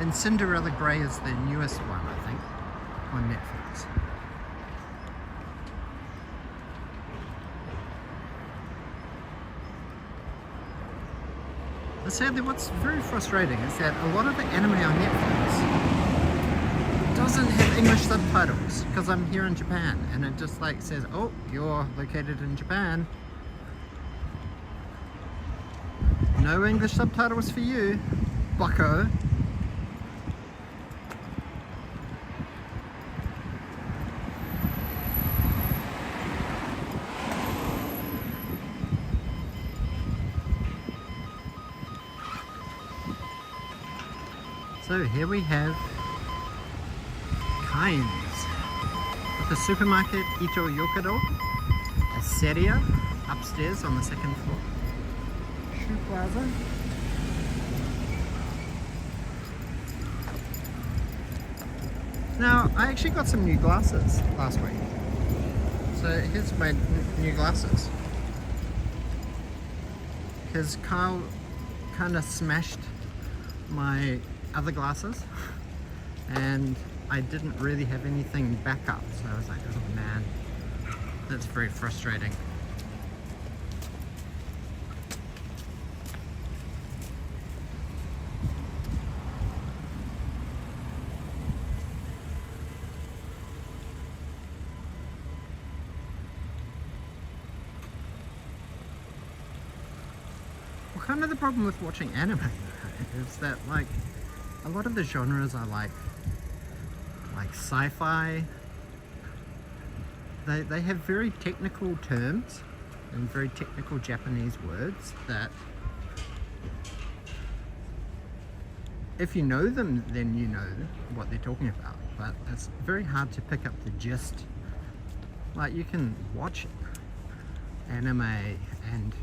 And Cinderella Grey is the newest one, I think, on Netflix. Sadly, what's very frustrating is that a lot of the anime on Netflix doesn't have English subtitles because I'm here in Japan, and it just like says, oh, you're located in Japan. No English subtitles for you, bucko. So here we have Kain's with the supermarket Ito Yokado, a seria upstairs on the second floor. Shoe Plaza. Now, I actually got some new glasses last week. So here's my new glasses. Because Kyle kind of smashed my other glasses and I didn't really have anything back up, so I was like, oh man, that's very frustrating. Well, kind of the problem with watching anime is that like a lot of the genres are like sci-fi. They have very technical terms and very technical Japanese words that if you know them, then you know what they're talking about, but it's very hard to pick up the gist. Like, you can watch anime and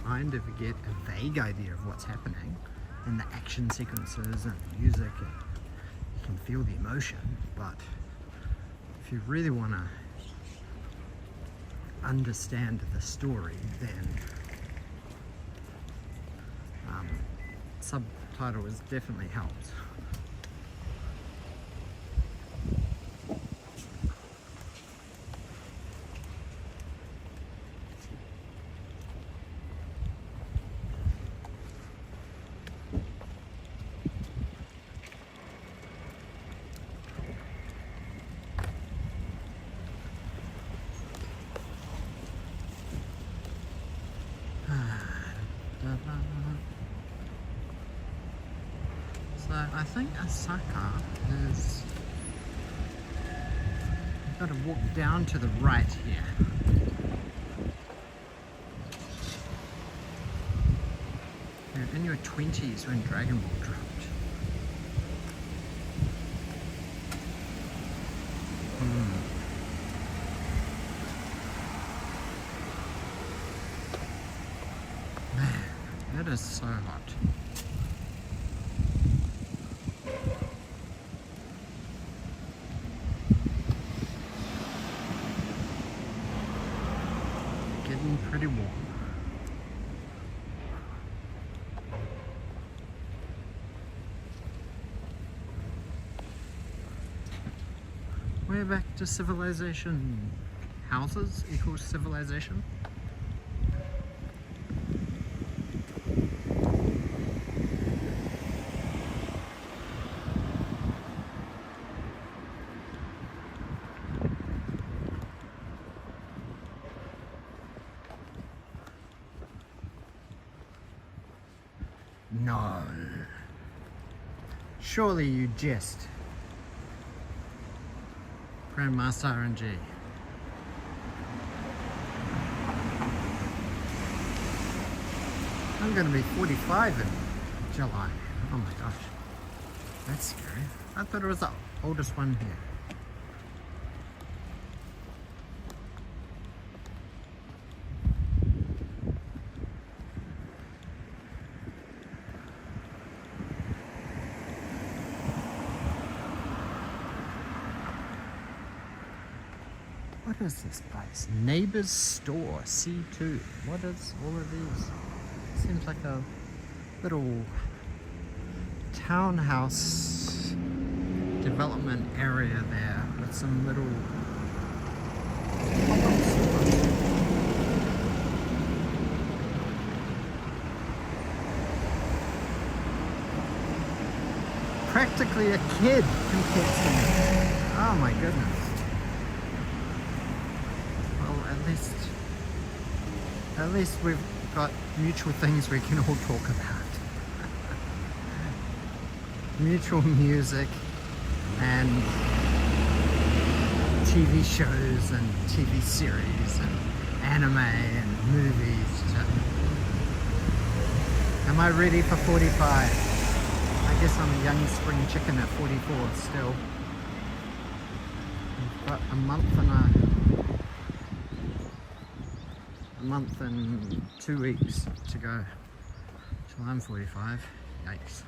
kind of get a vague idea of what's happening and the action sequences and the music, and you can feel the emotion, but if you really want to understand the story, then subtitle definitely helps. So I think Asaka is, you've got to walk down to the right here. You're in your 20s when Dragon Ball dropped. Man, that is so hot. Getting pretty warm. We're back to civilization. Houses equals civilization. No. Surely you jest. Grandmaster RNG. I'm going to be 45 in July. Oh my gosh. That's scary. I thought it was the oldest one here. What is this place? Neighbor's Store, C2. What is all of these? Seems like a little townhouse development area there with some little pop-up stores. practically a kid compared to me. Oh my goodness. Well, at least we've got mutual things we can all talk about. Mutual music and TV shows and TV series and anime and movies. Am I ready for 45? I guess I'm a young spring chicken at 44 still. I've got a month and 2 weeks to go till I'm 45. Yikes.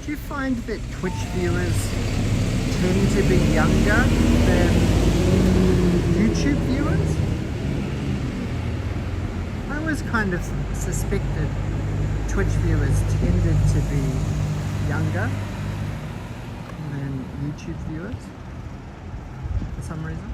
Do you find that Twitch viewers tend to be younger than YouTube viewers? I always kind of suspected Twitch viewers tended to be younger than YouTube viewers for some reason.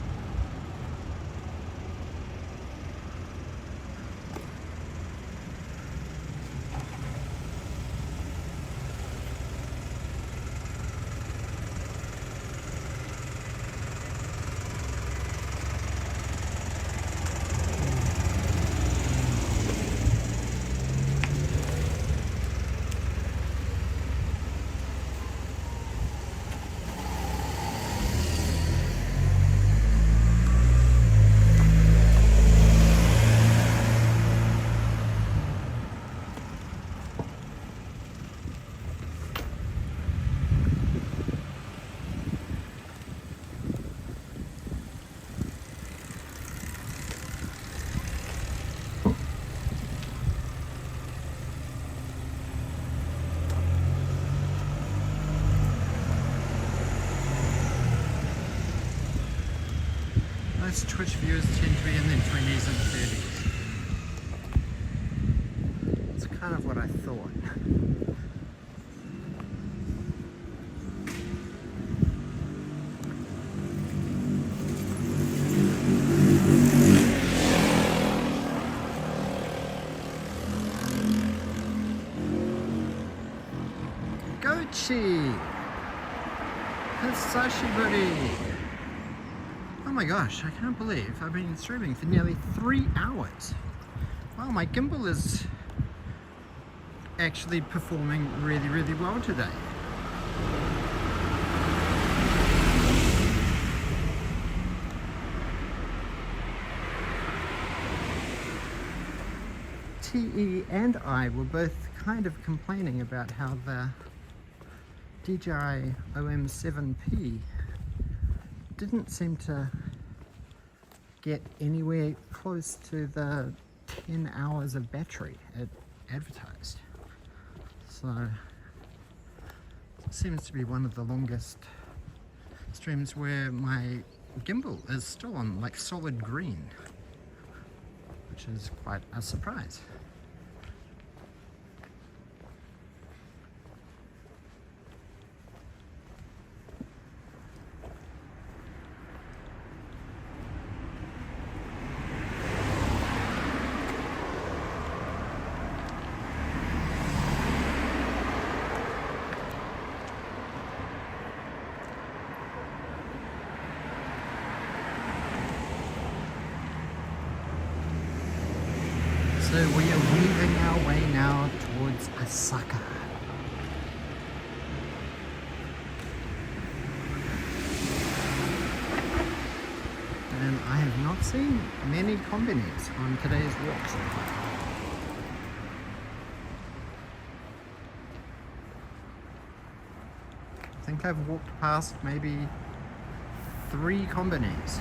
Most Twitch viewers tend to be in their 20s and 30s. It's kind of what I thought. Gochi! Hisashiburi! Oh my gosh, I can't believe I've been streaming for nearly 3 hours. Wow, my gimbal is actually performing really, really well today. TE and I were both kind of complaining about how the DJI OM7P didn't seem to get anywhere close to the 10 hours of battery it advertised. So it seems to be one of the longest streams where my gimbal is still on like solid green, which is quite a surprise. So we are weaving our way now towards Asaka. And I have not seen many combines on today's walk so far. I think I've walked past maybe 3 combines.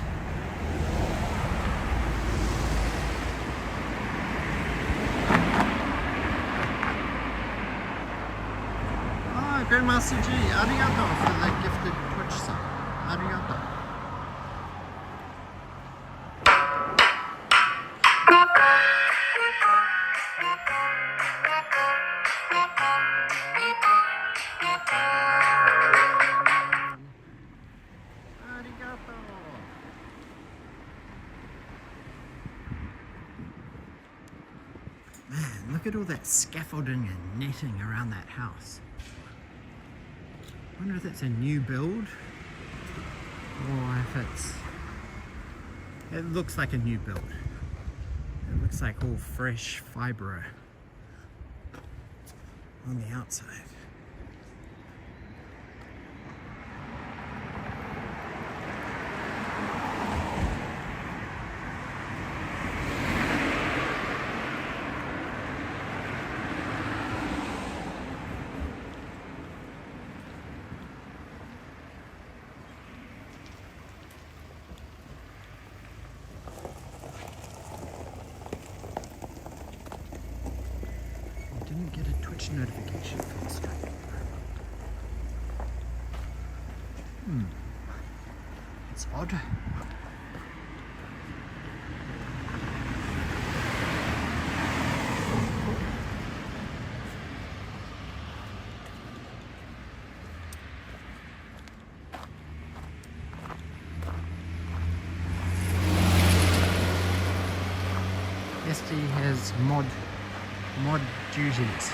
Grandmaster G, arigato for the gifted Twitch sub. Arigato. Arigato. Man, look at all that scaffolding and netting around that house. I wonder if that's a new build or if it looks like a new build. It looks like all fresh fibre on the outside. Didn't get a Twitch notification for this guy. It's odd. SD has mod duties.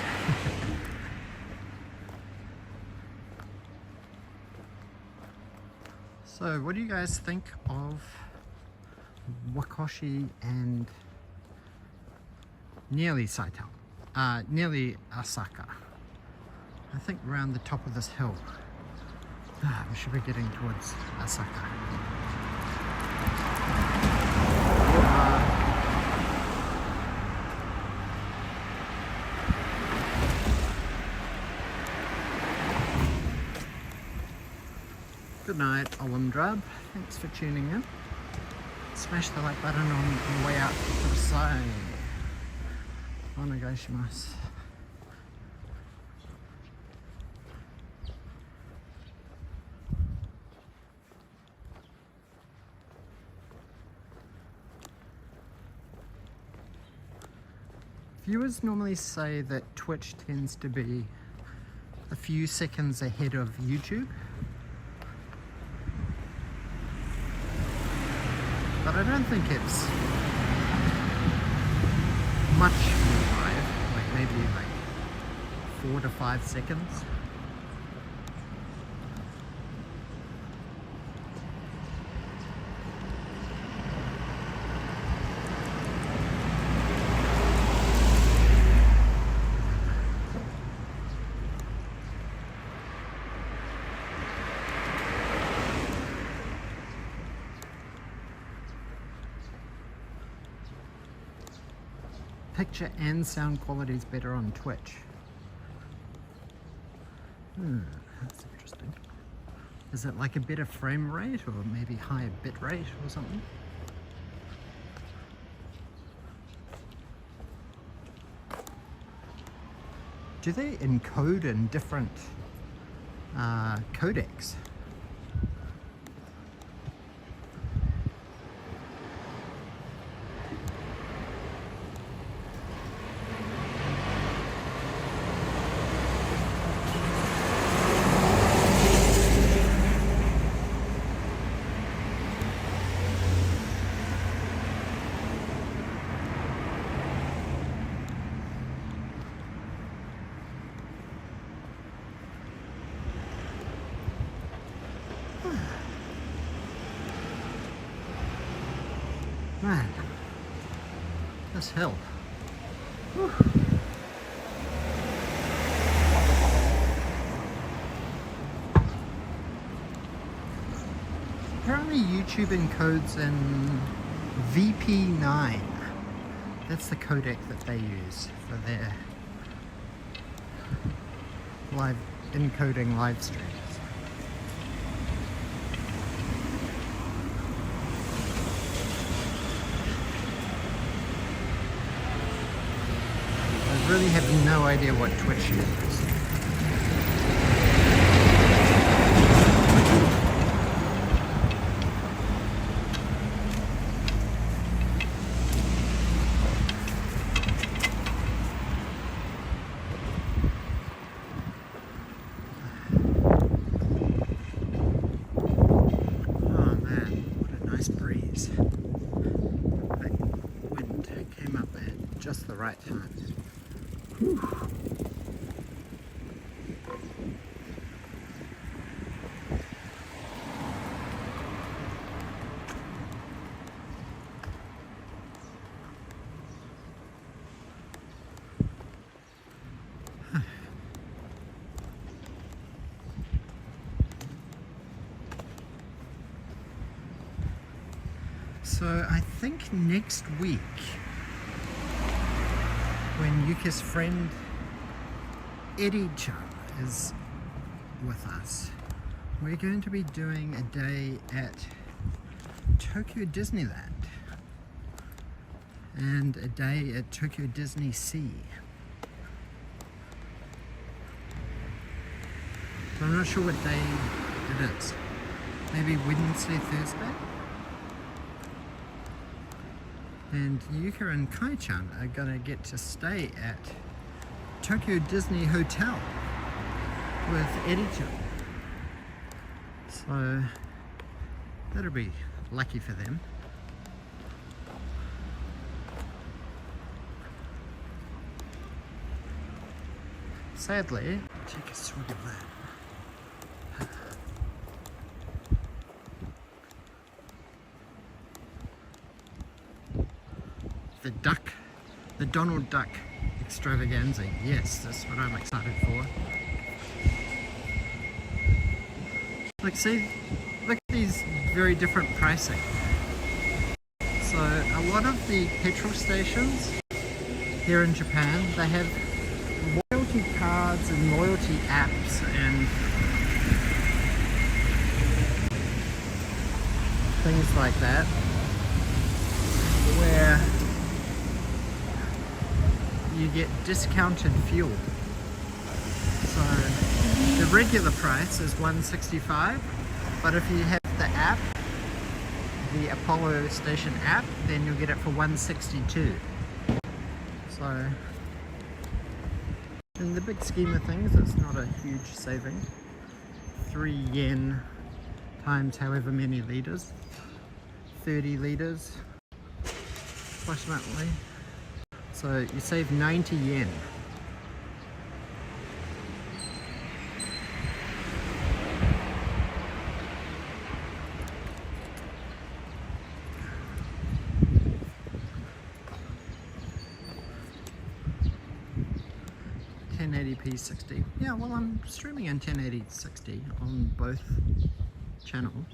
So what do you guys think of Wakoshi and nearly Saitama, nearly Asaka? I think around the top of this hill. We should be getting towards Asaka. Good night, Olimdrab. Thanks for tuning in. Smash the like button on the way out to the side. Onegaishimasu. Viewers normally say that Twitch tends to be a few seconds ahead of YouTube. But I don't think it's much live, like maybe like 4 to 5 seconds. Picture and sound quality is better on Twitch. That's interesting. Is it like a better frame rate or maybe higher bit rate or something? Do they encode in different codecs? Man, this hill. Whew. Apparently YouTube encodes in VP9. That's the codec that they use for their live encoding live streams. I really have no idea what Twitch is. right time. Whew. So I think next week, when Yuka's friend Eddie-chan is with us, we're going to be doing a day at Tokyo Disneyland and a day at Tokyo Disney Sea. So I'm not sure what day it is. Maybe Wednesday, Thursday? And Yuka and Kai-chan are gonna get to stay at Tokyo Disney Hotel with Eddie-chan. So that'll be lucky for them. Sadly, take a swig of that. The duck, the Donald Duck extravaganza. Yes, that's what I'm excited for. Look, see, look at these very different pricing. So a lot of the petrol stations here in Japan, they have loyalty cards and loyalty apps and things like that, where you get discounted fuel. So the regular price is $165, but if you have the app, the Apollo Station app, then you'll get it for $162. So in the big scheme of things, it's not a huge saving. 3 yen times however many litres, 30 litres approximately. So you save 90 yen. p 60. Yeah, well, I'm streaming in 1080 60 on both channels,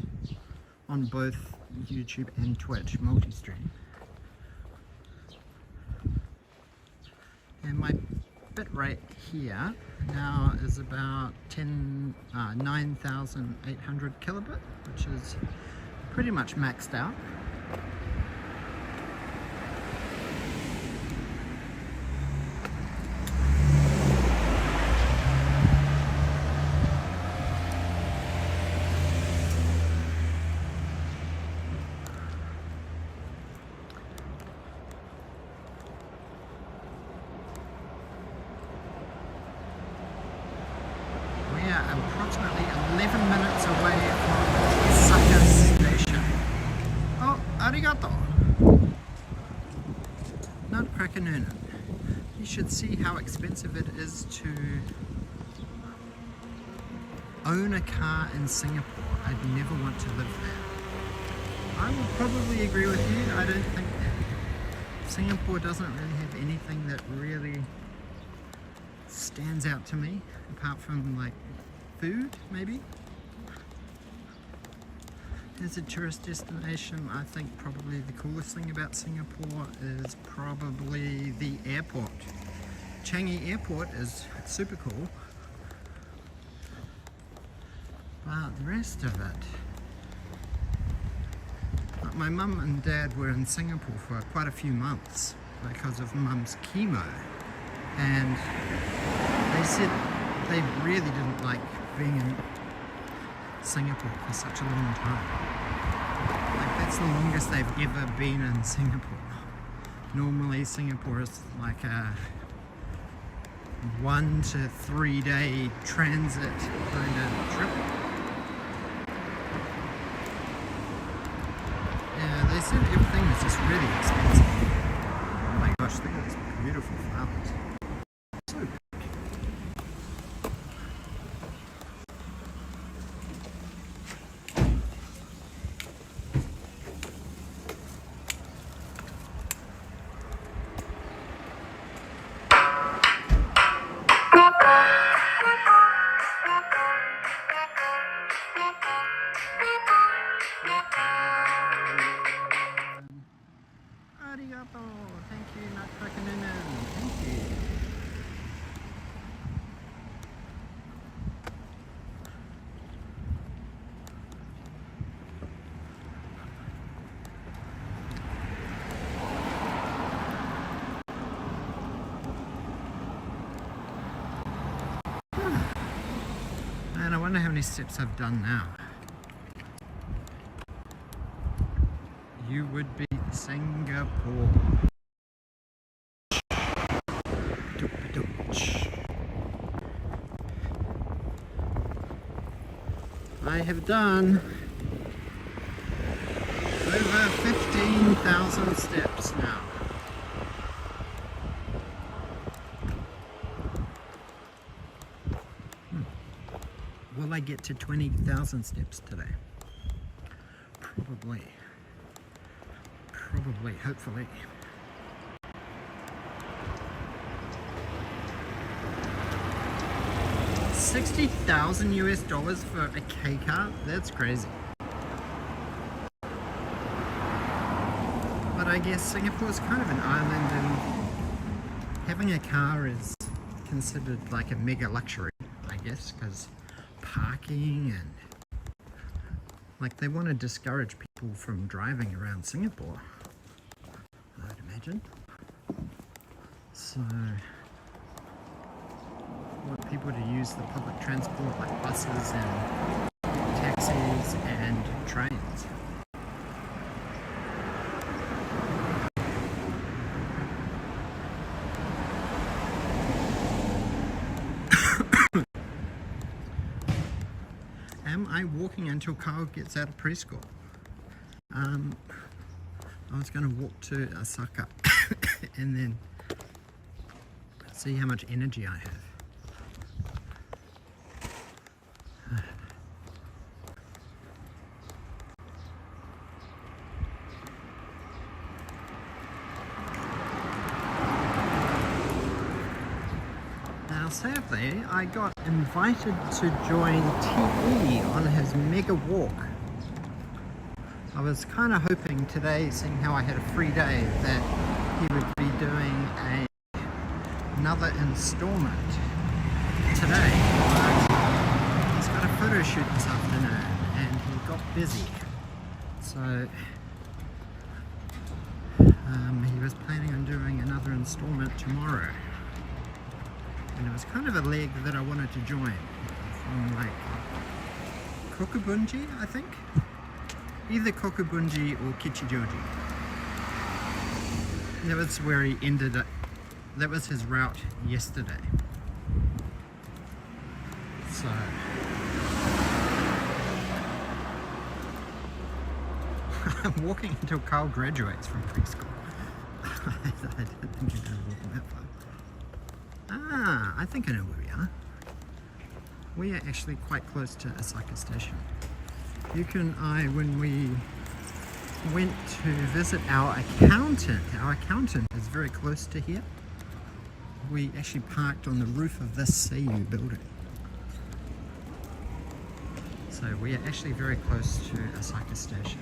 on both YouTube and Twitch multi-stream. And my bit rate here now is about 9,800 kilobit, which is pretty much maxed out. Approximately 11 minutes away from Asaka Station. Oh, arigato! Nutcracker Noonan. You should see how expensive it is to own a car in Singapore. I'd never want to live there. I would probably agree with you. I don't think Singapore doesn't really have anything that really stands out to me, apart from like food, maybe. As a tourist destination, I think probably the coolest thing about Singapore is probably the airport. Changi Airport is super cool, but the rest of it... My mum and dad were in Singapore for quite a few months because of mum's chemo, and they said they really didn't like being in Singapore for such a long time. Like, that's the longest they've ever been in Singapore. Normally Singapore is like a 1 to 3 day transit kind of trip. Yeah, they said everything was just really expensive. Like gosh, look at these beautiful flowers. So big. Arigato. Thank you, Nutcrackerinen. Thank you. Man, I wonder how many steps I've done now. You would be Singapore. I have done over 15,000 steps now. Will I get to 20,000 steps today? Probably. Probably, hopefully. $60,000 for a K car? That's crazy. But I guess Singapore's kind of an island and having a car is considered like a mega luxury, I guess, because parking and like they want to discourage people from driving around Singapore, I'd imagine. So want people to use the public transport like buses and taxis and trains. Am I walking until Carl gets out of preschool? I was going to walk to Asaka and then see how much energy I have. Now sadly, I got invited to join TE on his mega walk. I was kind of hoping today, seeing how I had a free day, that he would be doing another installment today. But he's got a photo shoot this afternoon and he got busy. So he was planning on doing another installment tomorrow. And it was kind of a leg that I wanted to join from like Kokubunji, I think. Either Kokubunji or Kichijoji. That was where he ended up. That was his route yesterday. So I'm walking until Carl graduates from preschool. I didn't think you're going to walk that far. Ah, I think I know where we are. We are actually quite close to Asaka Station. Yuka and I, when we went to visit our accountant is very close to here. We actually parked on the roof of this CU building. So we are actually very close to Asaka Station.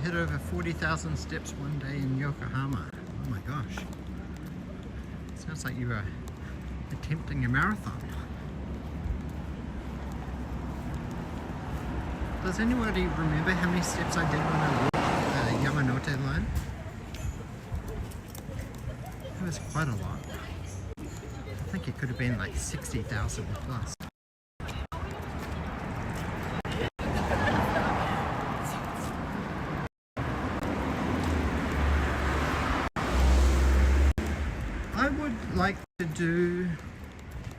Hit over 40,000 steps one day in Yokohama. Oh my gosh. Sounds like you were attempting a marathon. Does anybody remember how many steps I did when I walked the Yamanote line? It was quite a lot. I think it could have been like 60,000 plus. would like to do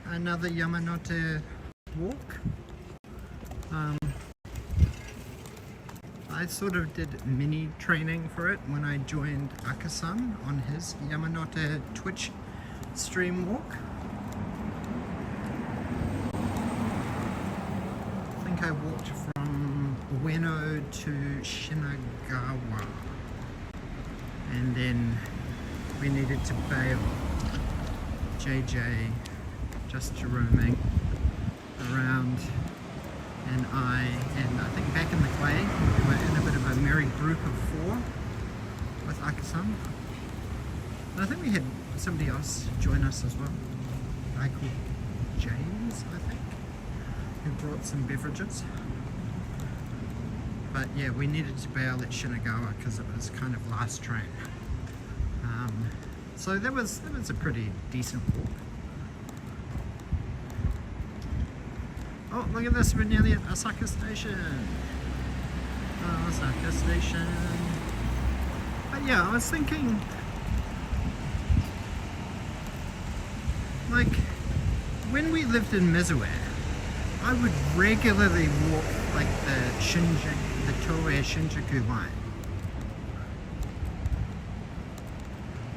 another Yamanote walk. I sort of did mini training for it when I joined Akasan on his Yamanote Twitch stream walk. I think I walked from Ueno to Shinagawa, and then we needed to bail JJ just to roaming around, and I think back in the clay we were in a bit of a merry group of 4 with Akasan, and I think we had somebody else join us as well, a guy called James, I think, who brought some beverages. But yeah, we needed to bail at Shinagawa because it was kind of last train. So that was a pretty decent walk. Oh, look at this, we're nearly at Asaka Station. Oh, Asaka Station. But yeah, I was thinking, like, when we lived in Mizuwe, I would regularly walk like the Toei Shinjuku line.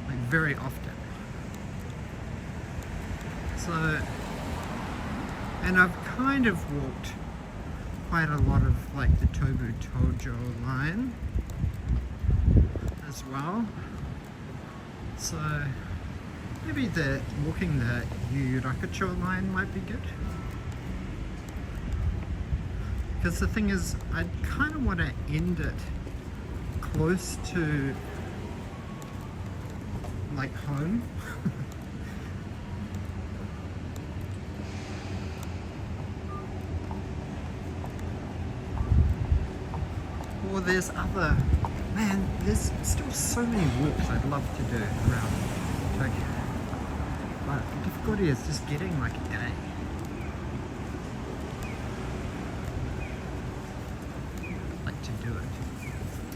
Like very often. So, and I've kind of walked quite a lot of like the Tobu Tojo line as well. So maybe walking the Yu Rakucho line might be good. Because the thing is, I kind of want to end it close to like home. Or there's other, man, there's still so many walks I'd love to do around Tokyo. But the difficulty is just getting like a day. Like to do it.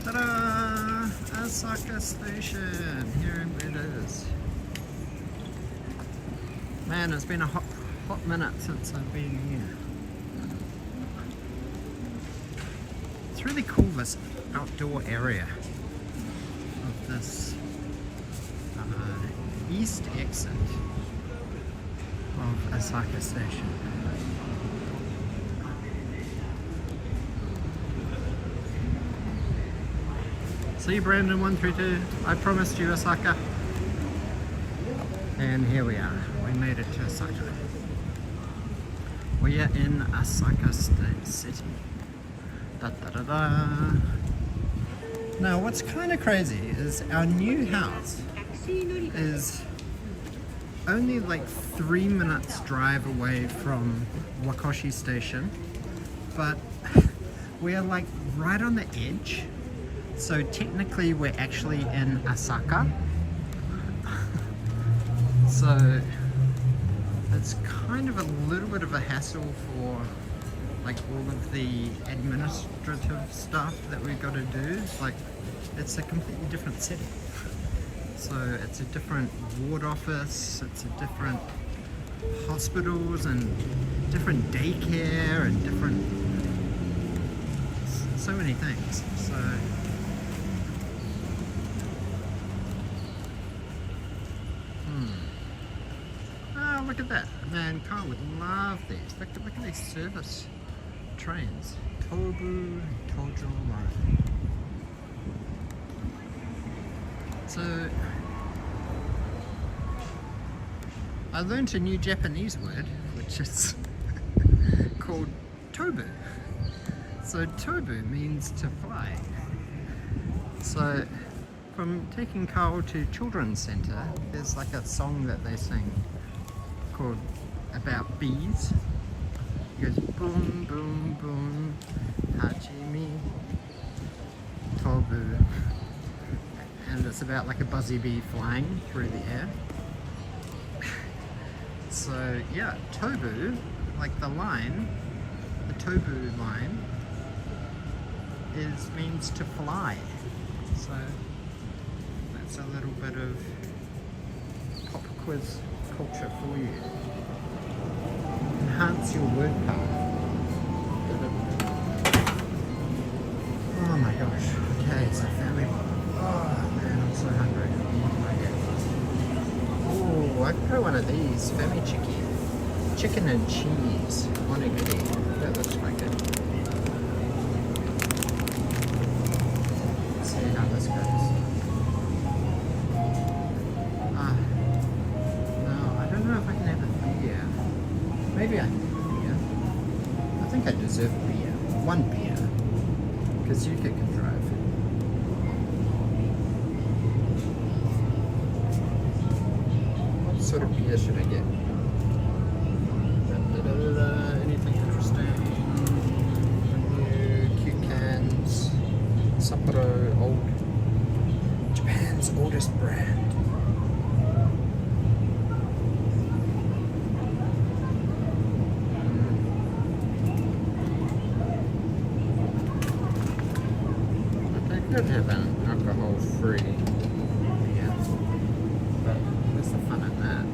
Ta-da! Asaka Station! Here it is. Man, it's been a hot minute since I've been here. It's really cool, this outdoor area of this east exit of Asaka Station. See you, Brandon 132. I promised you Asaka. And here we are. We made it to Asaka. We are in Asaka City. Da, da, da, da. Now what's kind of crazy is our new house is only like 3 minutes drive away from Wakoshi station, but we are like right on the edge, so technically we're actually in Asaka. So it's kind of a little bit of a hassle for like all of the administrative stuff that we've got to do. Like, it's a completely different city. So it's a different ward office, it's a different hospitals and different daycare and different, so many things. So oh, look at that. Man, Carl would love these. Look at these service trains. Tobu Tojo line. So I learned a new Japanese word, which is called tobu. So tobu means to fly. So from taking Carl to Children's Centre, there's like a song that they sing called about bees. It goes boom boom boom hajime tobu, and it's about like a buzzy bee flying through the air. So yeah, tobu, like the line, the tobu line means to fly. So that's a little bit of pop quiz culture for you. Enhance your word power. Oh my gosh. Okay, so family. Oh man, I'm so hungry. What can I get? Oh, I could try one of these. Family chicken. Chicken and cheese. Onigiri. That looks quite good. Let's see how this goes. No, I don't know if I can have a beer. Maybe I can have a beer. I think I deserve beer. One beer. Because Yuka can drive. What sort of beer should I get? Anything interesting? New cute cans. Sapporo, Japan's oldest brand. I could have an alcohol-free beer, but what's the fun in that?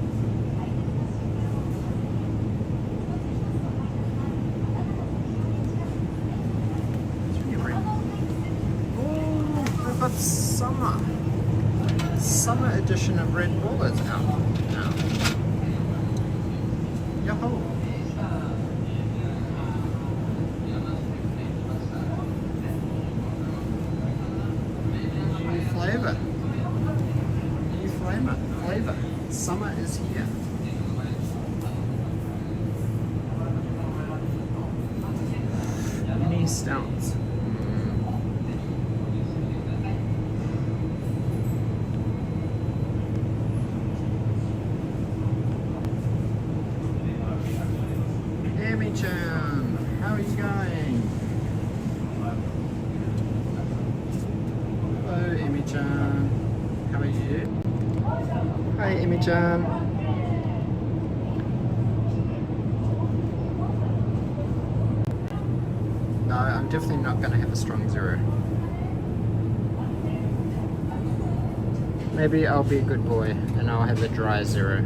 But summer edition of Red Bull is out now. Yahoo! New flavor. Summer is here. Mini stouts. Emi-chan, how are you going? Hello, Emi-chan. How are you? Hi, Emi-chan. No, I'm definitely not going to have a strong zero. Maybe I'll be a good boy and I'll have a dry zero.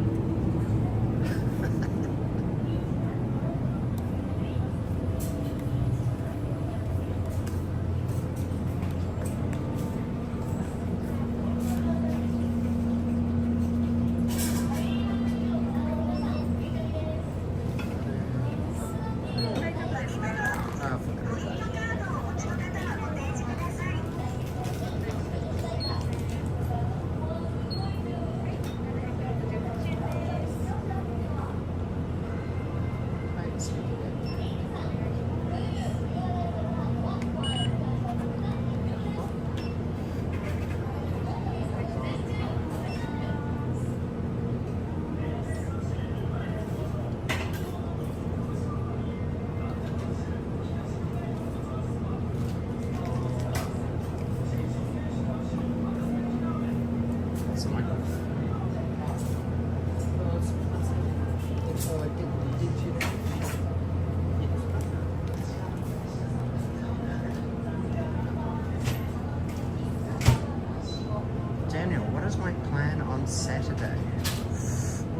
Daniel, what is my plan on Saturday?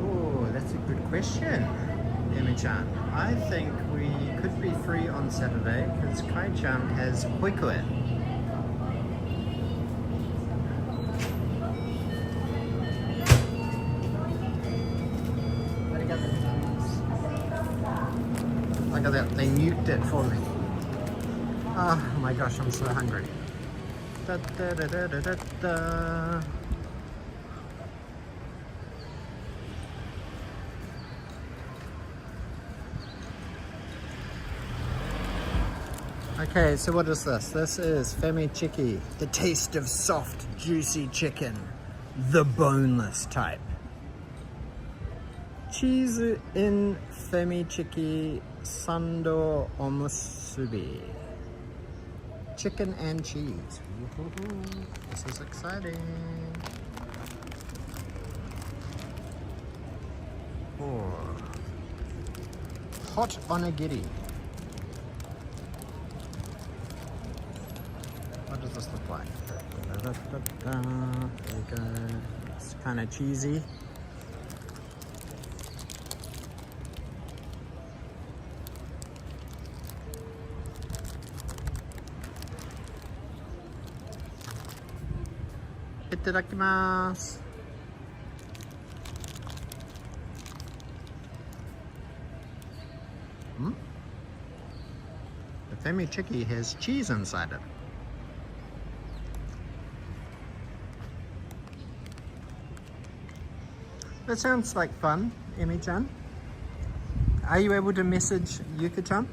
Oh, that's a good question, Emi-chan. I think we could be free on Saturday because Kai-chan has hoikuen. Look at that, they nuked it for me. Oh my gosh, I'm so hungry. Da, da, da, da, da, da, da. Okay, so what is this? This is Famichiki, the taste of soft, juicy chicken, the boneless type. Cheese in Famichiki Sando Omusubi. Chicken and cheese. Woo-hoo-hoo. This is exciting. Oh. Hot onigiri. What does this look like? There we go. It's kind of cheesy. Itadakimasu. The Femi Chiki has cheese inside it. That sounds like fun, Emi-chan. Are you able to message Yuka-chan?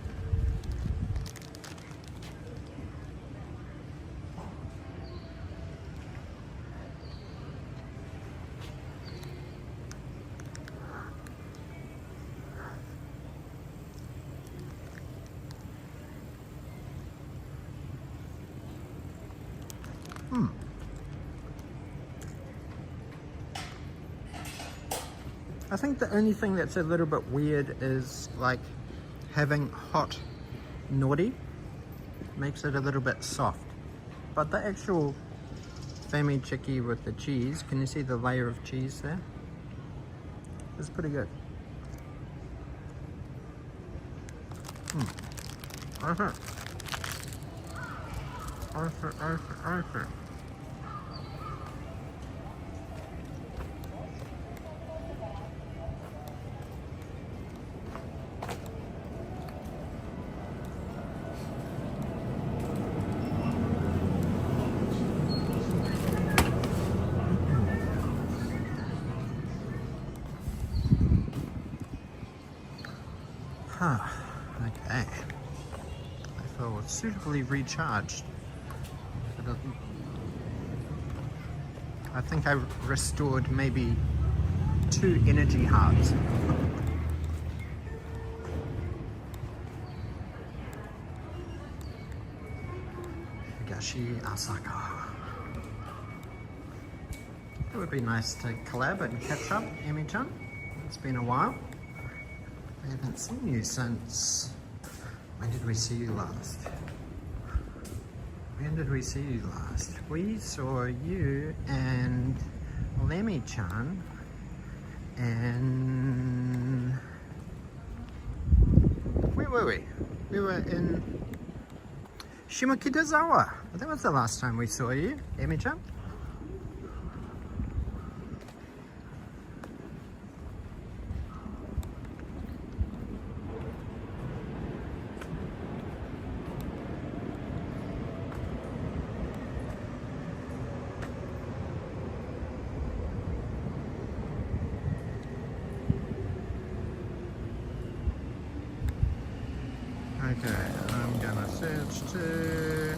I think the only thing that's a little bit weird is like having hot nori makes it a little bit soft. But the actual Femi Chiki with the cheese, can you see the layer of cheese there? It's pretty good. Okay. Okay. I feel suitably recharged. I think I restored maybe 2 energy hearts. Wakoshi Asaka. It would be nice to collab and catch up, Emi-chan. It's been a while. I haven't seen you since... When did we see you last? When did we see you last? We saw you and Lemmy-chan and... Where were we? We were in Shimokitazawa. That was the last time we saw you, Emi-chan. Okay, I'm gonna search to...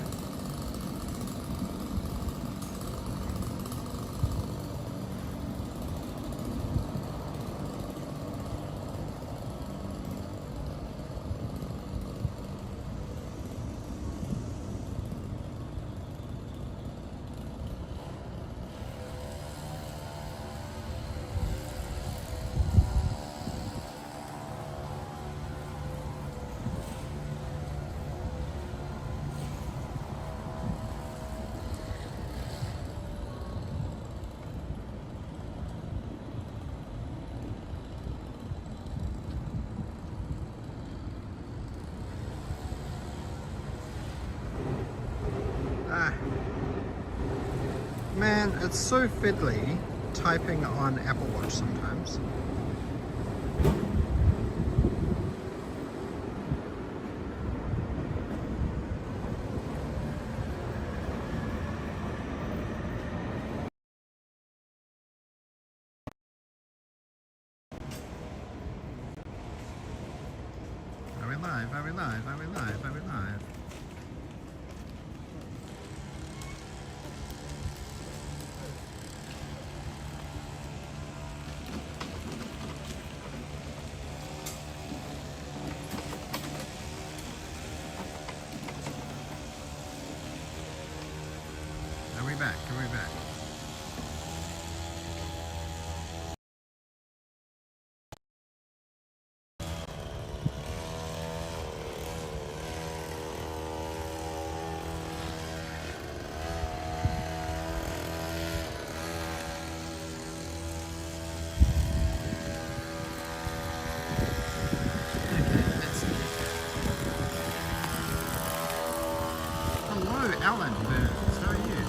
Man, it's so fiddly typing on Apple Watch sometimes. Are we live? Are we live? Are we live? Are we live? Are we back? Are we back? Hello, Alan Burns. How are you?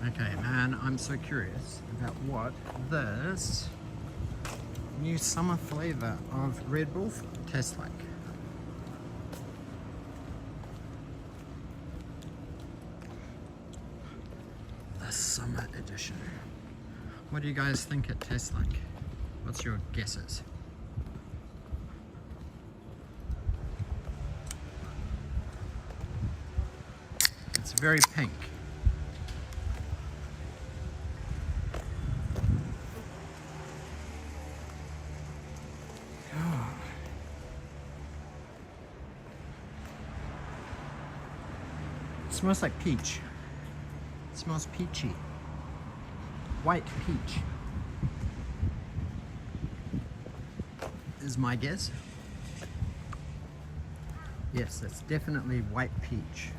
Okay, man, I'm so curious about what this new summer flavor of Red Bull tastes like. The summer edition. What do you guys think it tastes like? What's your guesses? It's very pink. It smells like peach. It smells peachy. White peach is my guess. Yes, it's definitely white peach.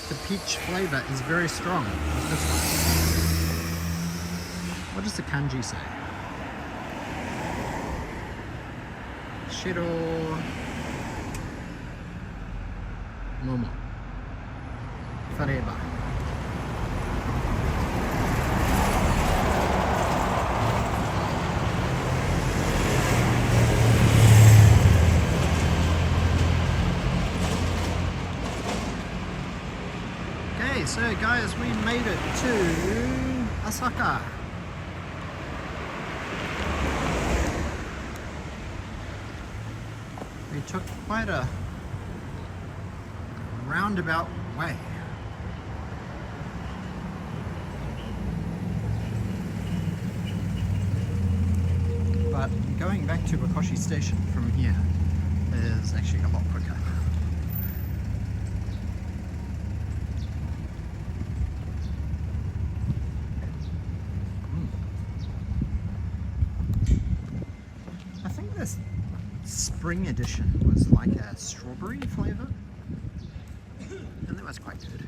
The peach flavor is very strong with this one. What does the kanji say? Shiro Momo Forever. Okay, so guys, we made it to Asaka. We took quite a roundabout way. But going back to Wakoshi station from here is actually a lot quicker. I think this spring edition was like a strawberry flavor, and that was quite good.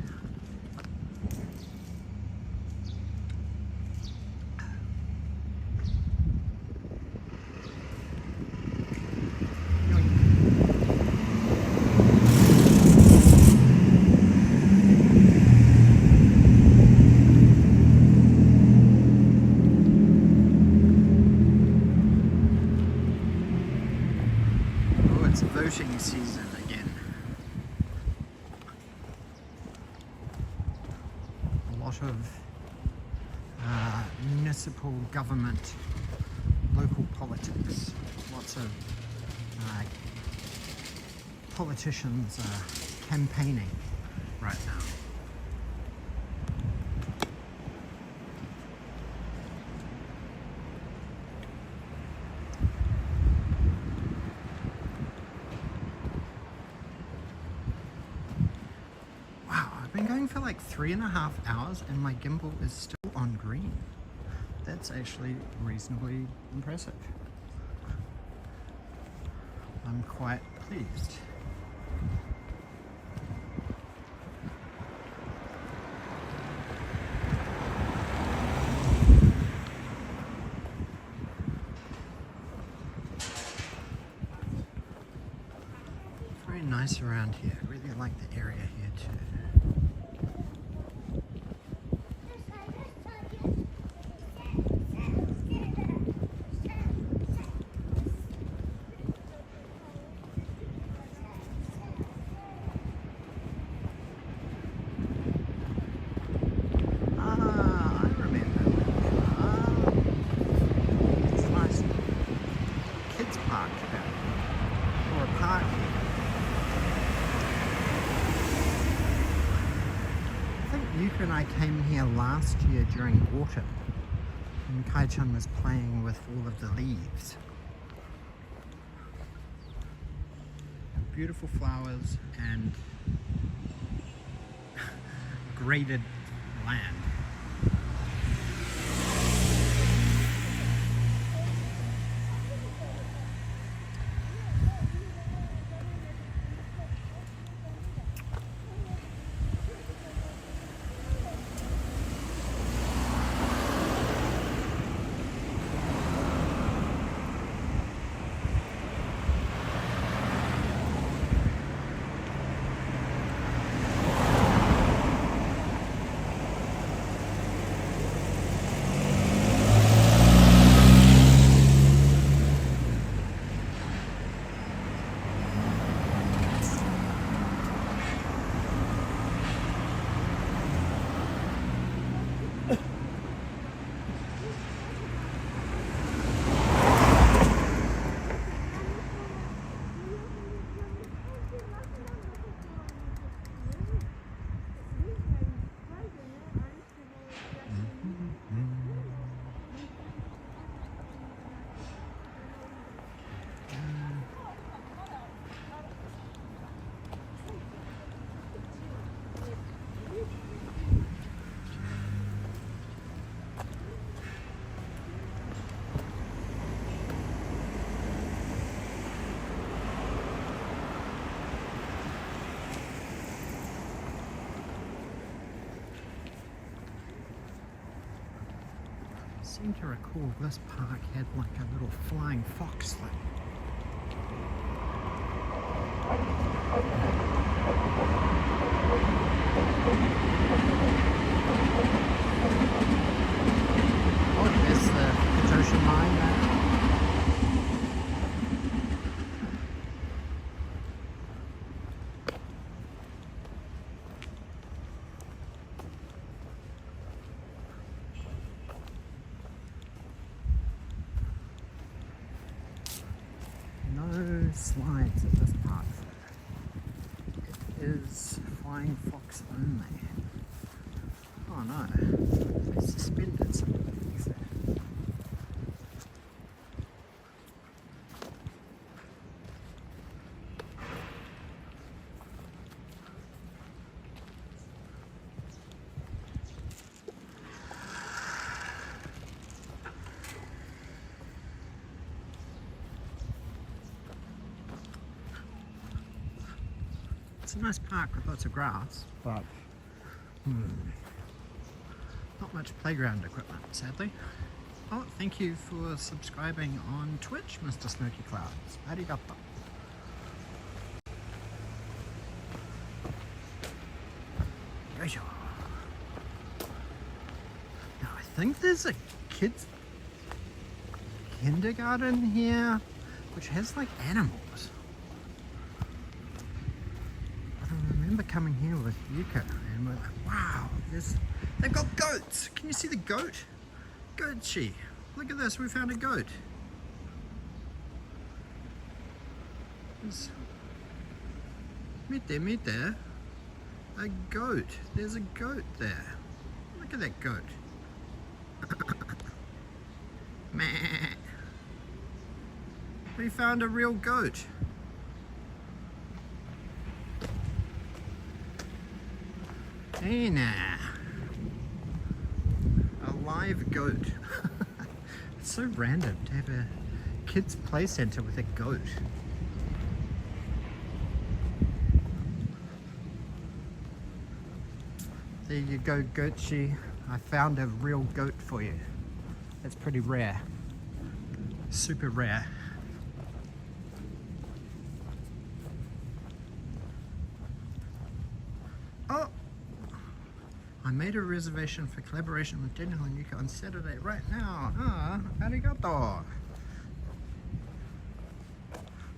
Oh, it's voting season again. A lot of municipal government, local politics. Lots of politicians campaigning right now. Wow, I've been going for like 3.5 hours and my gimbal is still on green. That's actually reasonably impressive. I'm quite pleased. Very nice around here. I really like the area here too. Yuka and I came here last year during autumn, and Kai-chan was playing with all of the leaves. Beautiful flowers and graded land. seem to recall this park had like a little flying fox thing. Oh, there's the Ocean line there. No slides at this park though. It is flying fox only. Oh no, they suspended some of the things there. It's a nice park with lots of grass, but not much playground equipment, sadly. Oh, thank you for subscribing on Twitch, Mr. Smoky Clouds. Arigato. Yoisho. Now, I think there's a kids' kindergarten here, which has like animals. I remember coming here with Yuka and we're like, wow, they've got goats. Can you see the goat? Goatchi. Look at this, we found a goat. Meet there. A goat. There's a goat there. Look at that goat. Meh. We found a real goat. Hey now. A live goat. It's so random to have a kids play center with a goat. There you go, Goatchi. I found a real goat for you. That's pretty rare. Super rare. Oh! I made a reservation for collaboration with Daniel and Yuka on Saturday right now. Ah, arigato.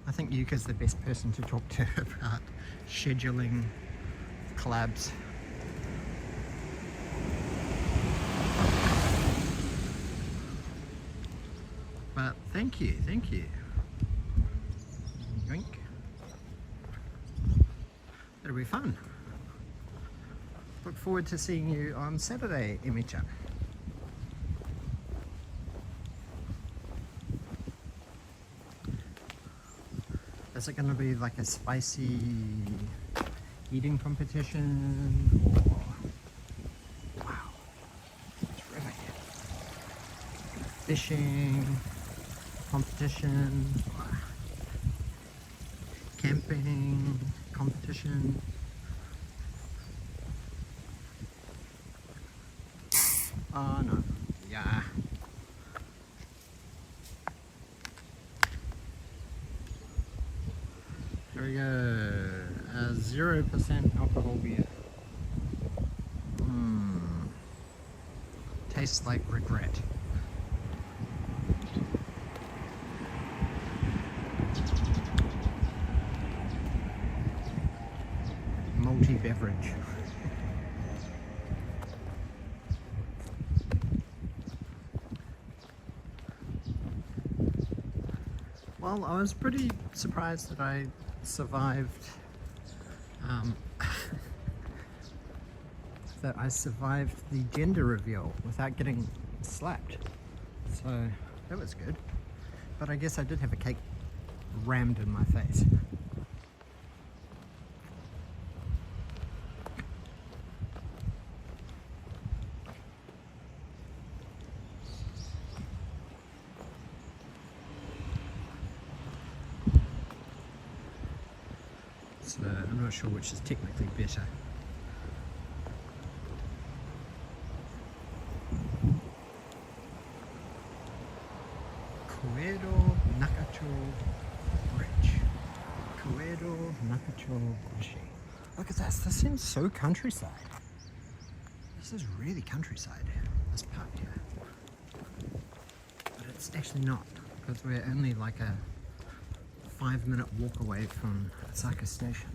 I think Yuka's the best person to talk to about scheduling collabs. But thank you. Yoink. That'll be fun. Look forward to seeing you on Saturday, Emi-chan. Is it going to be like a spicy eating competition? Or... Wow, terrific. Fishing competition, camping competition. Oh no, yeah. Here we go, 0% alcohol beer. Tastes like regret. Multi-beverage. Well, I was pretty surprised that I survived the gender reveal without getting slapped. So that was good. But I guess I did have a cake rammed in my face. So I'm not sure which is technically better. Koedo Nakacho Bridge. Koedo Nakacho Boshi. Look at this. This seems so countryside. This is really countryside, this part here. But it's actually not, because we're only like a 5-minute walk away from Asaka Station.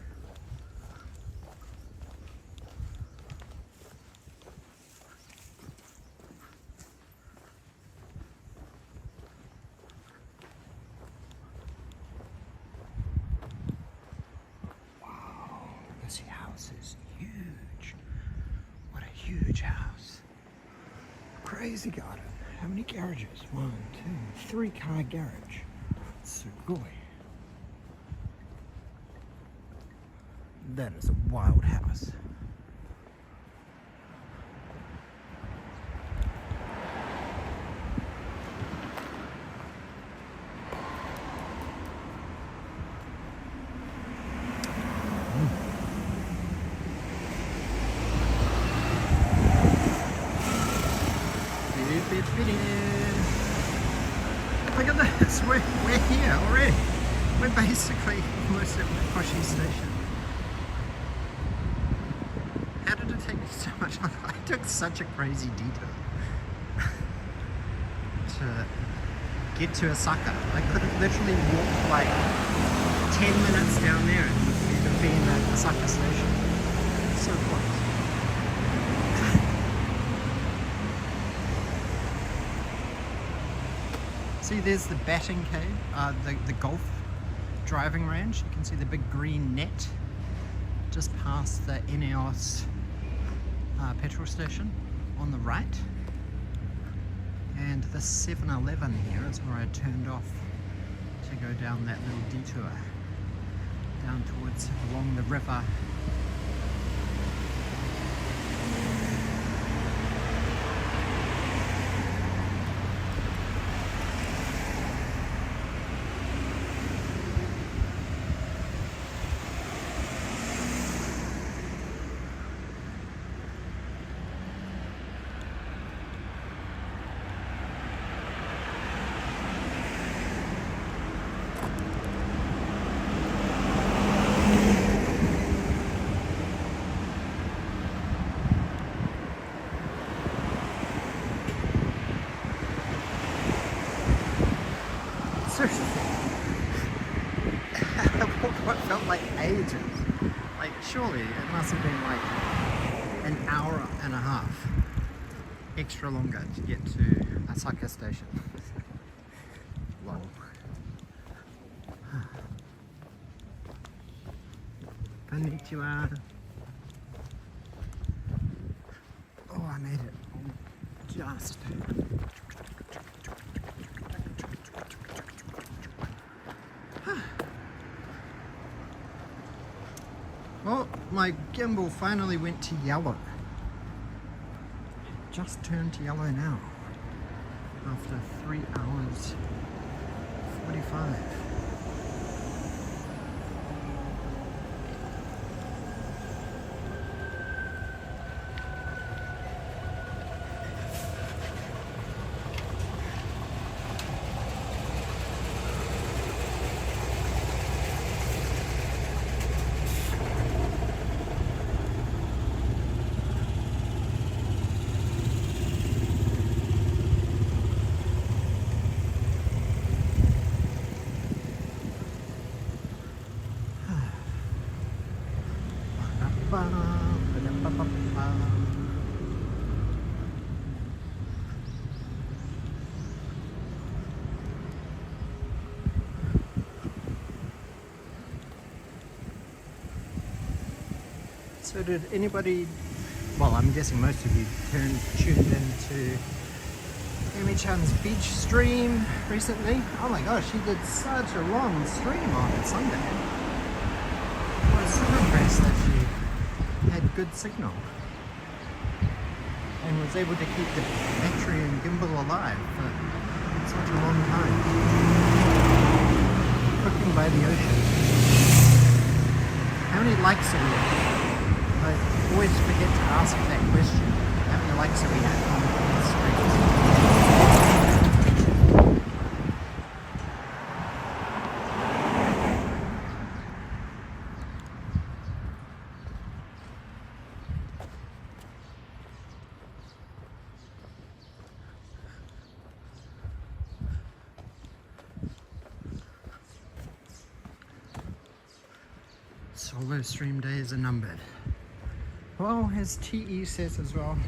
This house is huge. What a huge house. Crazy garden. How many garages? 1, 2, 3 car garage. Sugoi. That is a wild house. Look at this, we're here already. We're basically almost at Wakoshi Station. How did it take me so much longer? I took such a crazy detour to get to Asaka. I could have literally walked like 10 minutes down there and we'd have been at Asaka Station. So close. See, there's the batting cave, the golf driving range. You can see the big green net just past the Ineos petrol station on the right. And the 7-Eleven here is where I turned off to go down that little detour down towards along the river. What felt like ages. Like, surely it must have been like an hour and a half extra longer to get to Asaka Station. Lol. Konnichiwa. Oh, I made it. Just. Oh, my gimbal finally went to yellow. It just turned to yellow now. After 3 hours 45. So did anybody, well, I'm guessing most of you tuned into Amy-chan's beach stream recently. Oh my gosh, she did such a long stream on Sunday. I was so impressed that she had good signal and was able to keep the battery and gimbal alive for such a long time. Cooking by the ocean. How many likes are we at? I always forget to ask that question. How many likes are we at on the streams? solo stream days are numbered. Well, as TE says as well,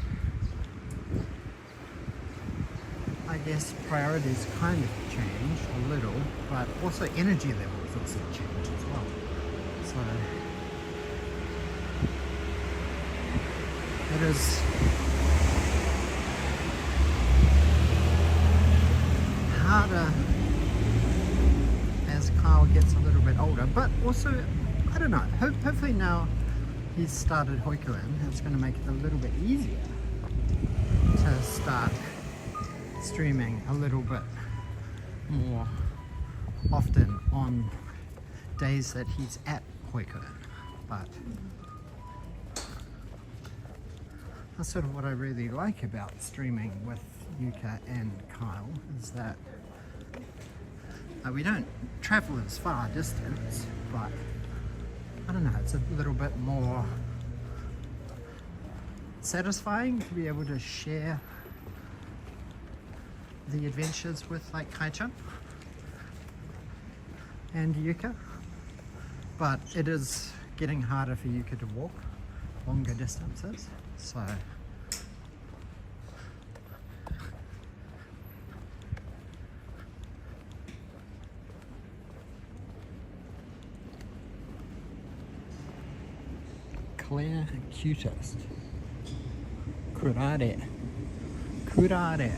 I guess priorities kind of change a little, but also energy levels also change as well. So it is harder as Kyle gets a little bit older, but also, I don't know, hopefully now he's started Hoikuin, it's going to make it a little bit easier to start streaming a little bit more often on days that he's at Hoikuin. But that's sort of what I really like about streaming with Yuka and Kyle, is that we don't travel as far distance, but I don't know, it's a little bit more satisfying to be able to share the adventures with like Kai-chan and Yuka. But it is getting harder for Yuka to walk longer distances, so Claire cutest. Kurare. Kurare.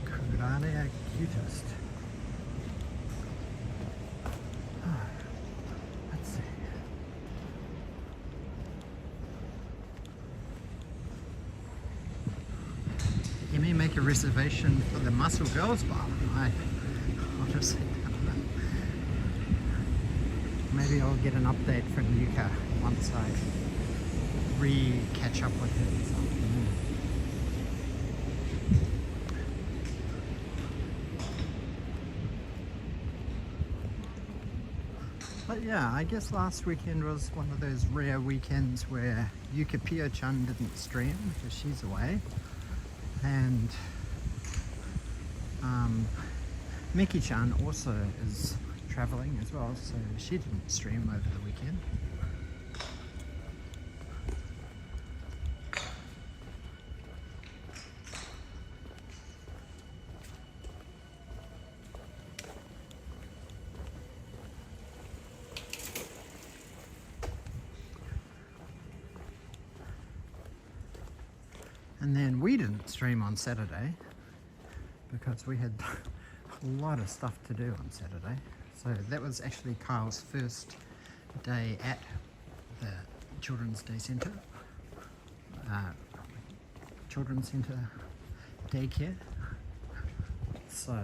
Kurare cutest. Let's see. You may make a reservation for the Muscle Girls Bar. I honestly don't know. Maybe I'll get an update from Yuka once I catch up with her this afternoon. But yeah, I guess last weekend was one of those rare weekends where Yuka Pio-chan didn't stream because she's away, and Miki-chan also is traveling as well, so she didn't stream over the weekend. And then we didn't stream on Saturday because we had a lot of stuff to do on Saturday. So that was actually Kyle's first day at the Children's Day Centre, Children's Centre daycare. So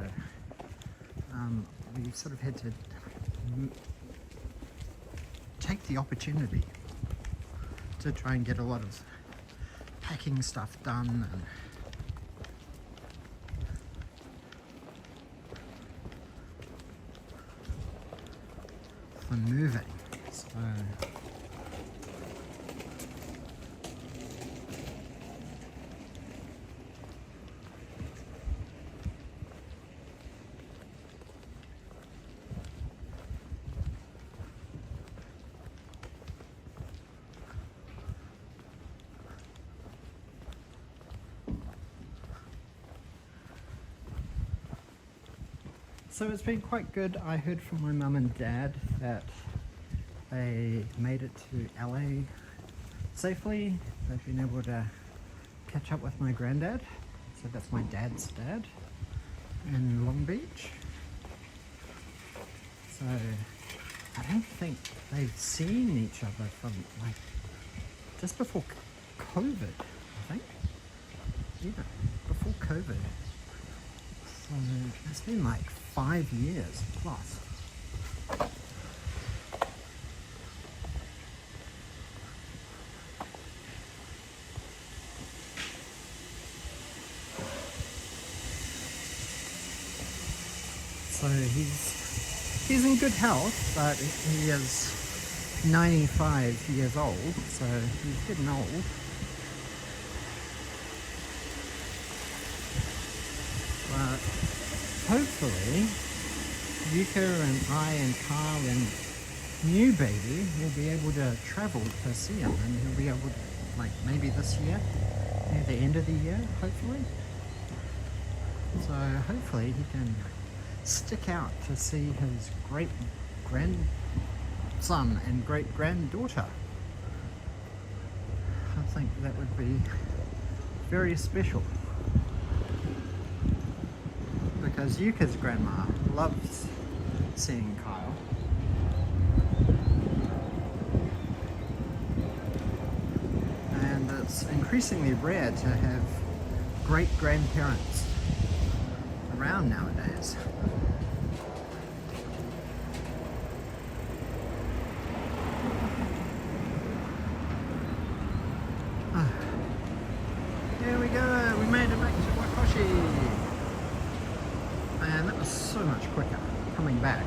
we sort of had to take the opportunity to try and get a lot of packing stuff done and for moving. So it's been quite good. I heard from my mum and dad that they made it to LA safely. They've been able to catch up with my granddad. So that's my dad's dad in Long Beach. So I don't think they've seen each other from like just before COVID, I think. Yeah, before COVID. So it's been like 5 years plus. So he's in good health, but he is 95 years old, so he's getting old. But hopefully Yuka and I and Carl and new baby will be able to travel to see him, and he'll be able to, like, maybe this year, near the end of the year, hopefully. So hopefully he can stick out to see his great grandson and great granddaughter. I think that would be very special, because Yuka's grandma loves seeing Kyle. And it's increasingly rare to have great grandparents around nowadays. Here we go, we made it back to Wakoshi. And that was so much quicker coming back.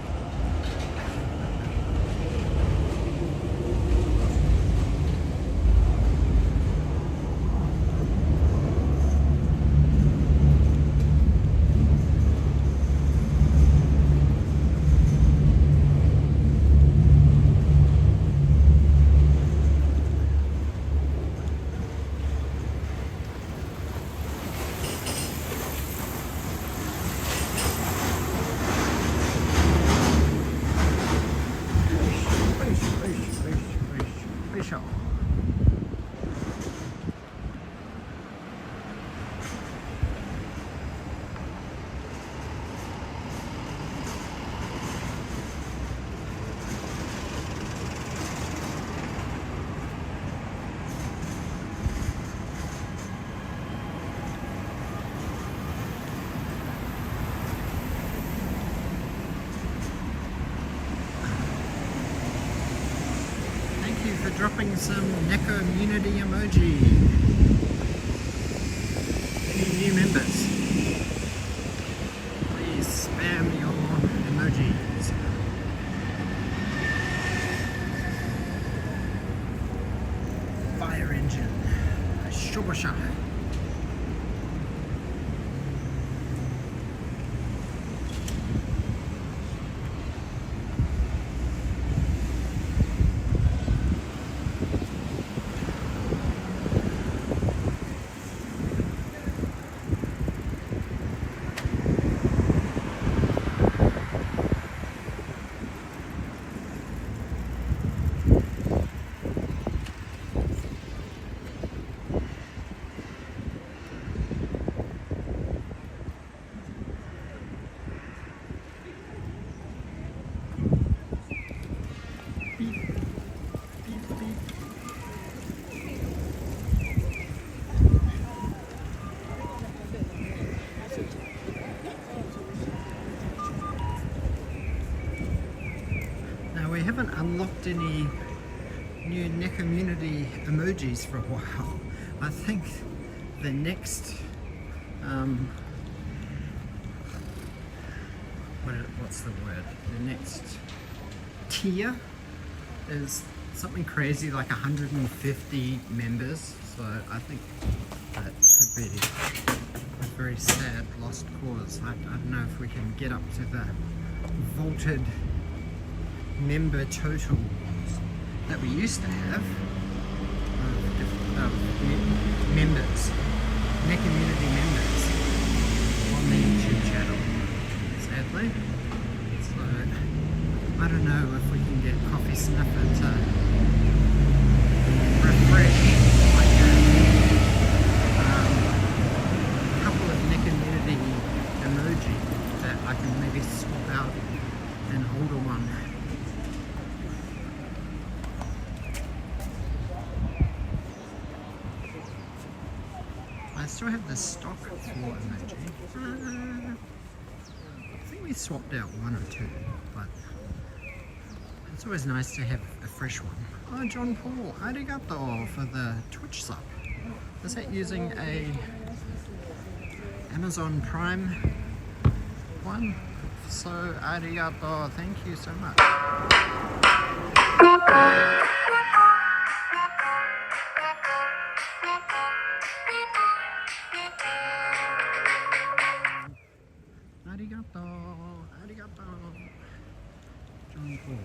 For dropping some Neko community emoji. Any new members? Please spam your emojis. Fire engine. Shobasha. We haven't unlocked any new Neko community emojis for a while. I think the next what's the word? The next tier is something crazy like 150 members. So I think that could be a very sad lost cause. I don't know if we can get up to the vaulted member totals that we used to have of members, Net community members on the YouTube channel, sadly. So I don't know if we can get Coffee Sniffer to refresh like a couple of Net community emoji that I can maybe swap out an older one. I still have the stock 4 emoji. I think we swapped out 1 or 2, but it's always nice to have a fresh one. Oh, John Paul, arigato for the Twitch sub. Is that using a Amazon Prime one? So arigato, thank you so much. Arigato, arigato. John Paul.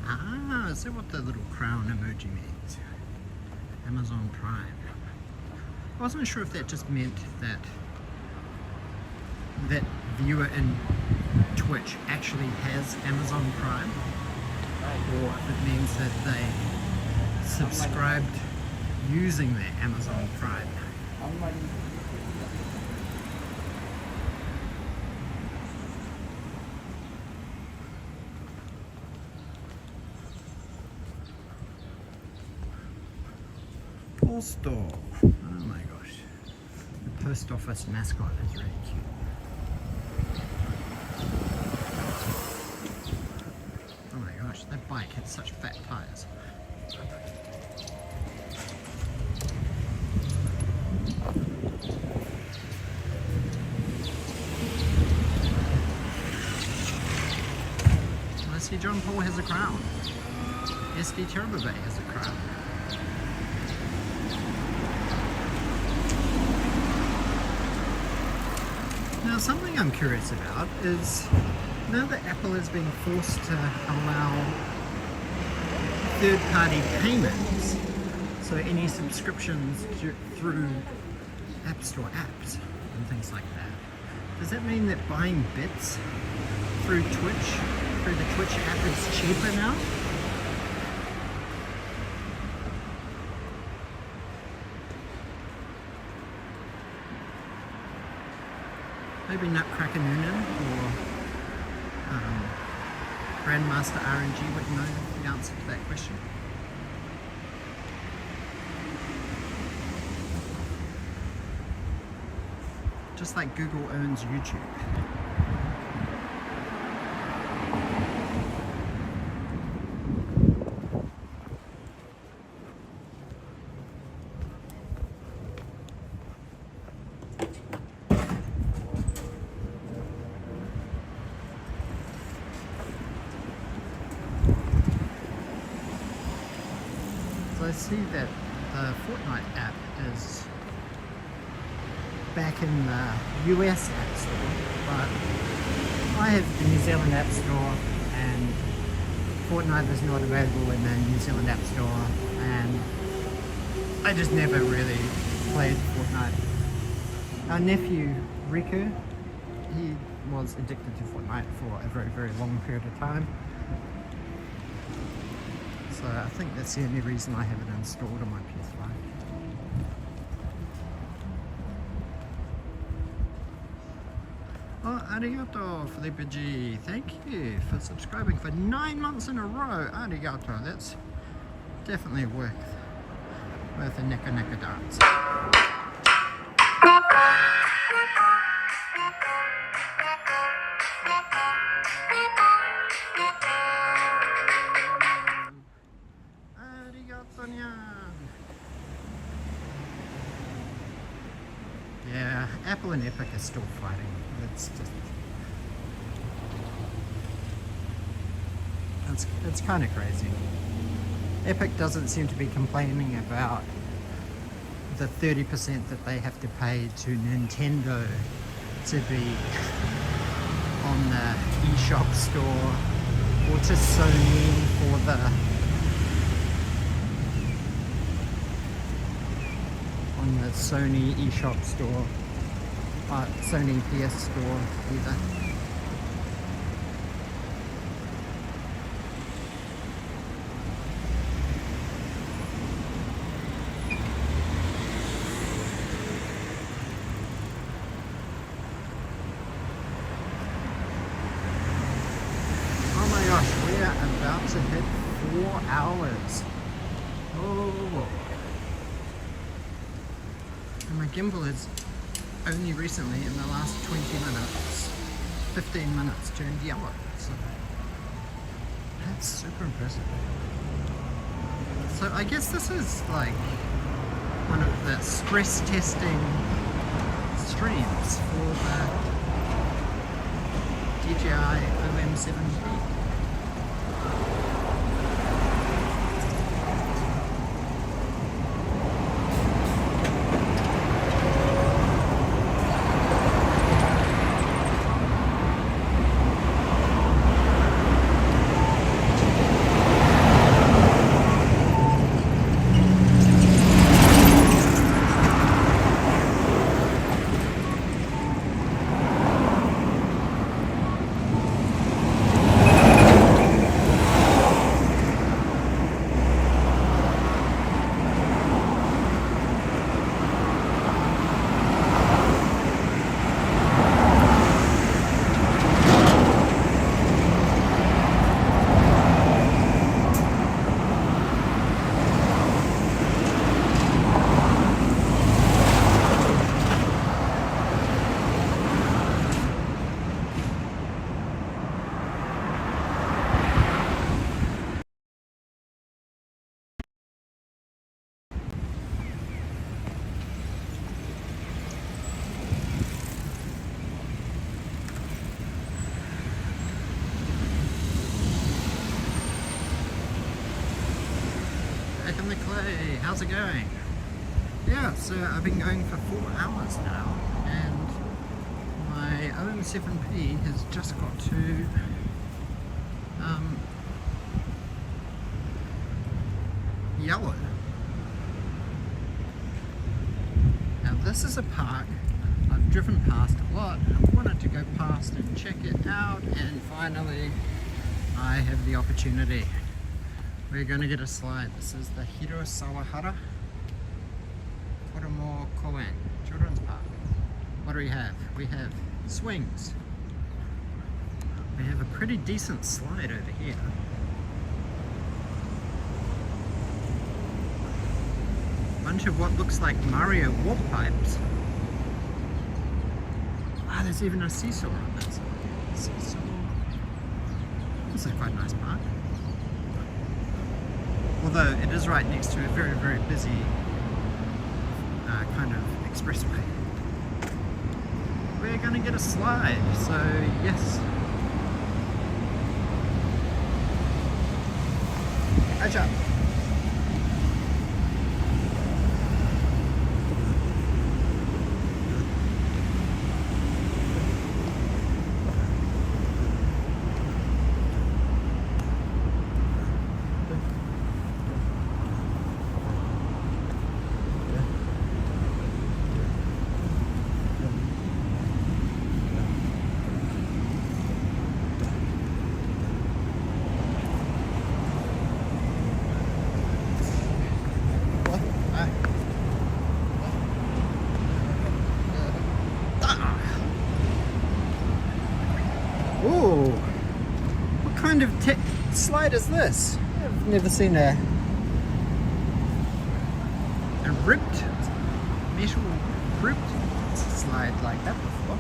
Ah, is that what the little crown emoji means? Amazon Prime. I wasn't sure if that just meant that that viewer in Twitch actually has Amazon Prime, or if it means that they subscribed using their Amazon Prime. Postal. Oh my gosh. The post office mascot is really cute. Oh my gosh, that bike had such fat tires. I see John Paul has a crown. SD Turbo Bay has a crown. Now, something I'm curious about is now that Apple is being forced to allow third-party payments, so any subscriptions through App Store apps and things like that, does that mean that buying bits through Twitch, through the Twitch app, is cheaper now? Maybe Nutcracker Noonan or Grandmaster RNG would know the answer to that question. Just like Google owns YouTube. I see that the Fortnite app is back in the US App Store, but I have the New Zealand App Store and Fortnite is not available in the New Zealand App Store, and I just never really played Fortnite. Our nephew Riku, he was addicted to Fortnite for a very, very long period of time. So I think that's the only reason I have it installed on my PS5. Oh, arigato, Felipe G. Thank you for subscribing for 9 months in a row. Arigato. That's definitely worth a neka dance. Yeah, Apple and Epic are still fighting. It's kind of crazy. Epic doesn't seem to be complaining about the 30% that they have to pay to Nintendo to be on the eShop store, or to Sony for the Sony eShop store, Sony PS store either. Oh my gosh, we are about to hit 4 hours. Oh. And my gimbal has only recently, in the last 20 minutes, 15 minutes, turned yellow. So that's super impressive. So I guess this is like one of the stress testing streams for the DJI OM7T. back in the clay. How's it going? Yeah, so I've been going for 4 hours now, and my OM7P has just got to yellow. Now this is a park I've driven past a lot. I wanted to go past and check it out, and finally I have the opportunity. We're going to get a slide. This is the Hirosawahara Koromo Koen Children's Park. What do we have? We have swings. We have a pretty decent slide over here. Bunch of what looks like Mario warp pipes. Ah, there's even a seesaw on that side. Seesaw. This is quite a nice park. Although it is right next to a very, very busy kind of expressway. We're gonna get a slide, so yes. Acha. Ooh, what kind of slide is this? I've never seen a ripped, metal ripped slide like that before.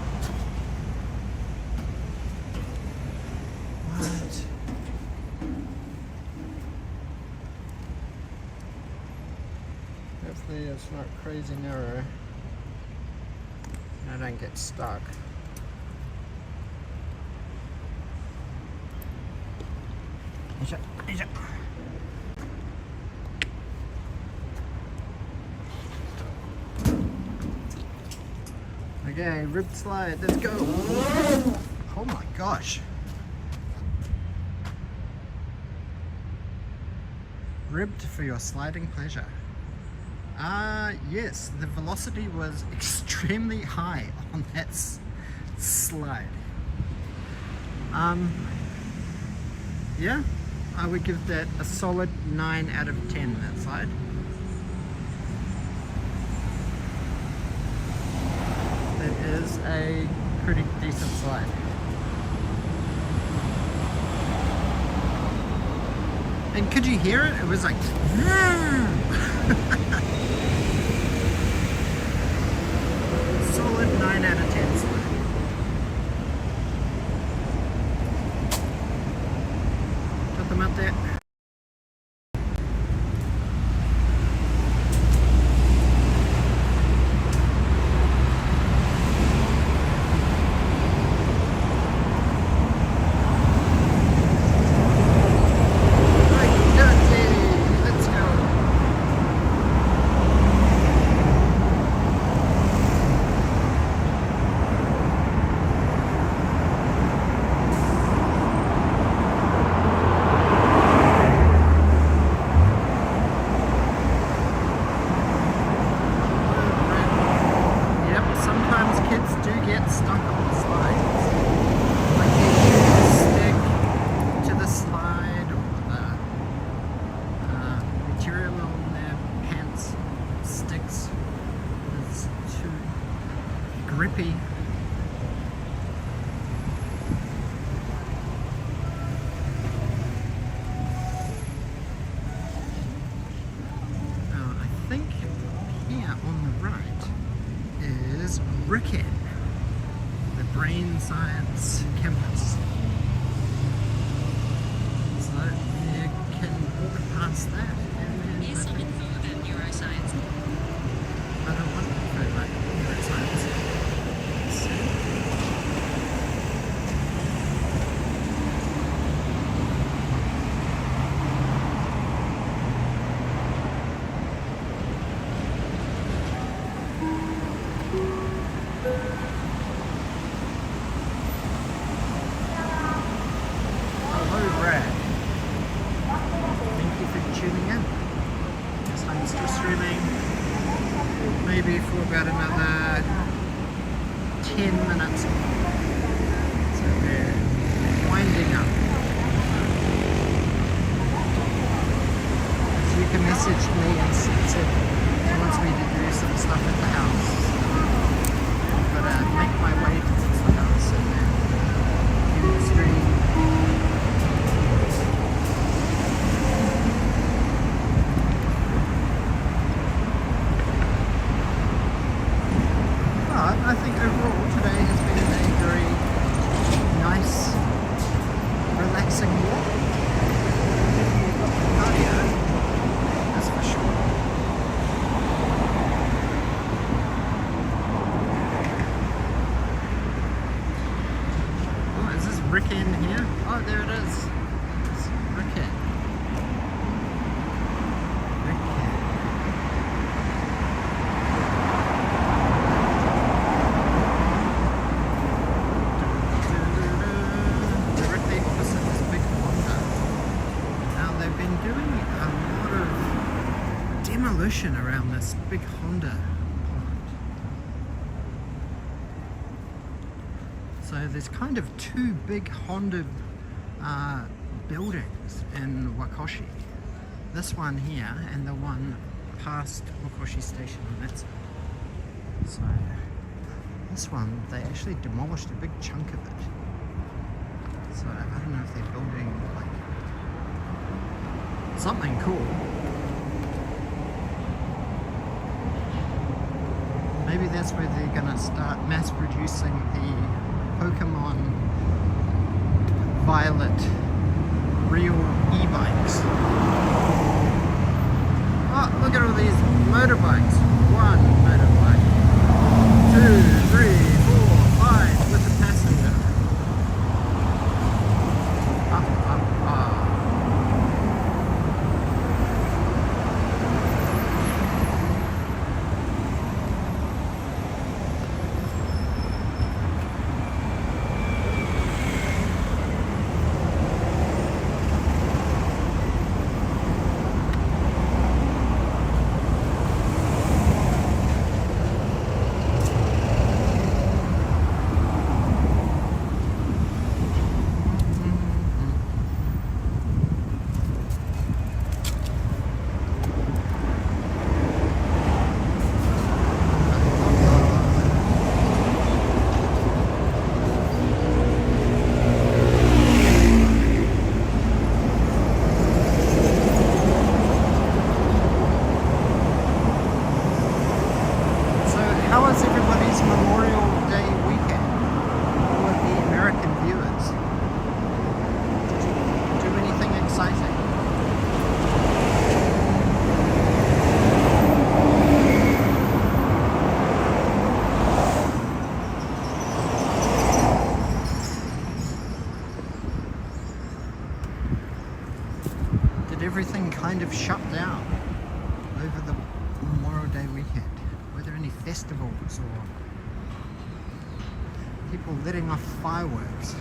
What? Hopefully it's not crazy narrow and I don't get stuck. Okay, ribbed slide, let's go. Oh my gosh. Ribbed for your sliding pleasure. Yes, the velocity was extremely high on that slide. Yeah, I would give that a solid 9 out of 10, that slide. It is a pretty decent slide. And could you hear it? It was like solid 9 out of 10 slide. Put them up there. Grippy. Now I think here on the right is Ricken, the brain science campus. So you can walk past that and then neuroscience. I don't want to go like neuroscience. got another 10 minutes. So we're winding up. So you can message me and say he wants me to do some stuff at the house. So I've got to make my way towards the house and then end the stream. I think overall today has been a very nice, relaxing walk. Cardio, that's for sure. Oh, is this Rick in here? Oh, there it is. It's Rick in. Around this big Honda pond. So there's kind of two big Honda buildings in Wakoshi. This one here and the one past Wakoshi station on that side. So this one, they actually demolished a big chunk of it. So I don't know if they're building like something cool. Maybe that's where they're going to start mass producing the Pokemon Violet real e-bikes. Oh, look at all these motorbikes. One motorbike, 2, 3, 4, 5 with a passenger. Everything kind of shut down over the Memorial Day weekend. Were there any festivals or people letting off fireworks?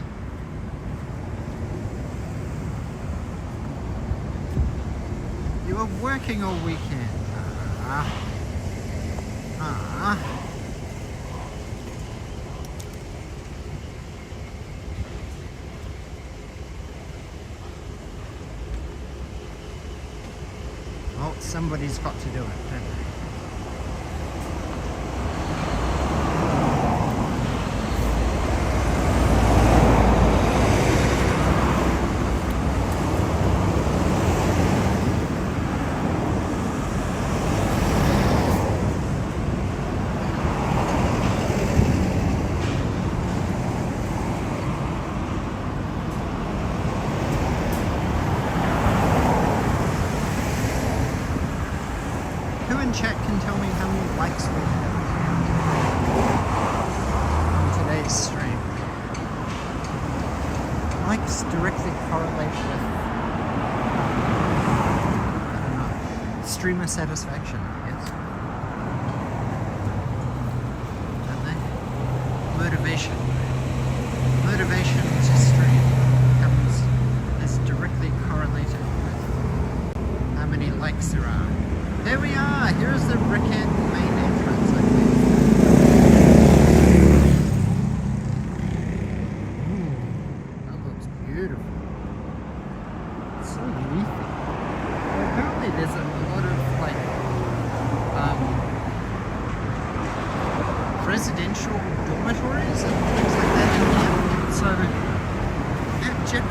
You were working all weekend. Well, somebody's got to do it, don't they? Chat can tell me how many likes we have on today's stream. Likes directly correlate with, I don't know, streamer satisfaction, I guess. Don't they? Motivation. Motivation to stream is directly correlated with how many likes there are. There we are. Here's the Rickhead main entrance, I think.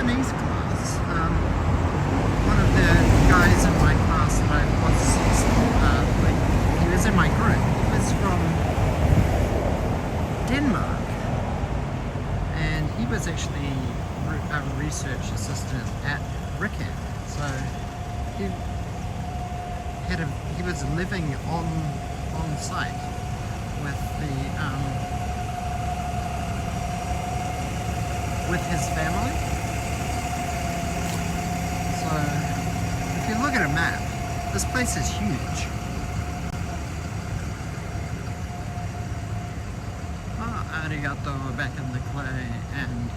Japanese class. One of the guys in my class that I was, he was in my group. He was from Denmark, and he was actually a research assistant at Rickett. So he was living on site with his family. So if you look at a map, this place is huge. Arigato, we're back in the clay, and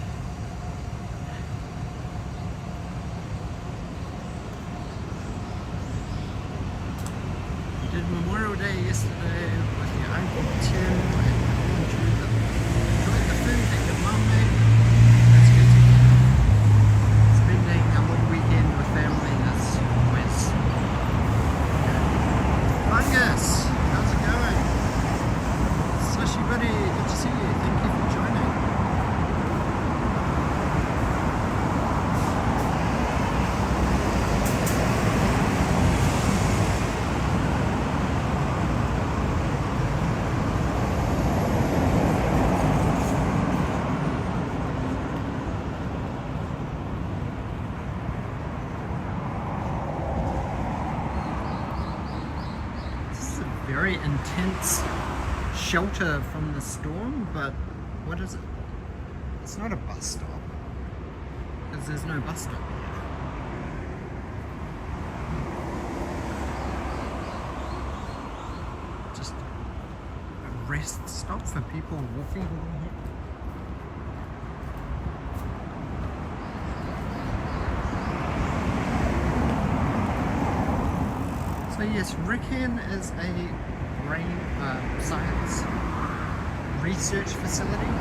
we did Memorial Day yesterday with your Uncle Tim, and enjoyed the food that your mum made. That's good to hear. Spending a little weekend with family is always good. Fungus, how's it going? Sushi buddy, good to see you. Thank you for joining. This is a very intense shelter from the storm, but what is it? It's not a bus stop, because there's no bus stop here. Just a rest stop for people walking along here. So yes, Ricken is a brain science research facility.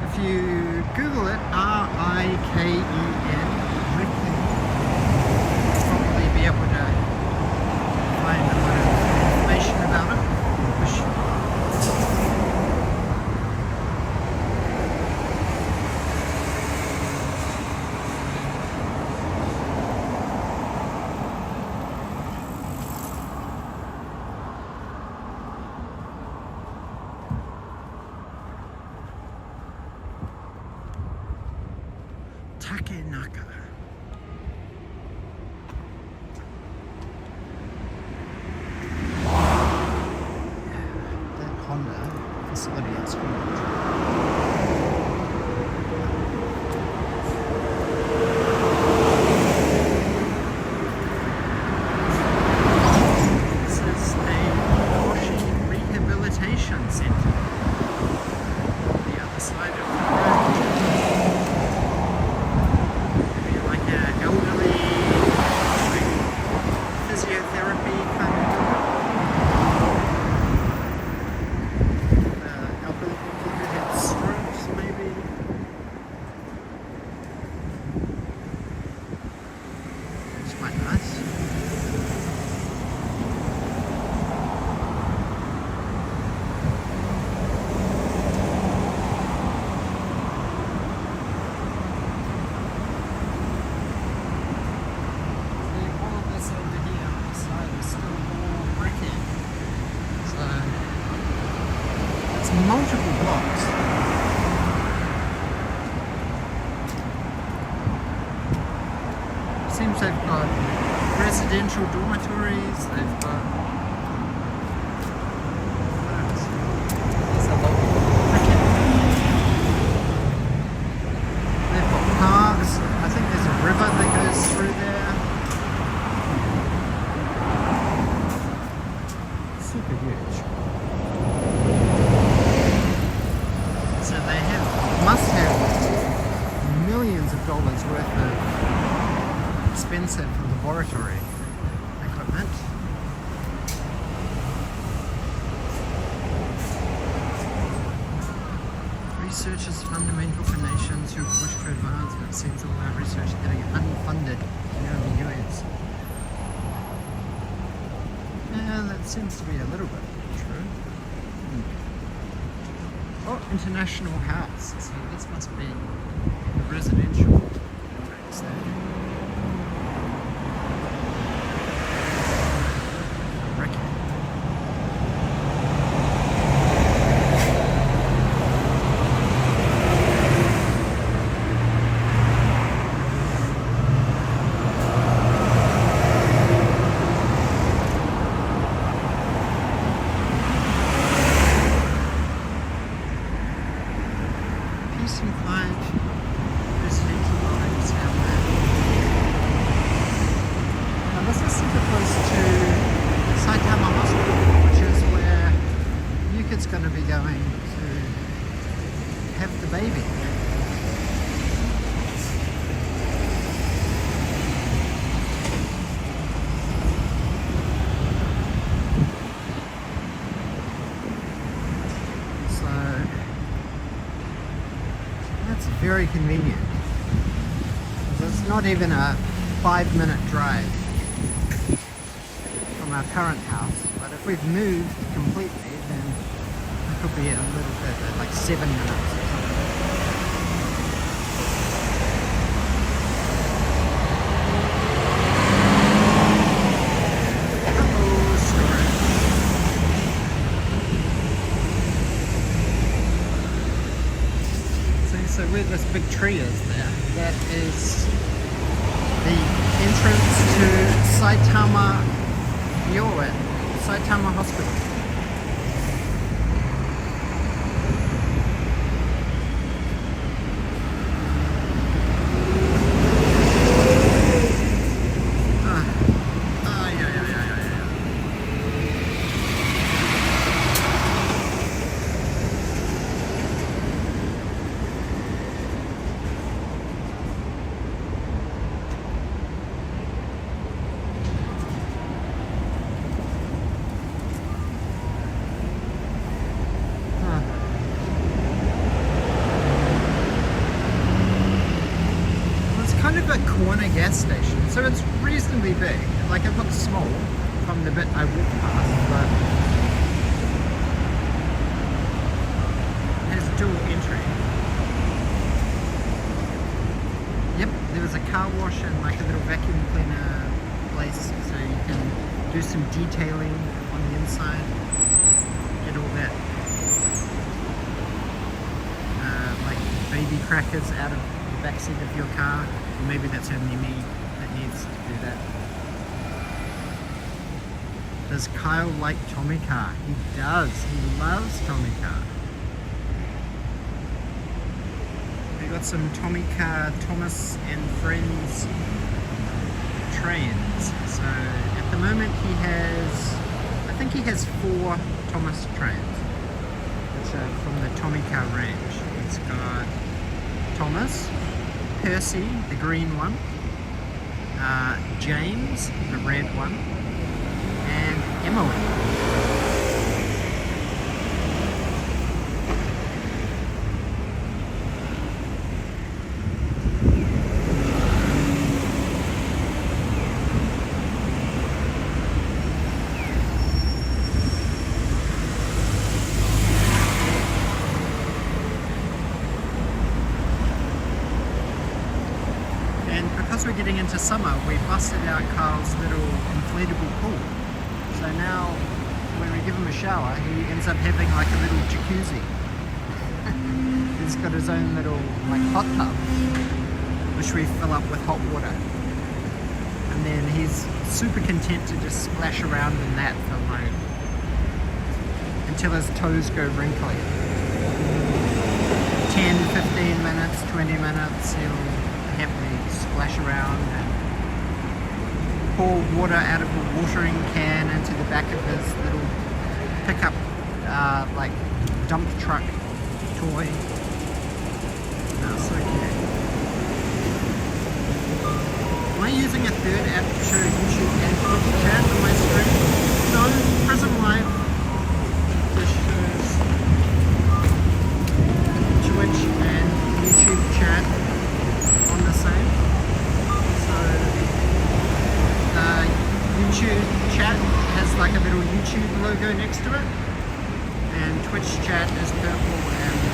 If you Google it, R-I-K-E-N, Ricken, you'll probably be able to find a lot of information about it. Takenaka. That Honda facility is huge. This is a Wakoshi rehabilitation center. The other side of the road. Elderly, like physiotherapy kind of elderly people who had strokes, maybe. It's quite nice. Multiple blocks. Seems they've got residential dormitories, they've got there's a local cricket. They've got parks. I think there's a river that goes through there. Super huge. So they must have millions of dollars worth of expensive laboratory equipment. Research is fundamental for nations who wish to advance, but it seems all our research is getting unfunded here in the US. Yeah, that seems to be a little bit true. Oh, international house. So this must be the residential buildings there. I reckon. Peace and quiet residential buildings down there. Now this is super close to Saitama Hospital, which is where Yuka's going to be going to have the baby. That's very convenient. It's not even a 5-minute drive from our current house, but if we've moved completely, then it could be a little bit, like 7 minutes or something. So where this big tree is there, that is the entrance to Saitama Hospital. Kind of a corner gas station, so it's reasonably big. Like, it looks small from the bit I walked past, but it has dual entry. Yep, there was a car wash and like a little vacuum cleaner place, so you can do some detailing on the inside, get all that like baby crackers out of the backseat of your car. Maybe that's only me that needs to do that. Does Kyle like Tommy Car? He does. He loves Tommy Car. We got some Tommy Car, Thomas and Friends trains. So at the moment he has, I think he has 4 Thomas trains, which are from the Tommy Car range. He's got Thomas, Percy, the green one, James, the red one, and Emily. Because we're getting into summer, we busted out Carl's little inflatable pool. So now, when we give him a shower, he ends up having like a little jacuzzi. He's got his own little like hot tub, which we fill up with hot water. And then he's super content to just splash around in that for like, until his toes go wrinkly. 10, 15 minutes, 20 minutes, he'll happily splash around and pour water out of a watering can into the back of his little pickup like dump truck toy. Oh, so cute. Am I using a third app to show YouTube and Twitch chat on my screen? No, Prism Live just shows Twitch and YouTube chat on the same. So YouTube chat has like a little YouTube logo next to it, and Twitch chat is purple and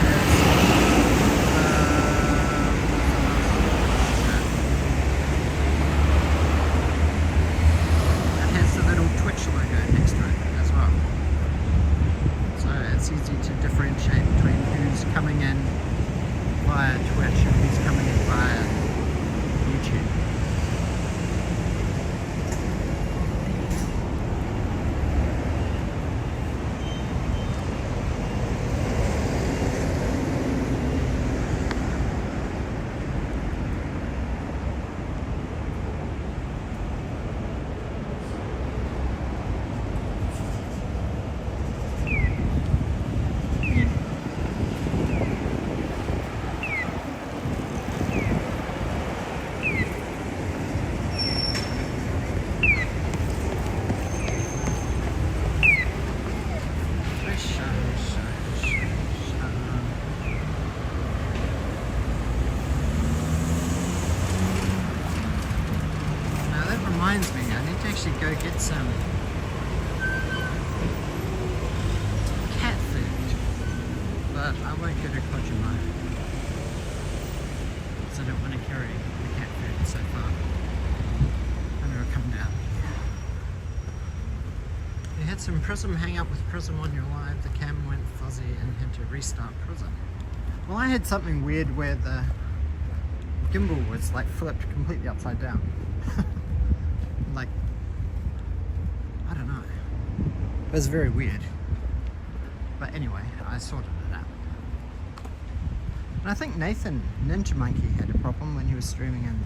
via Twitch and he's coming in via YouTube. Reminds me, I need to actually go get some cat food, but I won't go to Kojima because I don't want to carry the cat food so far. I'm going to come down. You had some Prism hang up with Prism on your live, the cam went fuzzy and had to restart Prism. Well, I had something weird where the gimbal was like flipped completely upside down. Like, I don't know. It was very weird. But anyway, I sorted it out. And I think Nathan Ninja Monkey had a problem when he was streaming in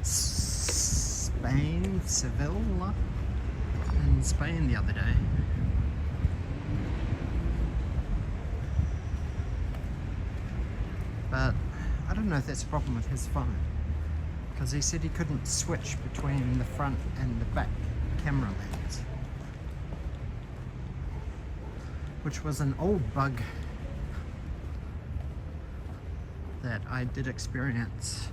Spain, Seville, in Spain the other day. But I don't know if that's a problem with his phone, because he said he couldn't switch between the front and the back camera lens, which was an old bug that I did experience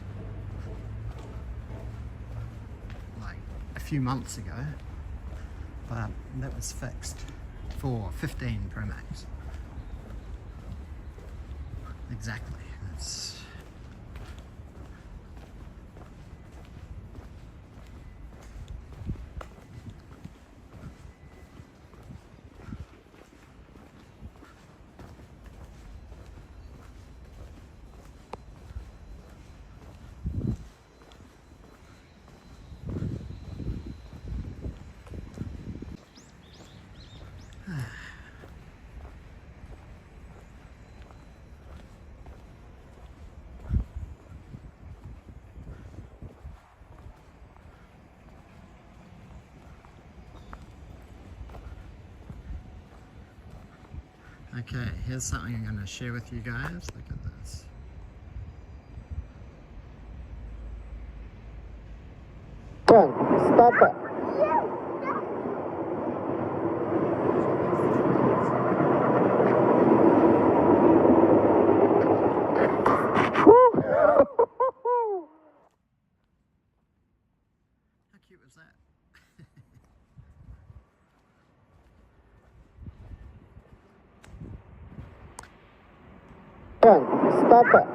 like a few months ago, but that was fixed for 15 Pro Max. Exactly. That's okay, here's something I'm going to share with you guys. Look at this. Stop it. How cute was that? Stop it.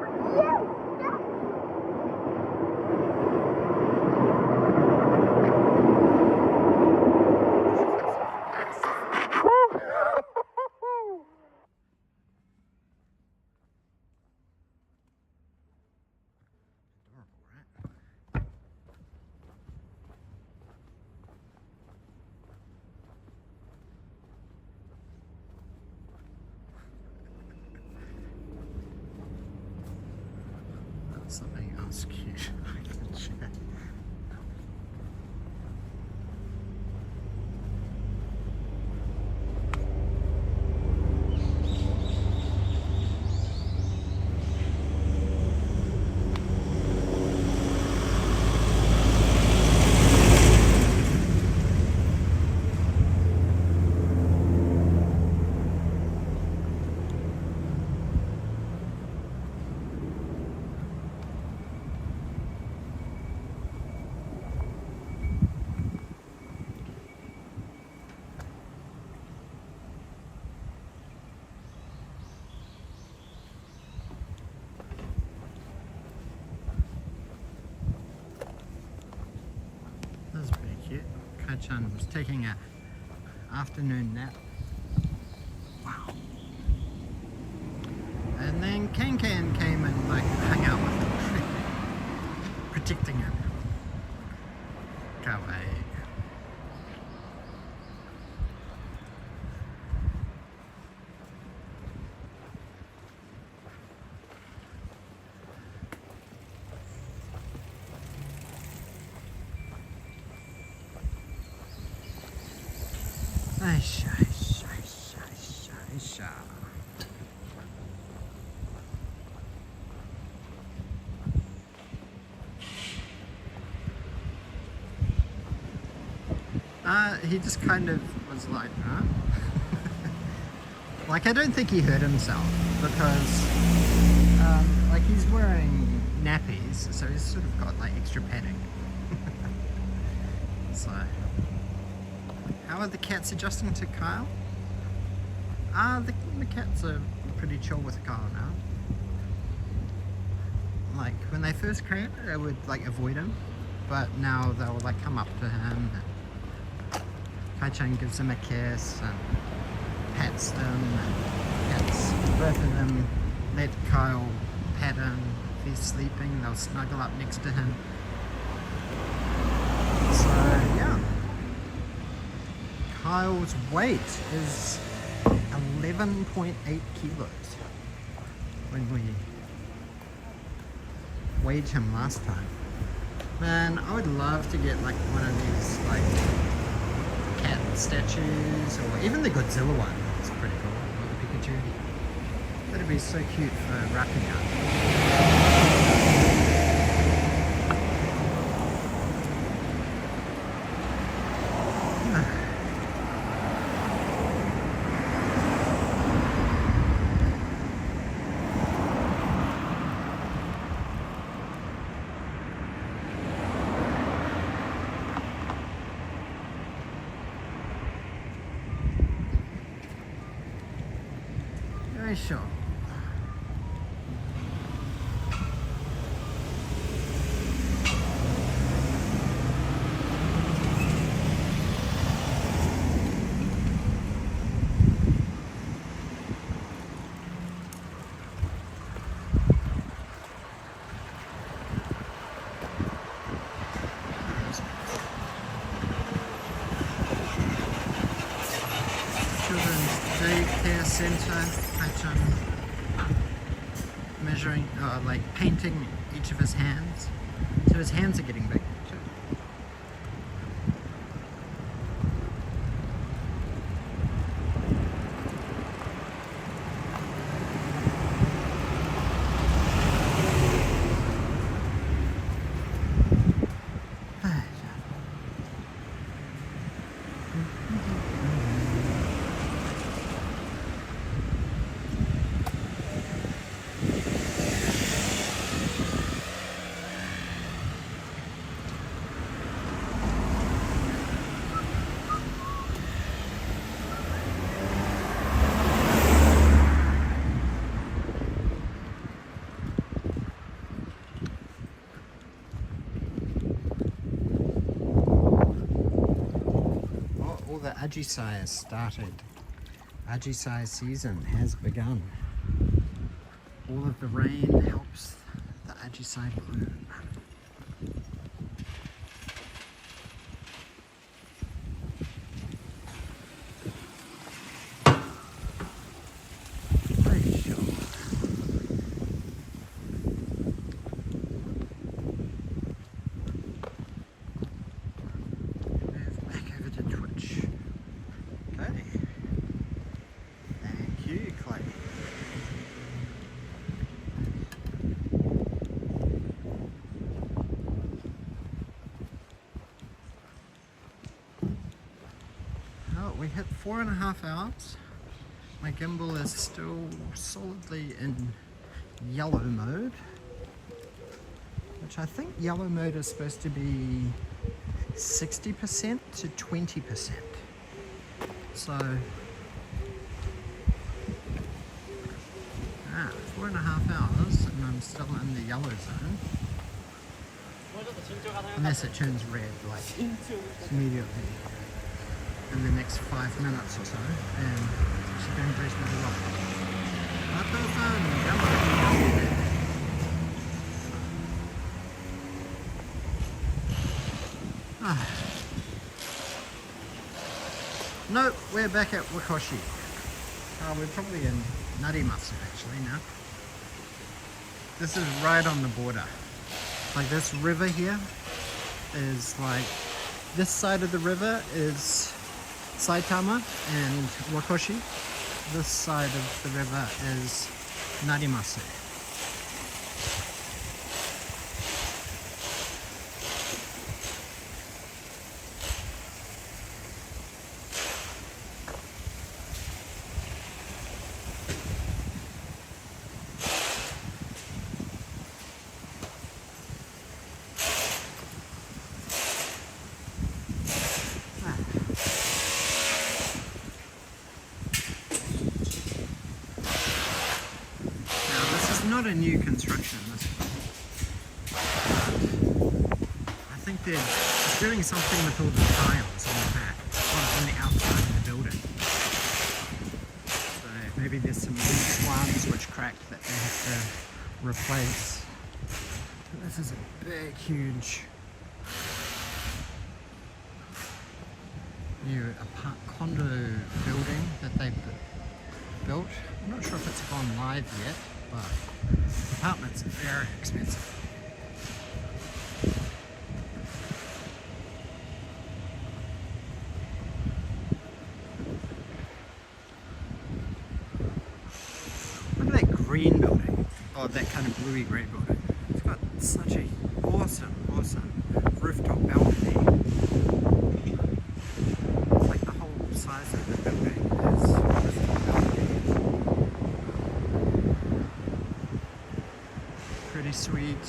Something else cute I can share. That was pretty cute. Kai-chan was taking an afternoon nap. Wow. And then Can came and protecting him. Go away. He just kind of was like, huh? Like, I don't think he hurt himself because, like, he's wearing nappies, so he's sort of got like extra padding. So, how are the cats adjusting to Kyle? The cats are pretty chill with Kyle now. Like, when they first came, they would like avoid him, but now they'll like come up to him. Kai-chan gives him a kiss and pats them and pats both of them. Let Kyle pat him. If he's sleeping, they'll snuggle up next to him. So, yeah. Kyle's weight is 11.8 kilos when we weighed him last time. Man, I would love to get like one of these like cat statues, or even the Godzilla one. It's pretty cool. Or the Pikachu. That'd be so cute for Rakugan. Sure. Children's daycare center. Measuring, like painting each of his hands. So his hands are getting big too. The Ajisai has started. Ajisai season has begun. All of the rain helps the Ajisai bloom. We hit 4.5 hours. My gimbal is still solidly in yellow mode, which I think yellow mode is supposed to be 60% to 20%. So, 4.5 hours and I'm still in the yellow zone. Unless it turns red, like immediately in the next 5 minutes or so, and she's doing reasonably well. Yellow. No, we're back at Wakoshi. We're probably in Narimasu actually now. This is right on the border. Like this river here is like, this side of the river is Saitama and Wakoshi. This side of the river is Narimasu. Not a new construction, this one. I think they're doing something with all the tiles on the back, on the outside of the building. So maybe there's some big swans which cracked that they have to replace. This is a big, huge new condo building that they built. I'm not sure if it's gone live yet, but apartments are very expensive. Look at that green building. Oh, that kind of bluey grey building. It's got such a awesome rooftop balcony. It's like the whole size of the building is rooftop balcony. Pretty sweet.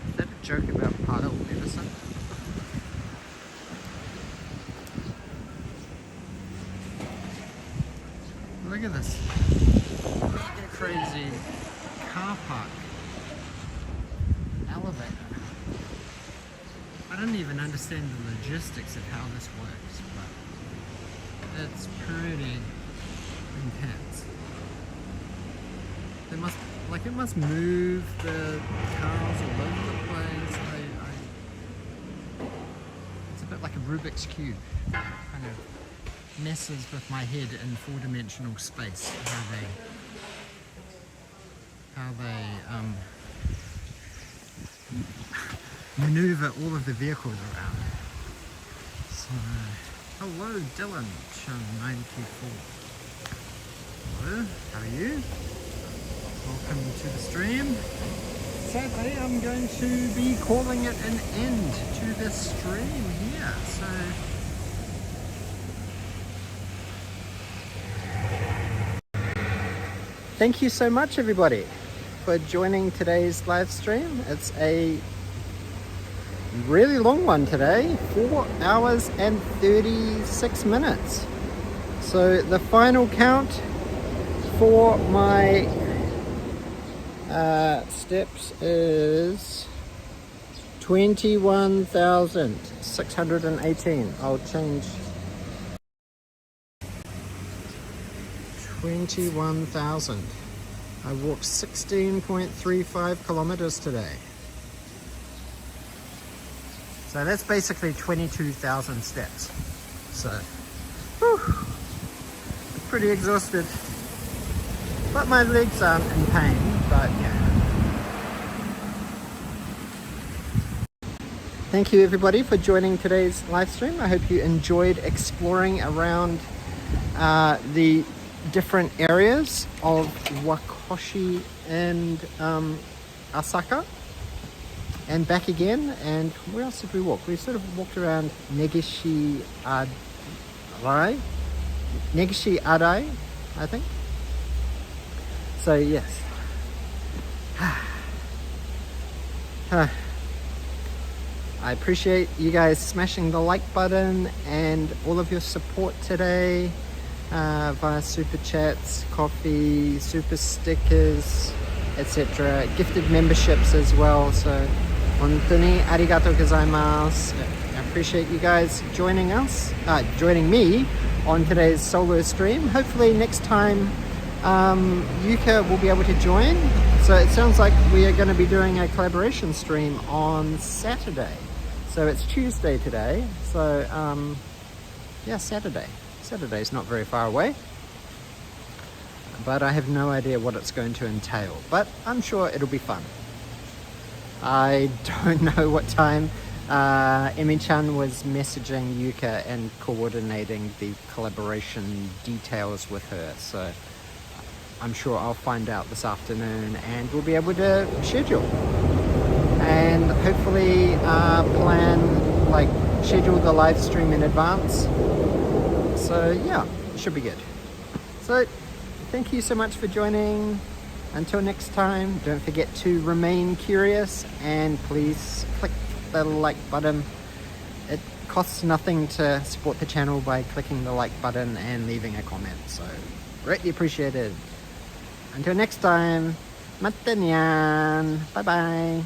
Is that a joke about Paddle Medicine? Look at this crazy car park elevator. I don't even understand the logistics of how this works, but it's pretty intense. It must move the cars all over the place. It's a bit like a Rubik's Cube. Kind of messes with my head in four-dimensional space. How they maneuver all of the vehicles around. So, hello Dylan, Chum94. Hello, how are you? Welcome to the stream. Sadly, I'm going to be calling it an end to this stream here. So, thank you so much everybody for joining today's live stream. It's a really long one today, 4 hours and 36 minutes. So the final count for my steps is 21,618. I'll change 21,000. I walked 16.35 kilometers today. So that's basically 22,000 steps. So, whew, pretty exhausted. But my legs aren't in pain, but yeah. Thank you everybody for joining today's live stream. I hope you enjoyed exploring around the different areas of Wakoshi and Asaka. And back again, and where else did we walk? We sort of walked around Negishi Arai, I think. So yes. I appreciate you guys smashing the like button and all of your support today via super chats, coffee, super stickers, etc. Gifted memberships as well. So, hontoni arigatou gozaimasu. I appreciate you guys joining me on today's solo stream. Hopefully next time Yuka will be able to join. So it sounds like we are going to be doing a collaboration stream on Saturday. So it's Tuesday today, so yeah, Saturday. Saturday's not very far away. But I have no idea what it's going to entail, but I'm sure it'll be fun. I don't know what time. Emi-chan was messaging Yuka and coordinating the collaboration details with her, so I'm sure I'll find out this afternoon and we'll be able to schedule. And hopefully schedule the live stream in advance. So yeah, it should be good. So thank you so much for joining. Until next time, don't forget to remain curious and please click the like button. It costs nothing to support the channel by clicking the like button and leaving a comment, so greatly appreciated. Until next time, matta nyan. Bye bye.